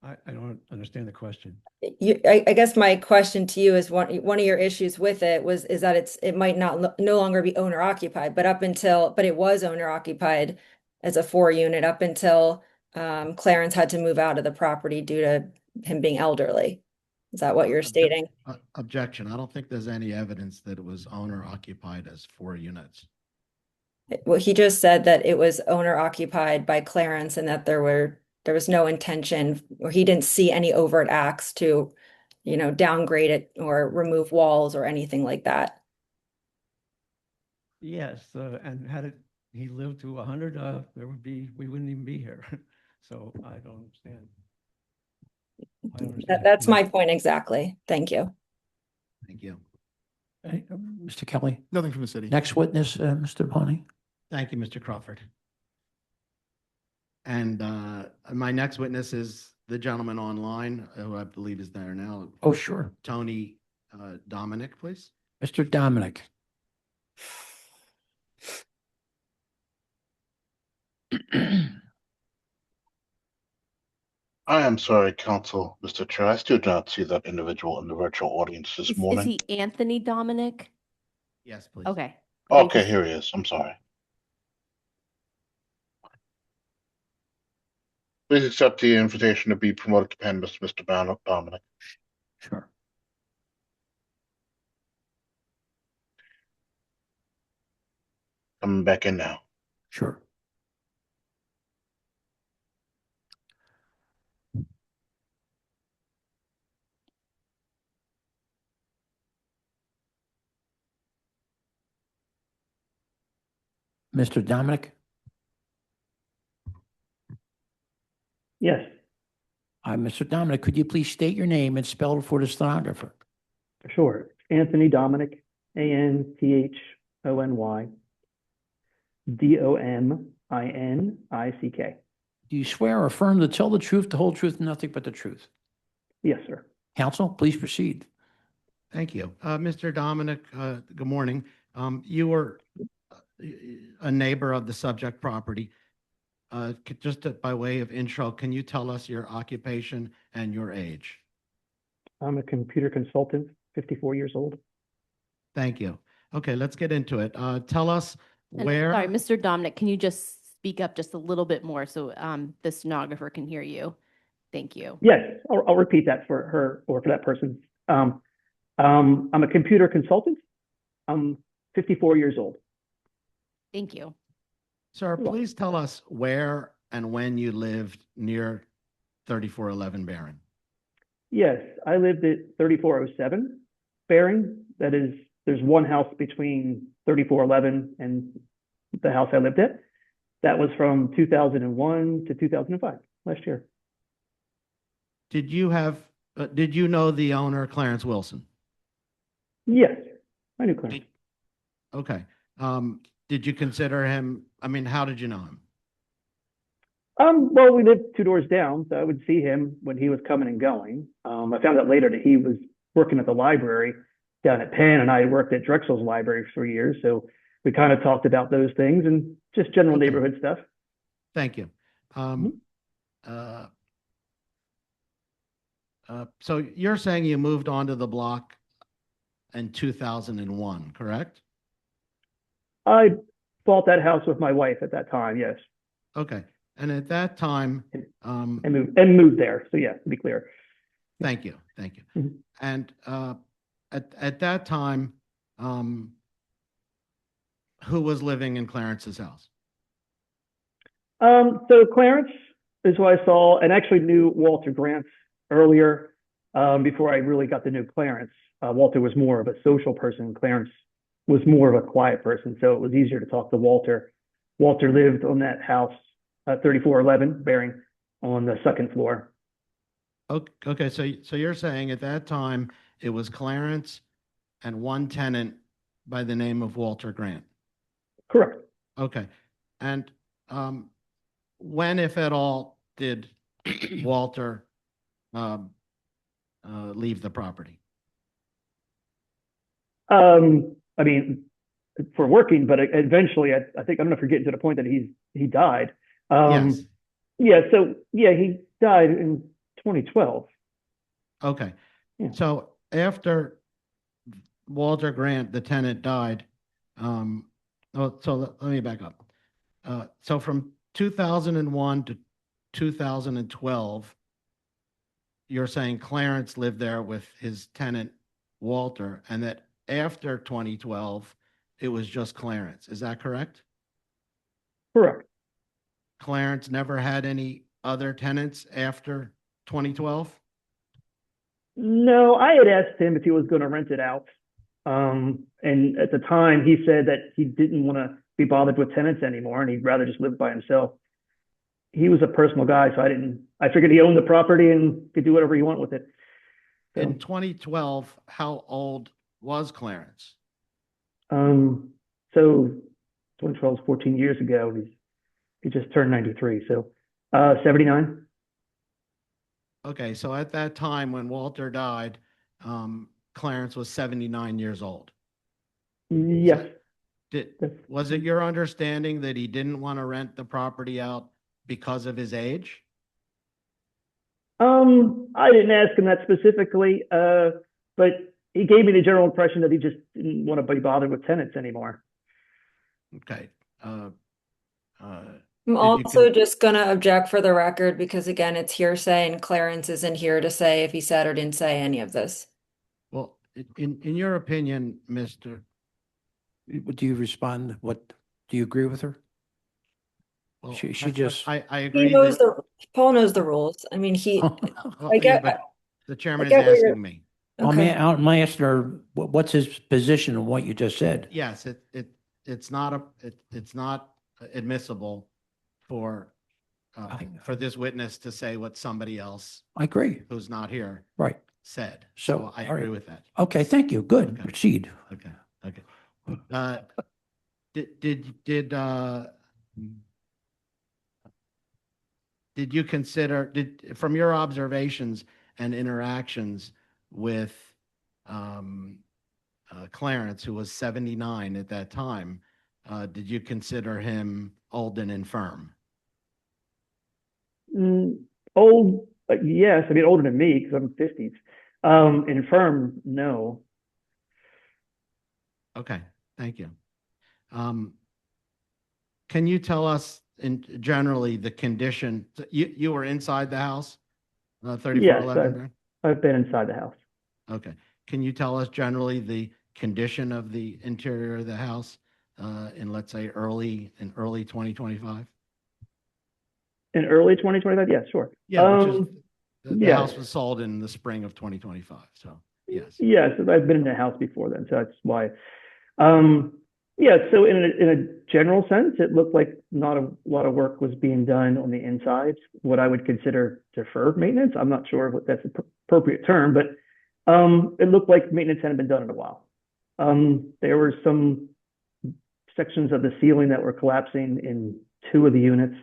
I don't understand the question. I guess my question to you is one of your issues with it is that it might no longer be owner occupied, but it was owner occupied as a 4-unit up until Clarence had to move out of the property due to him being elderly. Is that what you're stating? Objection. I don't think there's any evidence that it was owner occupied as 4 units. Well, he just said that it was owner occupied by Clarence and that there was no intention, or he didn't see any overt acts to, downgrade it or remove walls or anything like that. Yes, and had he lived to 100, we wouldn't even be here. So I don't understand. That's my point exactly. Thank you. Thank you. Mr. Kelly? Nothing from the city. Next witness, Mr. Bonnie. Thank you, Mr. Crawford. And my next witness is the gentleman online, who I believe is there now. Oh, sure. Tony Dominic, please. Mr. Dominic. I am sorry, Council, Mr. Chair. I still do not see that individual in the virtual audience this Is morning. he Anthony Dominic? Yes, please. Okay. Okay, here he is. I'm sorry. Please accept the invitation to be promoted to panelist, Mr. Dominic. Sure. Coming back in now. Sure. Mr. Dominic? Yes, Mr. Dominic, could you please state your name and spell it for the stenographer? sure. Anthony Dominic, Anthony Dominick. Do you swear or affirm to tell the truth, the whole truth, and nothing but the truth? Yes, sir. Counsel, please proceed. Thank you. Mr. Dominic, good morning. You were a neighbor of the subject property. By way of intro, can you tell us your occupation and your age? I'm a computer consultant, 54 years old. Thank you. Okay, let's get into it. Tell us And where. sorry, Mr. Dominic, can you just speak up just a little bit more so the stenographer can hear you? Thank you. Yes, I'll repeat that for her or for that person. I'm a computer consultant. I'm 54 years old. Thank you. Sir, please tell us where and when you lived near 3411 Barron. Yes, I lived at 3407 Barron. That is, there's one house between 3411 and the house I lived at. That was from 2001 to 2005, last year. Did you know the owner, Clarence Wilson? Yes, I knew Clarence. Okay. Did you consider him, how did you know him? Well, we lived 2 doors down, so I would see him when he was coming and going. I found out later that he was working at the library down at Penn, and I worked at Drexel's library for years. So we kind of talked about those things and just general neighborhood stuff. Thank you. So you're saying you moved onto the block in 2001, correct? I bought that house with my wife at that time, yes. Okay. And at that time, and moved there. So yeah, to be clear. Thank you. Thank you. And at that time, who was living in Clarence's house? So Clarence is who I saw and actually knew Walter Grant earlier. before I really got to know Clarence. Walter was more of a social person. Clarence was more of a quiet person, so it was easier to talk to Walter. Walter lived on that house, 3411 Bering, on the second floor. Okay, so you're saying at that time it was Clarence and one tenant by the name of Walter Grant? Correct. Okay, and when, if at all, did Walter leave the property? I mean, for working, but eventually, I think, I don't know if you're getting to the point that he died. Yes. Yeah, so yeah, he died in 2012. Okay. Yeah. So after Walter Grant, the tenant, died, let me back up. So from 2001 to 2012, you're saying Clarence lived there with his tenant, Walter, and that after 2012, it was just Clarence. Is that correct? Correct. Clarence never had any other tenants after 2012? No, I had asked him if he was going to rent it out. And at the time, he said that he didn't want to be bothered with tenants anymore, and he'd rather just live by himself. He was a personal guy, so I figured he owned the property and could do whatever he wanted with it. So, In 2012, how old was Clarence? so 2012 is 14 years ago. He just turned 93, so 79. Okay, so at that time when Walter died, Clarence was 79 years old. Yes. Was it your understanding that he didn't want to rent the property out because of his age? I didn't ask him that specifically, but he gave me the general impression that he just didn't want to be bothered with tenants anymore. Okay. I'm also just going to object for the record because, again, it's hearsay and Clarence isn't here to say if he said or didn't say any of this. Well, in your opinion, Mr. Do you respond? Do you agree with her? Well, She just. I He agree knows that, Paul knows the rules. I mean, well, I get, but the chairman is get where you're- asking me. okay. I'm asking her, what's his position on what you just said? Yes, it's not admissible for this witness to say what somebody else I agree. who's not here Right. said. So, I all right. agree with that. Okay, thank you. Good. Proceed. Okay. Did you consider, from your observations and interactions with Clarence, who was 79 at that time, did you consider him old and infirm? Old, yes. I mean, older than me because I'm 50s. Infirm, no. Okay, thank you. Can you tell us generally the condition? You were inside the house, 3411? Yes, I've been inside the house. Okay. Can you tell us generally the condition of the interior of the house in, let's say, early 2025? In early 2025? Yeah, sure. Yeah, which is the yeah. house was sold in the spring of 2025. So yes. Yes, I've been in the house before then, so that's why. Yeah, so in a general sense, it looked like not a lot of work was being done on the inside, what I would consider deferred maintenance. I'm not sure what that's the appropriate term, but it looked like maintenance hadn't been done in a while. There were some sections of the ceiling that were collapsing in 2 of the units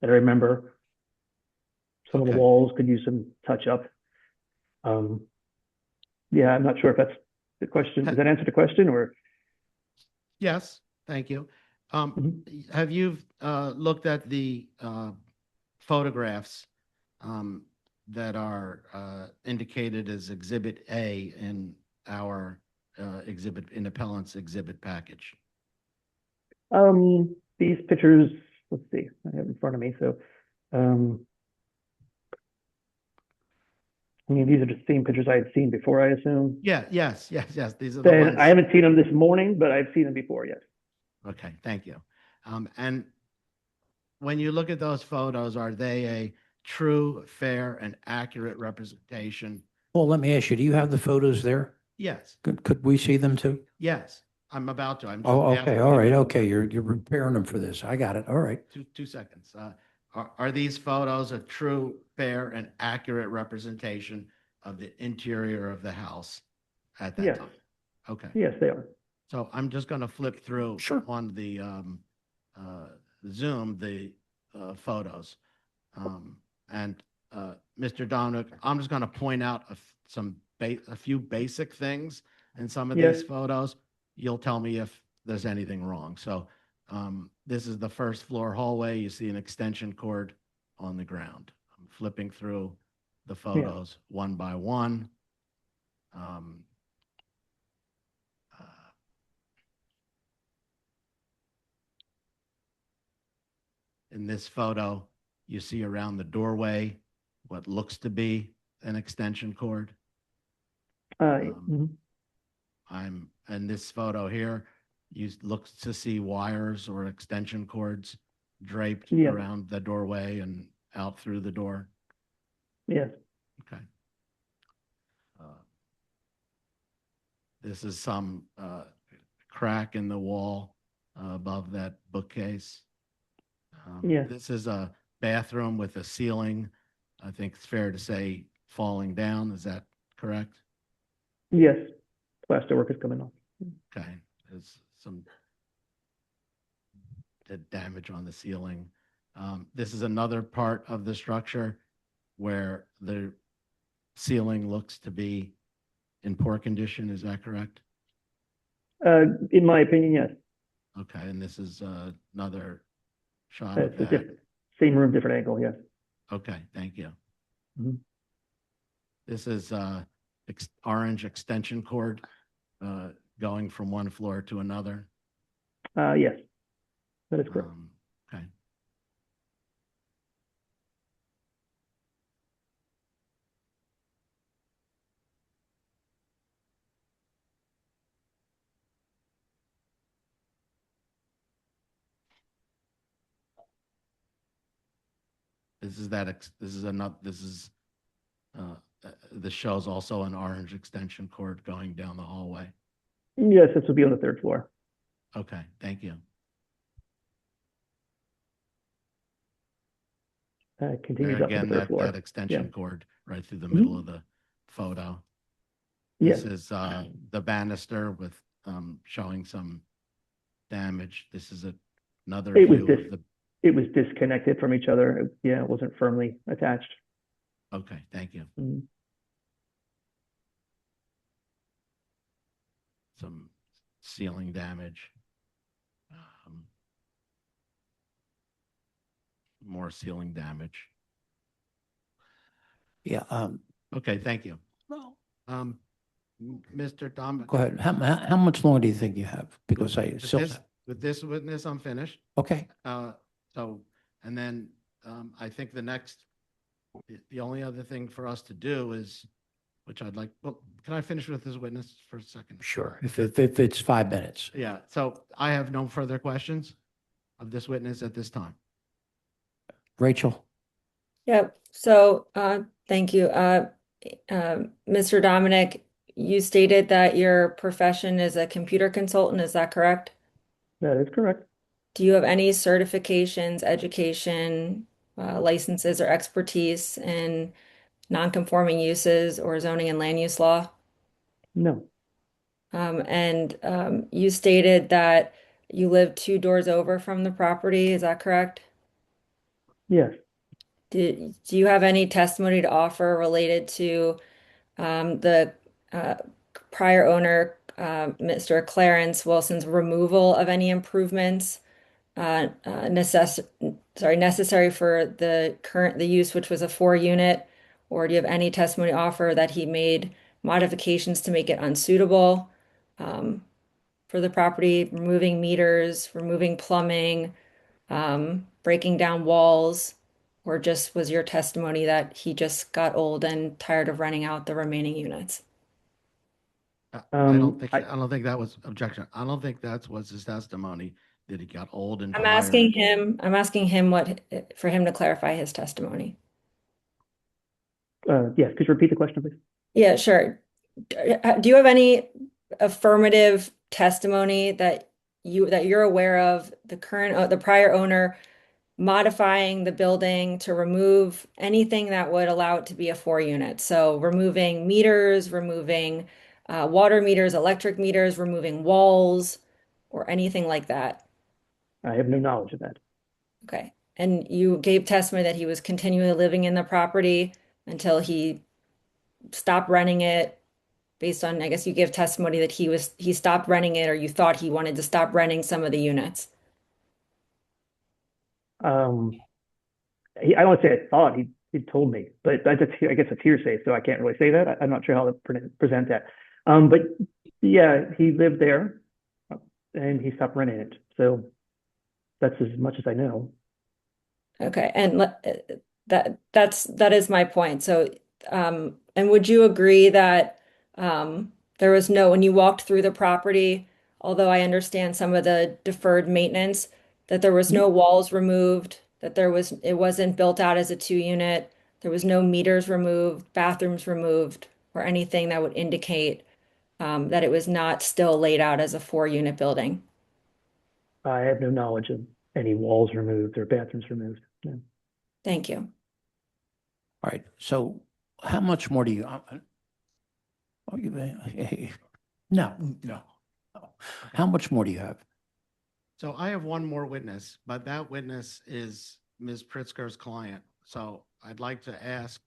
that I remember. Some of the walls could use some touch up. Yeah, I'm not sure if that's the question. Does that answer the question or? Yes, thank you. Have you looked at the photographs that are indicated as Exhibit A in our appellant's exhibit package? These pictures, let's see, I have it in front of me. So, I mean, these are the same pictures I had seen before, I assume. Yeah, yes. These are the ones. I haven't seen them this morning, but I've seen them before, yes. Okay, thank you. And when you look at those photos, are they a true, fair, and accurate representation Paul, let me ask you, do you have the photos there? Yes, Could we see them too? yes, I'm about to. I'm just Oh, okay, asking all right, you- okay, you're preparing them for this. I got it, all right. Two seconds. Are these photos a true, fair, and accurate representation of the interior of the house at that Yes. time? Okay. Yes, they are. So I'm just going to flip through on the Zoom, the photos. And Mr. Dominic, I'm just going to point out a few basic things in some of Yes. these photos. You'll tell me if there's anything wrong. So this is the first floor hallway. You see an extension cord on the ground. I'm flipping through the photos one by one. In this photo, you see around the doorway what looks to be an extension cord. I'm in this photo here, you look to see wires or extension cords draped Yeah. around the doorway and out through the door. Yes. Okay. This is some crack in the wall above that bookcase. Yeah. This is a bathroom with a ceiling, I think it's fair to say, falling down. Is that correct? Yes. Plaster work is coming on. Okay. There's some damage on the ceiling. This is another part of the structure where the ceiling looks to be in poor condition. Is that correct? In my opinion, yes. Okay. And this is another shot It's of a that. same room, different angle, yes. Okay. Thank you. Mhm. This is orange extension cord going from one floor to another. Yes. That is correct. Okay. This shows also an orange extension cord going down the hallway. Yes, this will be on the third floor. Okay, thank you. Continues There up to the again, third floor. that extension Yeah. cord right through the Mhm. middle of the photo. Yes. This is the banister with showing some damage. This is another It was view of the. it was disconnected from each other. Yeah, it wasn't firmly attached. Okay, thank you. Mhm. Some ceiling damage. More ceiling damage. Yeah, Okay, thank you. Mr. Dom. go ahead. How much longer do you think you have? Because I With still, with this witness, I'm finished. okay, So, and then I think the only other thing for us to do is, which I'd like, well, can I finish with this witness for a second? sure. If it's 5 minutes. Yeah, so I have no further questions of this witness at this time. Rachel? Yep. So, thank you. Mr. Dominic, you stated that your profession is a computer consultant. Is that correct? That is correct. Do you have any certifications, education, licenses, or expertise in non-conforming uses or zoning and land use law? No. And you stated that you live 2 doors over from the property. Is that correct? Yes. Do you have any testimony to offer related to the prior owner, Mr. Clarence Wilson's removal of any improvements necessary for the use, which was a 4-unit? Or do you have any testimony to offer that he made modifications to make it unsuitable for the property, removing meters, removing plumbing, breaking down walls? Or just was your testimony that he just got old and tired of renting out the remaining units? I don't think that was objection. I don't think that was his testimony, that he got old and I'm tired. asking him for him to clarify his testimony. Yes, could you repeat the question, please? Yeah, sure. Do you have any affirmative testimony that you're aware of the prior owner modifying the building to remove anything that would allow it to be a 4-unit? So removing meters, removing water meters, electric meters, removing walls, or anything like that? I have no knowledge of that. Okay. And you gave testimony that he was continually living in the property until he stopped renting it, based on, I guess you give testimony that he stopped renting it, or you thought he wanted to stop renting some of the units. I don't want to say I thought he told me, but I guess it's hearsay, so I can't really say that. I'm not sure how to present that. But yeah, he lived there and he stopped renting it. So that's as much as I know. Okay, and that is my point. So, and would you agree that there was when you walked through the property, although I understand some of the deferred maintenance, that there was no walls removed, that it wasn't built out as a 2-unit, there was no meters removed, bathrooms removed, or anything that would indicate that it was not still laid out as a 4-unit building? I have no knowledge of any walls removed or bathrooms removed. No. Thank you. All right, so how much more do you? No. How much more do you have? So I have one more witness, but that witness is Ms. Pritzker's client. So I'd like to ask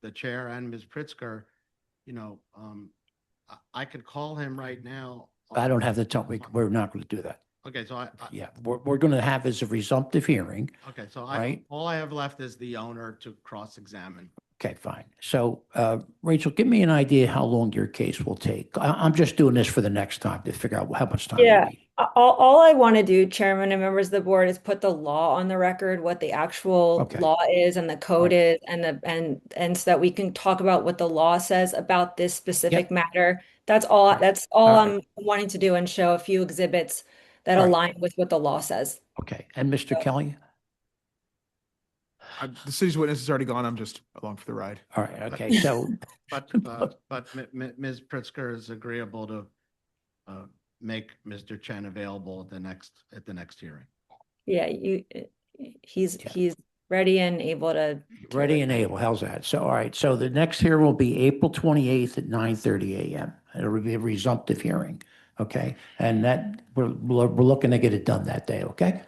the chair and Ms. Pritzker, I could call him right now. I don't have the time. We're not going to do that. Okay, so Yeah, we're going to have as a resumptive hearing. okay, so Right. all I have left is the owner to cross-examine. Okay, fine. So, Rachel, give me an idea how long your case will take. I'm just doing this for the next time to figure out how much time you Yeah, need. all I want to do, Chairman and members of the board, is put the law on the record, what the actual Okay. law is and the code is, and so that we can talk about what the law says about this specific matter. That's all. That's all All I'm wanting to do, and show a few exhibits that All right. align with what the law says. Okay, and Mr. Kelly? The city's witness is already gone. I'm just along for the ride. All right, okay, so, But Ms. Pritzker is agreeable to make Mr. Chen available at the next hearing. Yeah, he's ready and able to. ready and able, how's that? So, all right, so the next hearing will be April 28th at 9:30 a.m. It'll be a resumptive hearing, okay? And that, we're looking to get it done that day, okay?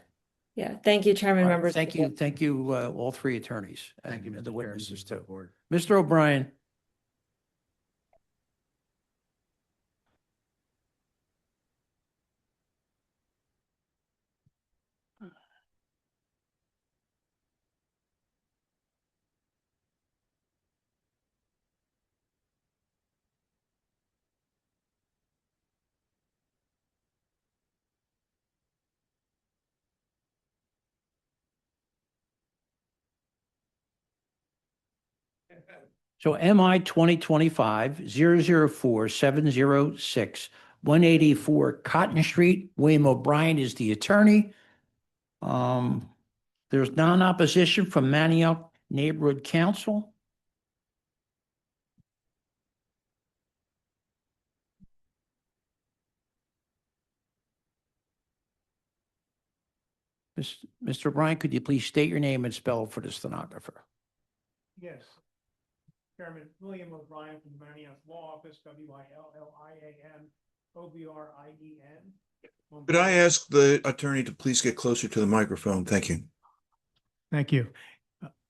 Yeah, thank you, Chairman, All right, members. thank you, all three attorneys. Thank you, and Mr. the Chair, witnesses members of the too. board. Mr. O'Brien? So MI 2025-004-706, 184 Cotton Street. William O'Brien is the attorney. There's non-opposition from Manioc Neighborhood Council. Mr. O'Brien, could you please state your name and spell for the stenographer? Yes. Chairman William O'Brien from the Manioc Law Office, WILLIAM OBRIEN. Could I ask the attorney to please get closer to the microphone? Thank you. Thank you.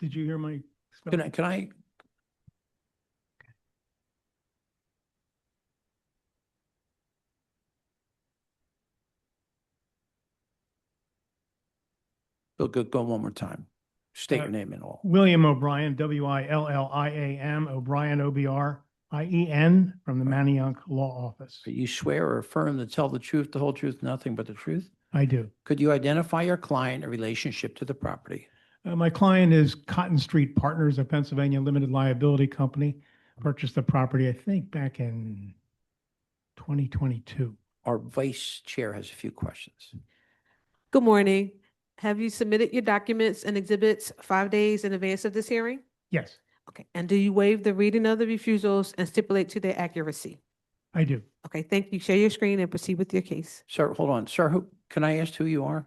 Did you hear my? Can I? Go one more time. State your name and all. William O'Brien, WILLIAM O'Brien, OBRIEN from the Manioc Law Office. You swear or affirm to tell the truth, the whole truth, nothing but the truth? I do. Could you identify your client in relationship to the property? My client is Cotton Street Partners, a Pennsylvania limited liability company. Purchased the property, I think, back in 2022. Our vice chair has a few questions. Good morning. Have you submitted your documents and exhibits 5 days in advance of this hearing? Yes. Okay, and do you waive the reading of the refusals and stipulate to their accuracy? I do. Okay, thank you. Share your screen and proceed with your case. Sir, hold on. Sir, can I ask who you are?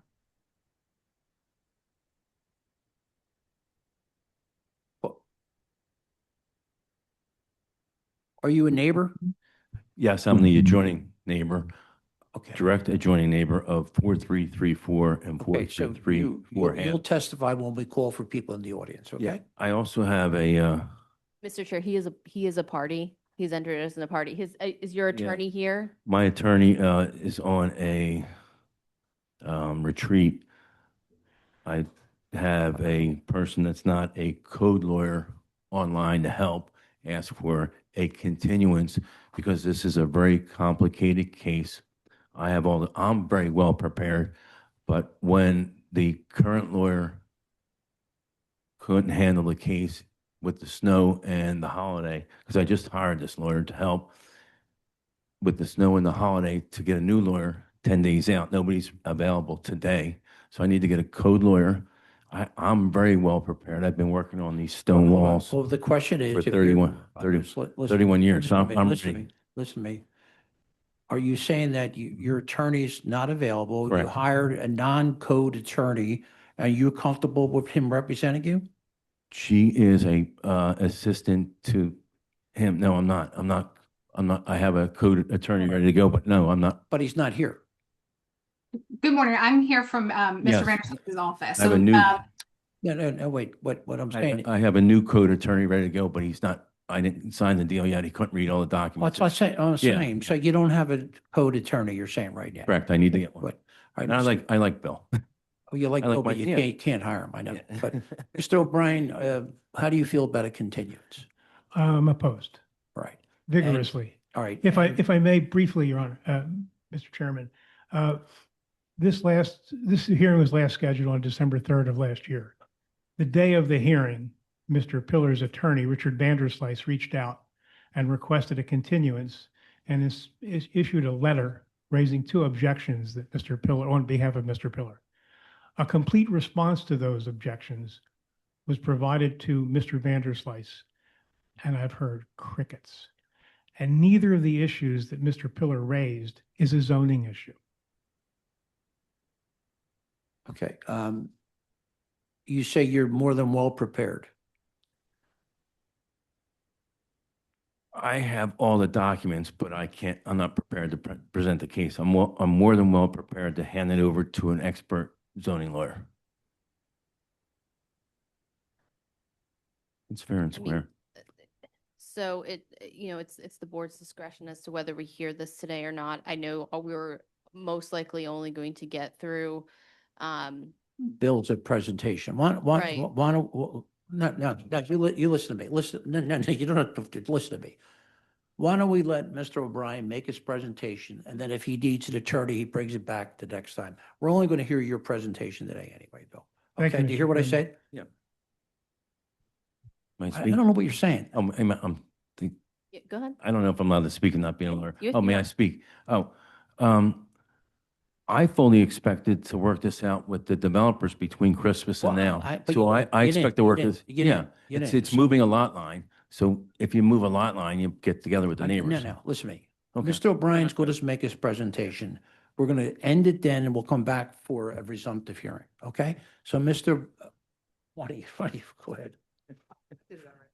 Are you a neighbor? Yes, I'm the adjoining neighbor, Okay. direct adjoining neighbor of 4334 and Okay, so 4334. you'll testify when we call for people in the audience, Yeah, okay? I also have a, Mr. Chair, he is a party. He's entered as a party. Is your attorney here? my attorney is on a retreat. I have a person that's not a code lawyer online to help ask for a continuance because this is a very complicated case. I'm very well prepared, but when the current lawyer couldn't handle the case with the snow and the holiday, because I just hired this lawyer to help with the snow and the holiday to get a new lawyer 10 days out. Nobody's available today. So I need to get a code lawyer. I'm very well prepared. I've been working on these stone walls Well, the question is. for if you're- 31 years. So I'm Listen to ready. me, listen to me. Are you saying that your attorney's not available? You Correct. hired a non-code attorney, and you're comfortable with him representing you? She is a assistant to him. No, I'm not. I have a code attorney ready to go, but no, I'm not. But he's not here. Good morning. I'm here from Mr. Yes. Vanderslice's office. I have So, a new- No, wait, what I'm saying. I have a new code attorney ready to go, but he's not, I didn't sign the deal yet. He couldn't read all the documents. What's I say, I'm Yeah. saying, so you don't have a code attorney, you're saying right now? Correct. I need to get one. Good. All right, And listen. I like Bill. Oh, you like I like Bill, but my- you yeah. can't hire him, I know. But Mr. O'Brien, how do you feel about a continuance? Opposed Right. vigorously. All right. If I may briefly, Your Honor, Mr. Chairman, this hearing was last scheduled on December 3rd of last year. The day of the hearing, Mr. Pillar's attorney, Richard Vanderslice, reached out and requested a continuance and is issued a letter raising 2 objections that Mr. Pillar, on behalf of Mr. Pillar. A complete response to those objections was provided to Mr. Vanderslice, and I've heard crickets. And neither of the issues that Mr. Pillar raised is a zoning issue. Okay. You say you're more than well prepared. I have all the documents, but I'm not prepared to present the case. I'm more than well prepared to hand it over to an expert zoning lawyer. It's fair and I mean, square. So it's the board's discretion as to whether we hear this today or not. I know we're most likely only going to get through, Bill's a presentation. Right. No, you listen to me. Listen, no, you don't have to listen to me. Why don't we let Mr. O'Brien make his presentation, and then if he needs an attorney, he brings it back the next time. We're only going to hear your presentation today anyway, Bill. Thank Okay, you, do you hear what I Mr. said? Yeah. May I I speak? don't know what you're saying. Yeah, go ahead. I don't know if I'm allowed to speak and not being a lawyer. You- Oh, may I speak? I fully expected to work this out with the developers between Christmas and Well, now. but So you I didn't, expect to you work didn't, this, you yeah. didn't, you It's didn't. moving a lot line. So if you move a lot line, you get together with the No, neighbors. no, listen to me. Okay. Mr. O'Brien's going to make his presentation. We're going to end it then, and we'll come back for a resumptive hearing, okay? So Mr., why don't you, go ahead.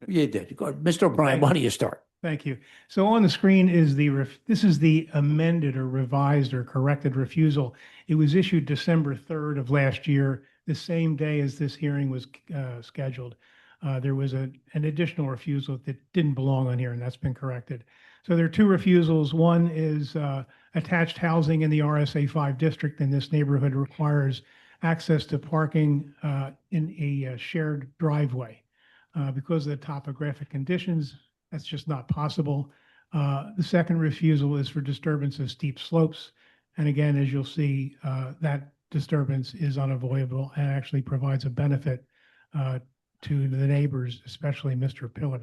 You did. Go ahead. Mr. O'Brien, why don't you start? Thank you. So on the screen is this is the amended or revised or corrected refusal. It was issued December 3rd of last year, the same day as this hearing was scheduled. There was an additional refusal that didn't belong on here, and that's been corrected. So there are 2 refusals. One is attached housing in the RSA 5 district in this neighborhood requires access to parking in a shared driveway. Because of the topographic conditions, that's just not possible. The second refusal is for disturbance of steep slopes. And again, as you'll see, that disturbance is unavoidable and actually provides a benefit to the neighbors, especially Mr. Pillar.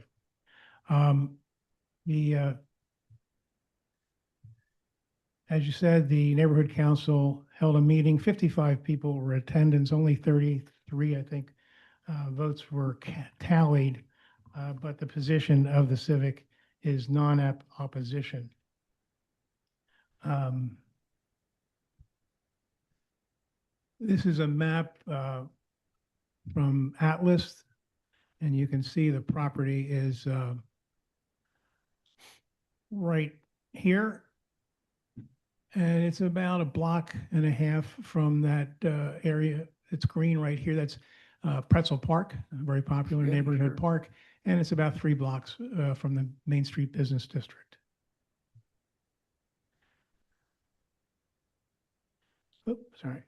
As you said, the neighborhood council held a meeting. 55 people were in attendance, only 33, I think, votes were tallied. but the position of the Civic is non-opposition. This is a map from Atlas, and you can see the property is right here. And it's about a block and a half from that area. It's green right here. That's Pretzel Park, a very popular neighborhood park. And it's about 3 blocks from the Main Street Business District. Oops, sorry.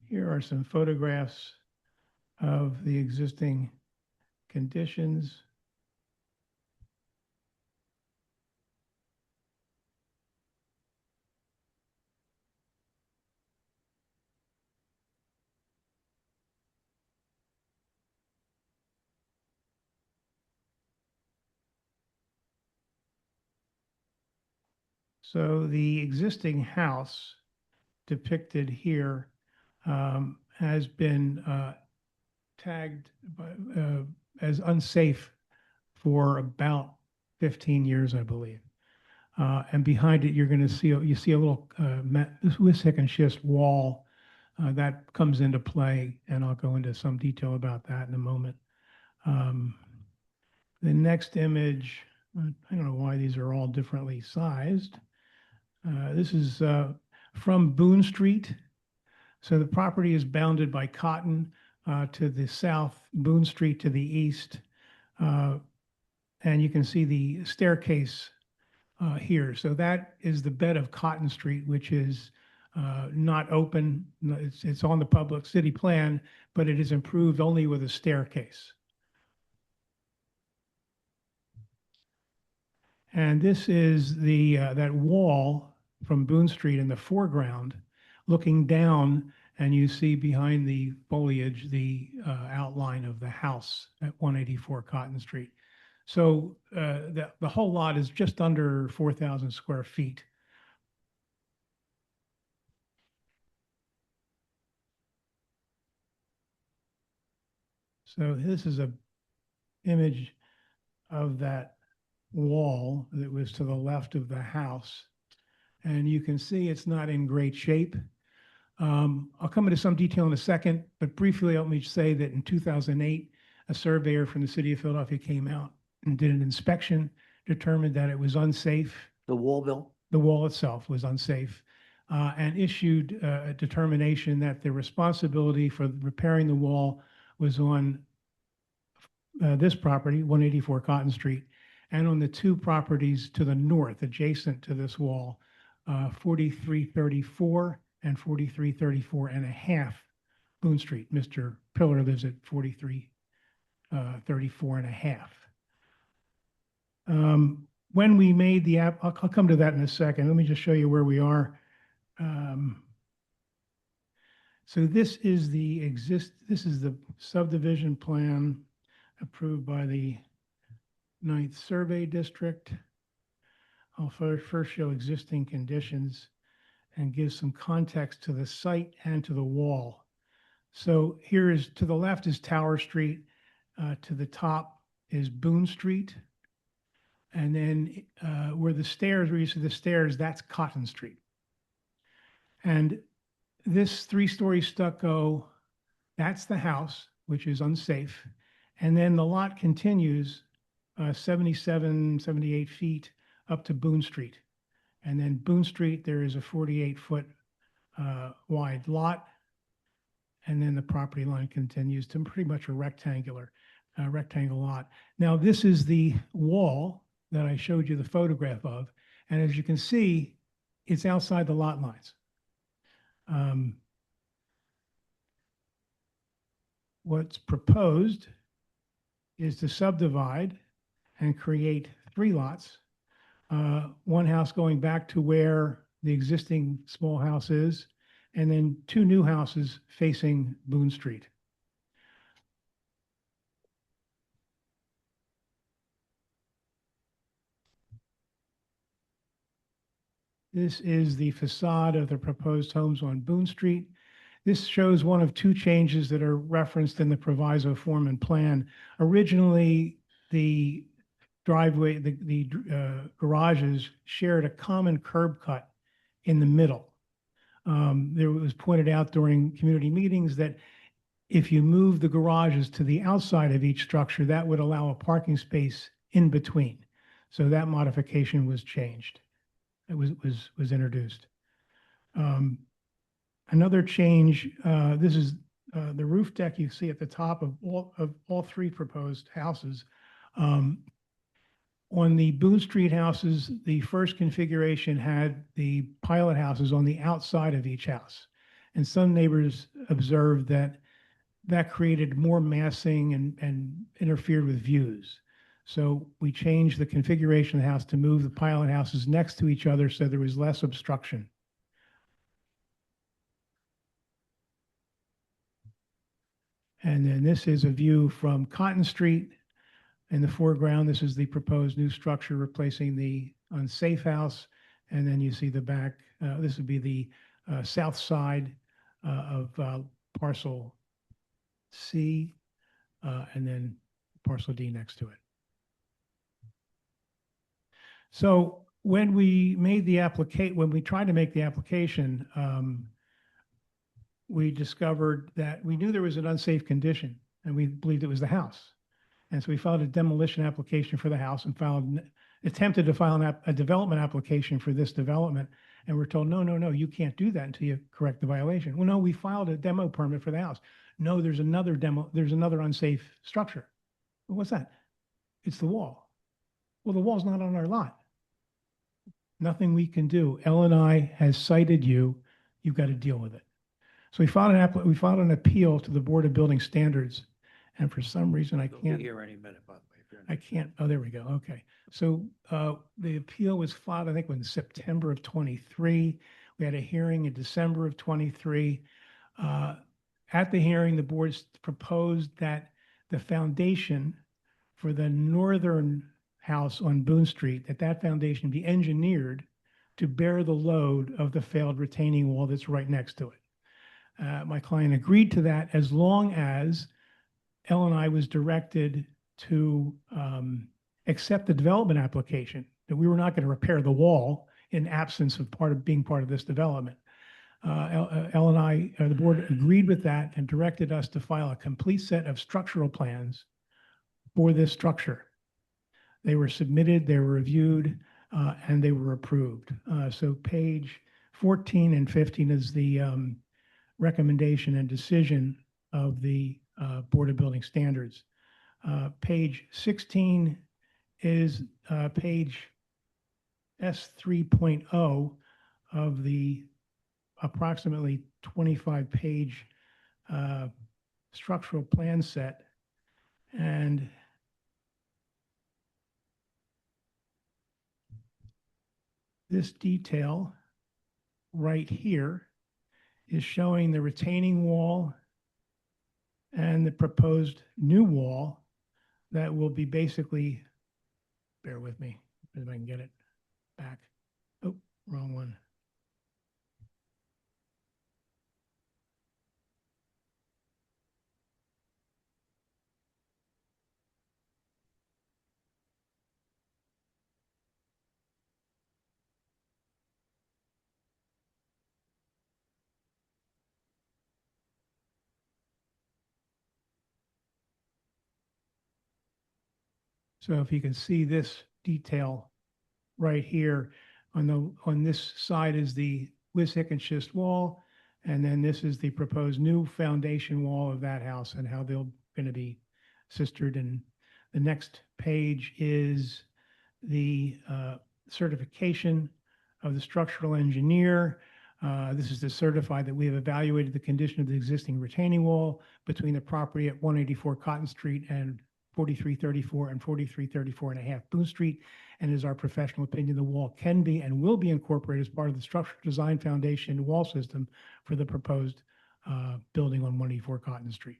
Here are some photographs of the existing conditions. So the existing house depicted here has been tagged as unsafe for about 15 years, I believe. And behind it, you're going to see a little Wissahickon schist wall that comes into play, and I'll go into some detail about that in a moment. The next image, I don't know why these are all differently sized. This is from Boone Street. So the property is bounded by Cotton to the south, Boone Street to the east. And you can see the staircase here. So that is the bed of Cotton Street, which is not open. It's on the public city plan, but it is improved only with a staircase. And this is the that wall from Boone Street in the foreground, looking down, and you see behind the foliage the outline of the house at 184 Cotton Street. So the whole lot is just under 4,000 square feet. So this is an image of that wall that was to the left of the house. And you can see it's not in great shape. I'll come into some detail in a second, but briefly let me say that in 2008, a surveyor from the city of Philadelphia came out and did an inspection, determined that it was unsafe. The wall, Bill? The wall itself was unsafe, and issued a determination that the responsibility for repairing the wall was on this property, 184 Cotton Street, and on the 2 properties to the north adjacent to this wall, 4334 and 4334 and a half Boone Street. Mr. Pillar lives at 4334 and a half. When we made the app, I'll come to that in a second. Let me just show you where we are. So this is the subdivision plan approved by the 9th Survey District. I'll first show existing conditions and give some context to the site and to the wall. So here is, to the left is Tower Street, to the top is Boone Street. And then where you see the stairs, that's Cotton Street. And this 3-story stucco, that's the house, which is unsafe. And then the lot continues 77, 78 feet up to Boone Street. And then Boone Street, there is a 48-foot wide lot. And then the property line continues to pretty much a rectangle lot. Now, this is the wall that I showed you the photograph of. And as you can see, it's outside the lot lines. What's proposed is to subdivide and create 3 lots. One house going back to where the existing small house is, and then 2 new houses facing Boone Street. This is the facade of the proposed homes on Boone Street. This shows one of two changes that are referenced in the proviso form and plan. Originally, the driveway, the garages shared a common curb cut in the middle. There was pointed out during community meetings that if you move the garages to the outside of each structure, that would allow a parking space in between. So that modification was changed. It was introduced. Another change, this is the roof deck you see at the top of all three proposed houses. On the Boone Street houses, the first configuration had the pilot houses on the outside of each house. And some neighbors observed that that created more massing and interfered with views. So we changed the configuration of the house to move the pilot houses next to each other so there was less obstruction. And then this is a view from Cotton Street. In the foreground, this is the proposed new structure replacing the unsafe house. And then you see the back, this would be the south side of parcel C, and then parcel D next to it. So when we made the application, when we tried to make the application, we discovered that we knew there was an unsafe condition and we believed it was the house. And so we filed a demolition application for the house and attempted to file a development application for this development. And we're told, no, you can't do that until you correct the violation. Well, no, we filed a demo permit for the house. No, there's another unsafe structure. Well, what's that? It's the wall. Well, the wall's not on our lot. Nothing we can do. L&I has cited you. You've got to deal with it. So we filed an appeal to the Board of Building Standards. And for some reason, I They'll be can't. here any minute, by the way. if you're I can't, oh, there we go, okay. So the appeal was filed, I think, in September of 23. We had a hearing in December of 23. At the hearing, the board proposed that the foundation for the northern house on Boone Street, that foundation be engineered to bear the load of the failed retaining wall that's right next to it. My client agreed to that as long as L&I was directed to accept the development application, that we were not going to repair the wall in absence of being part of this development. L&I, the board agreed with that and directed us to file a complete set of structural plans for this structure. They were submitted, they were reviewed, and they were approved. So page 14 and 15 is the recommendation and decision of the Board of Building Standards. Page 16 is page S3.0 of the approximately 25-page structural plan set. And this detail right here is showing the retaining wall and the proposed new wall that will be basically, bear with me if I can get it back. Oh, wrong one. So if you can see this detail right here, on this side is the Wishick and schist wall, and then this is the proposed new foundation wall of that house and how they're going to be sistered. And the next page is the certification of the structural engineer. This is to certify that we have evaluated the condition of the existing retaining wall between the property at 184 Cotton Street and 4334 and 4334 and a half Boone Street. And it is our professional opinion the wall can be and will be incorporated as part of the structural design foundation wall system for the proposed building on 184 Cotton Street.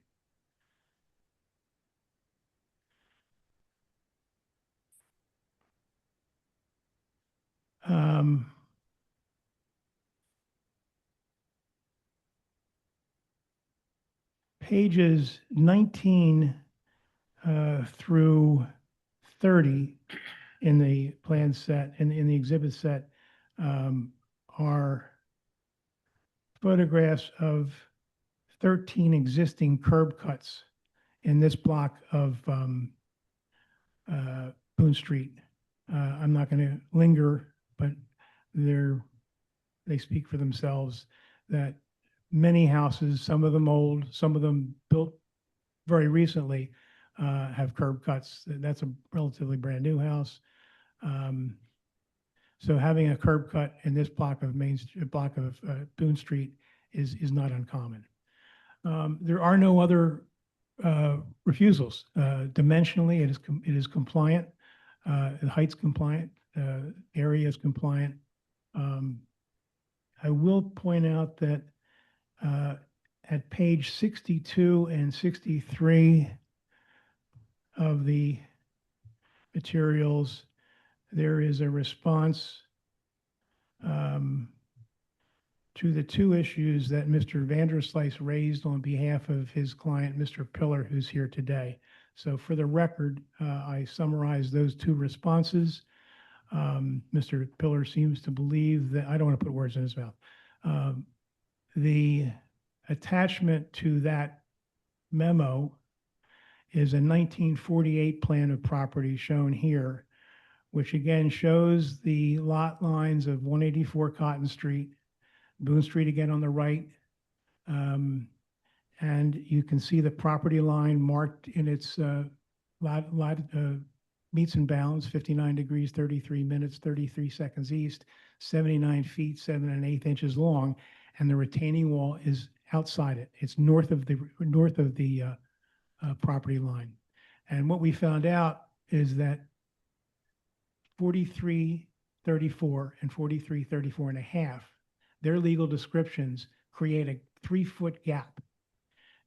pages 19 through 30 in the plan set, in the exhibit set, are photographs of 13 existing curb cuts in this block of Boone Street. I'm not going to linger, but they speak for themselves, that many houses, some of them old, some of them built very recently, have curb cuts. That's a relatively brand new house. So having a curb cut in this block of Boone Street is not uncommon. There are no other refusals. Dimensionally, it is compliant. The height's compliant. Area is compliant. I will point out that at page 62 and 63 of the materials, there is a response to the two issues that Mr. Vanderslice raised on behalf of his client, Mr. Pillar, who's here today. So for the record, I summarized those two responses. Mr. Pillar seems to believe that, I don't want to put words in his mouth. The attachment to that memo is a 1948 plan of property shown here, which again shows the lot lines of 184 Cotton Street, Boone Street again on the right. And you can see the property line marked in its meets and bounds, 59 degrees, 33 minutes, 33 seconds east, 79 feet, 7 1/8 inches long, and the retaining wall is outside it. It's north of the property line. And what we found out is that 4334 and 4334 and a half, their legal descriptions create a 3-foot gap.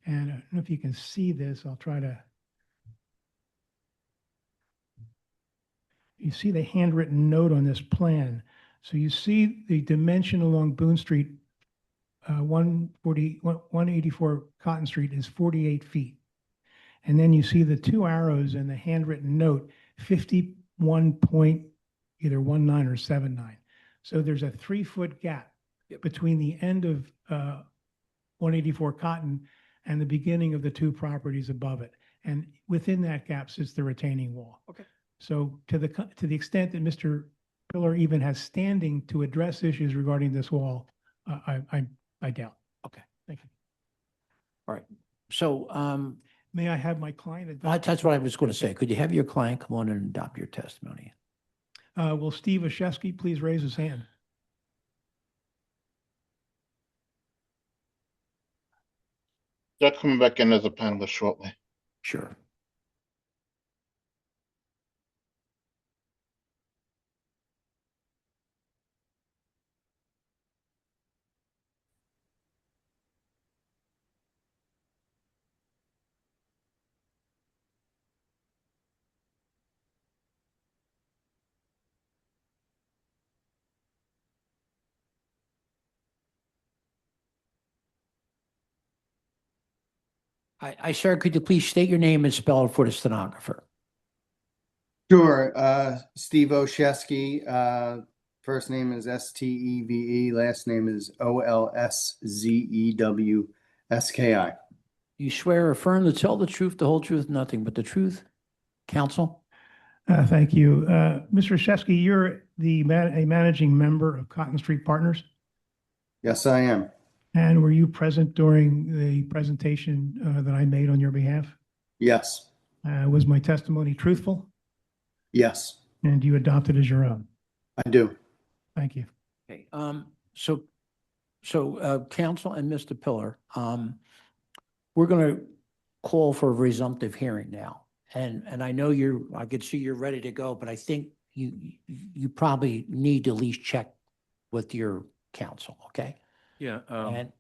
And I don't know if you can see this. I'll try to. You see the handwritten note on this plan. So you see the dimension along Boone Street, 184 Cotton Street is 48 feet. And then you see the two arrows in the handwritten note, 51.19 or 79. So there's a 3-foot gap between the end of 184 Cotton and the beginning of the two properties above it. And within that gap sits the retaining wall. Okay. So to the extent that Mr. Pillar even has standing to address issues regarding this wall, I doubt. Okay, thank you. All right, so May I have my client? that's what I was going to say. Could you have your client come on and adopt your testimony? Will Steve Oshesky please raise his hand? They're coming back in as a panelist shortly. Sure. Sir, could you please state your name and spell it for the stenographer? Sure. Steve Oshesky. First name is Steve. Last name is Olszewski. You swear or affirm to tell the truth, the whole truth, nothing but the truth? Counsel? Thank you. Mr. Oshesky, you're a managing member of Cotton Street Partners? Yes, I am. And were you present during the presentation that I made on your behalf? Yes. Was my testimony truthful? Yes. And you adopt it as your own? I do. Thank you. Okay. So counsel and Mr. Pillar, we're going to call for a resumptive hearing now. And I know I could see you're ready to go, but I think you probably need to at least check with your counsel, okay? Yeah, And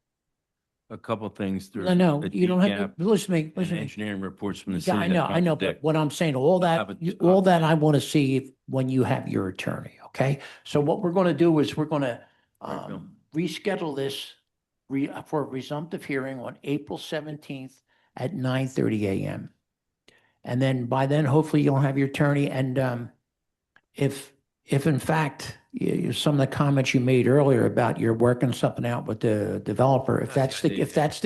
a couple of things. no, you don't have to, listen to me. Engineering reports from the Yeah, city. I know, but contradict. what I'm saying, all that I want to see when you have your attorney, okay? So what we're going to do is we're going to reschedule this for a resumptive hearing on April 17th at 9:30 a.m. And then by then, hopefully you'll have your attorney. And if in fact, some of the comments you made earlier about you're working something out with the developer, if that's the case, That's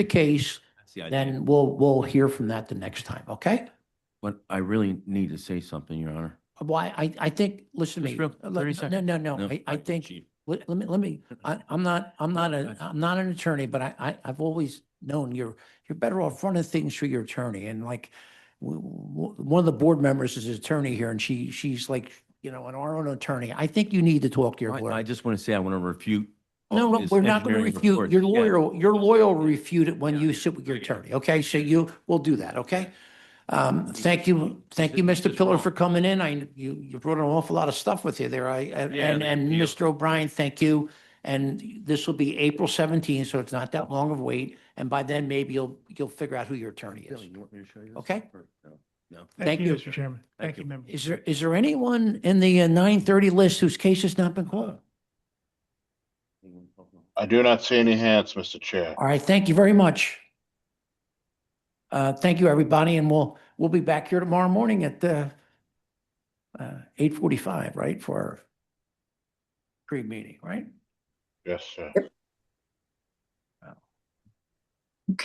the idea. then we'll hear from that the next time, okay? But I really need to say something, Your Honor. Why, I think, listen to Just me. real- 30 seconds. No. I think, let me, I'm not an attorney, but I've always known you're better off running things through your attorney. And like, one of the board members is an attorney here and she's like, an our own attorney. I think you need to talk to your lawyer. I just want to say I want to refute. No, all no, his we're not going to engineering refute. reports. Your Yeah. lawyer will refute it when you sit with your attorney. Okay, so we'll do that. Okay. Thank you, Mr. Pillar, for coming in. You brought an awful lot of stuff with you there. And Mr. O'Brien, thank you. And this will be April 17th, so it's not that long of a wait. And by then, maybe you'll figure out who your attorney is. Billy, you want me to show you this? Okay. Or no? No. Thank you. Mr. Chairman. Thank you, member. Is there anyone in the 9:30 list whose case has not been called? I do not see any hands, Mr. Chair. All right, thank you very much. Thank you, everybody, and we'll be back here tomorrow morning at 8:45, right, for our pre-meeting, right? Yes, sir.